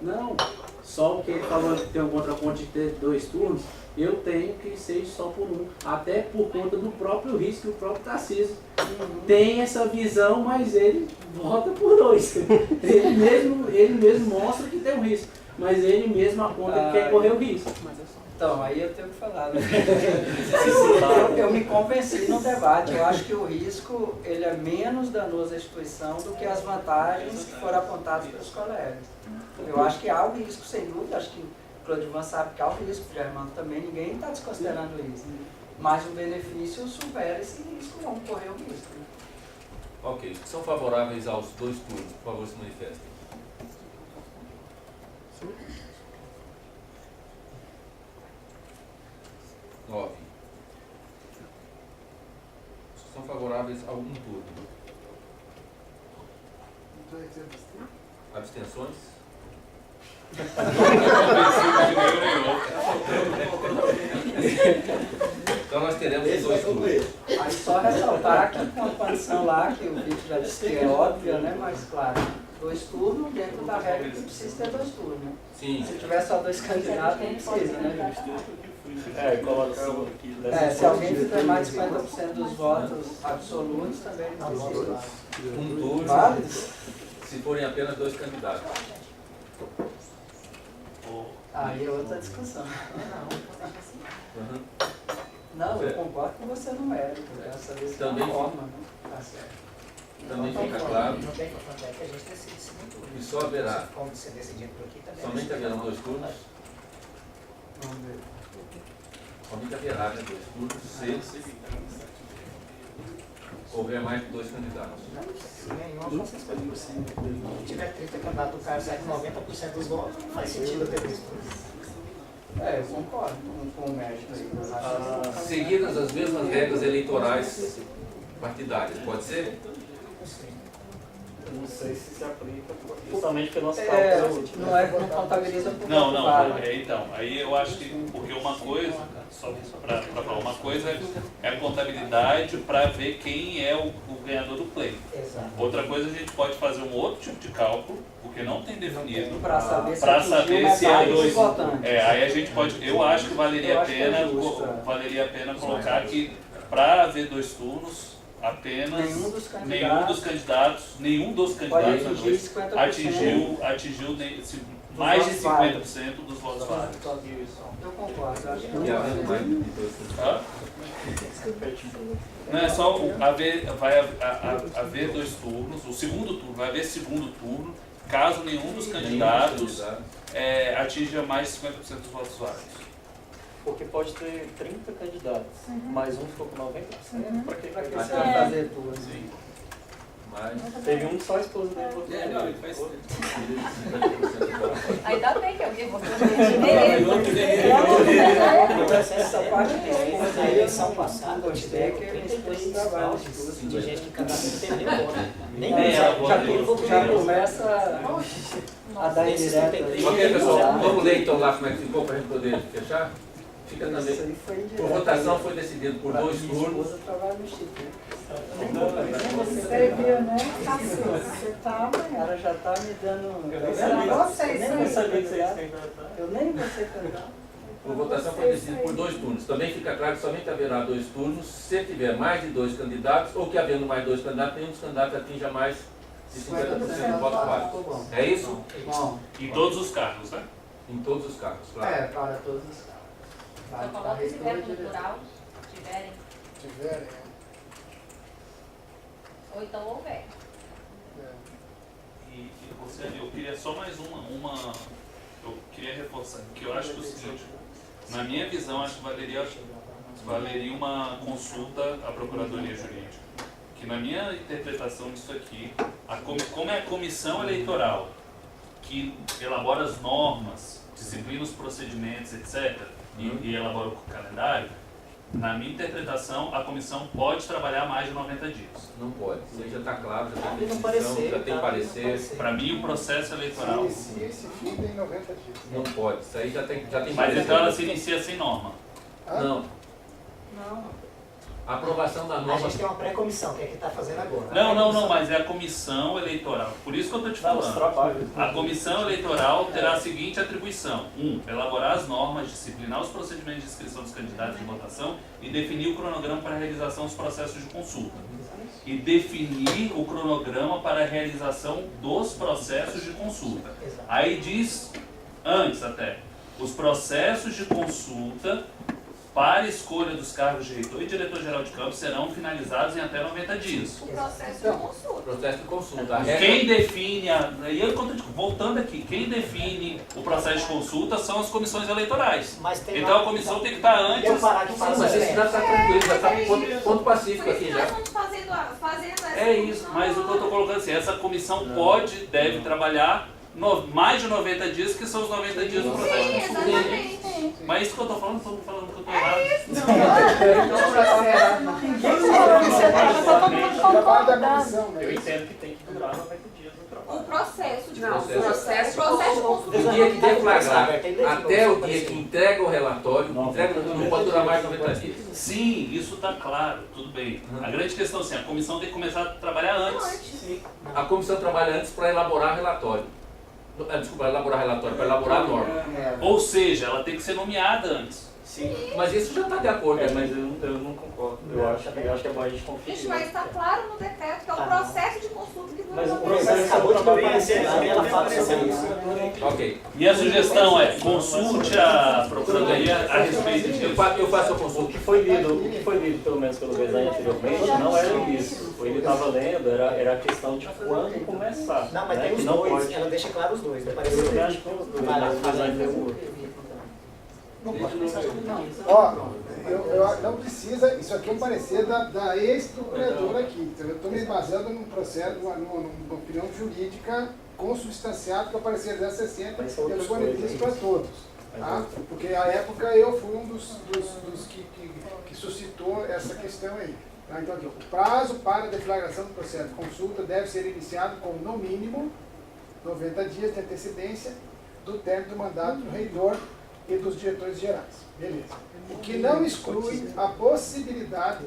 Não, só o que ele falou que tem um contraponto de ter 2 turnos, eu tenho que ser só por um. Até por conta do próprio risco que o próprio Tarcísio tem essa visão, mas ele vota por 2. Ele mesmo mostra que tem um risco, mas ele mesmo aponta que quer correr o risco.
Então, aí eu tenho que falar. Né? eu me convenci no debate. Eu acho que o risco ele é menos danoso à instituição do que as vantagens que foram apontadas pelos colegas. Eu acho que há o risco, sem dúvida. Acho que o Claudivan sabe que há o risco, o Germano também, ninguém está desconsiderando isso. Mas o benefício supera esse risco, vamos correr o risco.
Ok, são favoráveis aos 2 turnos, por favor, se manifestem. São favoráveis a um turno. Abstenções? Então nós teremos 2 turnos.
Aí só ressaltar que com a condição lá, que o Vitor já disse que é óbvia, né? Mas claro, 2 turnos dentro da regra que precisa ter 2 turnos. Né?
Sim.
Se tiver só 2 candidatos, não precisa, né? Se alguém tiver mais de 50% dos votos absolutos, também não precisa.
Um turno,
Válido?
se forem apenas 2 candidatos.
Aí é outra discussão.
Uhum.
Não, eu concordo com você no mérito. Dessa vez é uma forma, né? Tá certo.
Também fica claro.
Não tem que a gente decide segundo turno.
E só haverá.
Como você decidir por aqui também.
Somente haverão 2 turnos.
Vamos ver.
Somente haverá 2 turnos se houver mais de 2 candidatos.
Se nenhuma for 50%. Se tiver 30 candidatos, o cara sai com 90% dos votos, não faz sentido ter 2 turnos.
Eu concordo com o mérito aí.
Seguidas as mesmas regras eleitorais partidárias, pode ser?
Eu não sei se aplica, justamente porque nosso
não contabiliza por
Não, não,
vale.
então, aí eu acho que, porque uma coisa, só para falar, uma coisa é a contabilidade para ver quem é o ganhador do play.
Exato.
Outra coisa, a gente pode fazer um outro tipo de cálculo, porque não tem definido,
Para saber
se é dois.
importante.
Aí a gente pode, eu acho que valeria a pena colocar que para haver 2 turnos, apenas nenhum dos candidatos atingiu mais de 50% dos votos válidos.
Eu concordo, acho que
E havendo mais de 2
Não é só vai haver 2 turnos, o segundo turno, vai haver segundo turno, caso nenhum dos candidatos atinja mais de 50% dos votos válidos.
Porque pode ter 30 candidatos, mas um ficou com 90%, para que vai
fazer tudo?
Sim.
Teve um que só a esposa dele votou.
Não, ele faz
Ainda bem que alguém votou
Essa parte
Na eleição passada, eu tive
trabalho
de gente que cantava não entendeu. Nem
já começa a dar indireta.
Ok, pessoal, vamos ler então lá como é que ficou para a gente poder fechar? Fica também. Por votação foi decidido por 2 turnos.
Você viu, né? Você tá, o cara já tá me dando. Eu nem vou ser candidato.
Por votação foi decidido por 2 turnos. Também fica claro que somente haverá 2 turnos se tiver mais de 2 candidatos ou que havendo mais 2 candidatos, nenhum dos candidatos atinja mais de 50% do voto válido. É isso?
Bom.
Em todos os cargos, né?
Em todos os cargos, claro.
Para todos os cargos.
Só coloca esse verbo no plural, tiverem, ou então houver.
E você, eu queria só mais uma eu queria reforçar, que eu acho que é o seguinte, na minha visão, acho que valeria uma consulta à Procuradoria Jurídica. Que na minha interpretação disso aqui, como é a comissão eleitoral que elabora as normas, disciplina os procedimentos, etc., e elabora o calendário, na minha interpretação, a comissão pode trabalhar mais de 90 dias.
Não pode. Isso aí já está claro, já tem
Não
definição, já tem parecer.
Para mim, o processo eleitoral...
Esse fim tem 90 dias.
Não pode. Isso aí já tem
Mas então ela se inicia sem norma.
Não.
Não.
A aprovação da
A
norma...
gente tem uma pré-comissão, que é que está fazendo agora.
Não, mas é a comissão eleitoral. Por isso que eu estou te falando. A comissão eleitoral terá a seguinte atribuição. 1. Elaborar as normas, disciplinar os procedimentos de inscrição dos candidatos em votação e definir o cronograma para a realização dos processos de consulta. E definir o cronograma para a realização dos processos de consulta. Aí diz, antes até, os processos de consulta para escolha dos cargos de reitor e diretor-geral de campo serão finalizados em até 90 dias.
O processo de consulta.
Processo de consulta.
Quem define, voltando aqui, quem define o processo de consulta são as comissões eleitorais. Então a comissão tem que estar antes.
Mas isso já está tranquilo, já está ponto pacífico aqui já.
Nós estamos fazendo essa
É isso, mas o que eu estou colocando assim, essa comissão deve trabalhar mais de 90 dias, que são os 90 dias do processo de consulta.
Exatamente.
Mas isso que eu estou falando, estou falando que eu estou errado.
Eu entendo que tem que durar 90 dias no trabalho.
O processo de
Não,
consulta.
processo
O processo de
O
consulta.
dia que deflagrar, até o dia que entrega o relatório, não pode durar mais de 90 dias.
Sim, isso está claro, tudo bem. A grande questão é assim, a comissão tem que começar a trabalhar antes.
A comissão trabalha antes para elaborar relatório. Desculpa, elaborar relatório, para elaborar a norma.
Ou seja, ela tem que ser nomeada antes.
Sim.
Mas isso já está de acordo.
Mas eu não concordo. Eu acho que é bom a gente conferir.
Isso vai estar claro no decreto, que é o processo de consulta que dura
Mas o
90
processo
dias.
acabou de me aparecer,
ela fala sobre isso.
Ok.
E a sugestão é, consulte a Procuradoria a respeito disso.
Eu faço a
O
consulta.
que foi lido pelo menos pelo Besanha anteriormente, não era isso. Ele estava lendo, era a questão de quando começar.
Não, mas
né?
tem os
Que não
dois,
pode.
ela deixa claro os dois, vai
Eu
parecer.
acho que tem os dois,
Vai lá,
mas o Besanha deu o outro.
Ó, eu não precisa, isso aqui é um parecer da ex-procuradora aqui. Então eu estou me baseando num processo, numa opinião jurídica consubstanciada, que é o parecer 1060, e eu disponibilizo para todos. Tá? Porque à época eu fui um dos que suscitou essa questão aí. Tá? Então aqui, o prazo para a deflagração do processo de consulta deve ser iniciado com no mínimo 90 dias de antecedência do término do mandato do reitor e dos diretores gerais. Beleza. O que não exclui a possibilidade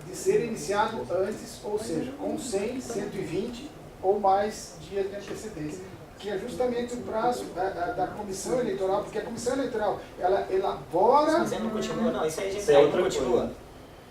de ser iniciado antes, ou seja, com 100, 120 ou mais dias de antecedência, que é justamente o prazo da comissão eleitoral, porque a comissão eleitoral, ela elabora...
Mas ela não continua, não, isso aí a gente
Isso é
não
outra
continua.
coisa.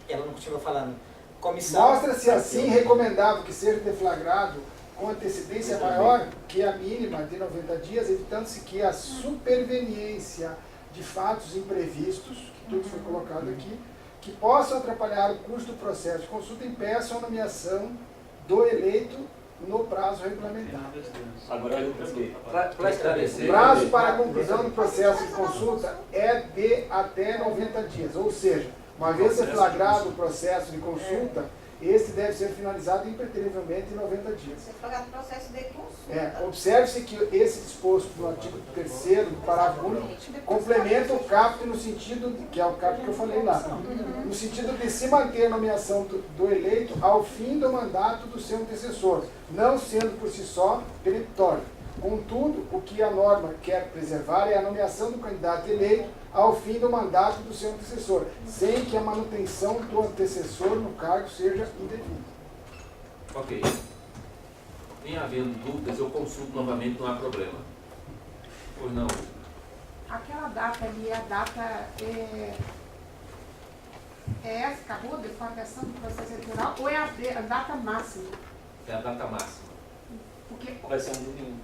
Ela não continua falando. Comissão...
Mostra-se assim recomendável que seja deflagrado com antecedência maior que a mínima de 90 dias, evitando-se que a superveniência de fatos imprevistos, que tudo foi colocado aqui, que possam atrapalhar o curso do processo de consulta, impeçam a nomeação do eleito no prazo regulamentado.
Agora eu peguei.
Para esclarecer.
O prazo para a conclusão do processo de consulta é de até 90 dias, ou seja, uma vez deflagrado o processo de consulta, esse deve ser finalizado impreterivelmente em 90 dias.
Deflagrado o processo de consulta.
Observe-se que esse disposto no artigo 3º do parágrafo único complementa o caput no sentido, que é o caput que eu falei lá, no sentido de se manter a nomeação do eleito ao fim do mandato do seu antecessor, não sendo por si só peremptório. Contudo, o que a norma quer preservar é a nomeação do candidato eleito ao fim do mandato do seu antecessor, sem que a manutenção do antecessor no cargo seja indevida.
Ok. Em havendo dúvidas, eu consulto novamente, não há problema. Pois não?
Aquela data ali, a data é essa, acabou a deflagração do processo eleitoral, ou é a data máxima?
É a data máxima.
Porque
Vai ser um domingo.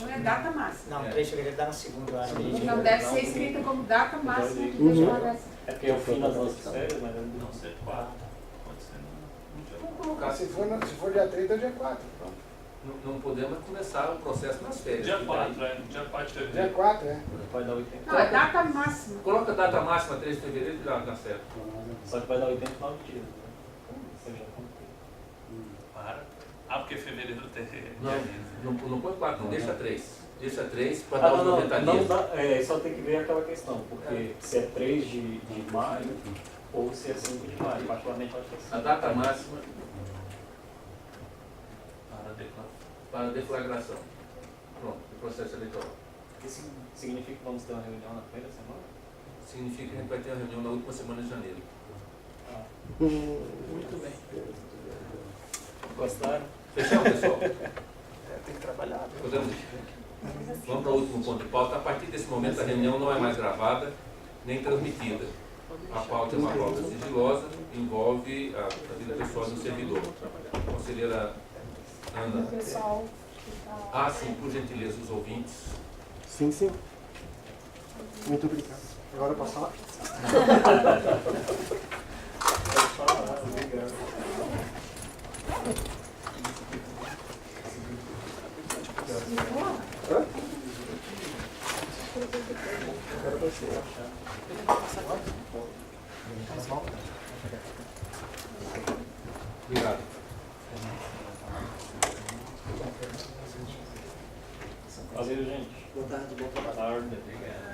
não é data máxima.
Não, 3 de fevereiro dá na segunda, eu acho.
Então deve ser escrita como data máxima de deflagração.
É porque é o fim das nossas férias, mas
Não ser 4. Pode ser no dia
Vamos colocar, se for dia 30, é dia 4. Pronto.
Não podemos começar o processo nas férias.
Dia 4, dia 4 de
Dia
fevereiro.
4, é.
vai dar 80.
Não, é data máxima.
Coloca a data máxima 3 de fevereiro e dá certo.
Só que vai dar 89 dias. Né? Você já contei.
Para. Ah, porque fevereiro tem.
Não põe 4, não, deixa 3. Deixa 3 para dar os 90
não
dias.
dá, só tem que ver aquela questão, porque se é 3 de maio ou se é 5 de maio, particularmente acho que é 5.
A data máxima
Para
para deflagração. Pronto, o processo eleitoral.
Isso significa que vamos ter uma reunião na primeira semana?
Significa que a gente vai ter uma reunião na última semana de janeiro.
Muito bem.
Gostaram?
Fechamos, pessoal?
Tem que trabalhar.
Podemos? Vamos para o último ponto de pauta. A partir desse momento, a reunião não é mais gravada nem transmitida. A pauta é uma pauta sigilosa, envolve a vida pessoal do servidor. Conselheira Ana.
Pessoal.
Ah, sim, por gentileza, os ouvintes.
Sim, sim. Muito obrigado. Agora eu posso falar?
Obrigado.
Valeu, gente.
Boa tarde, bom trabalho.
Boa tarde. Obrigado.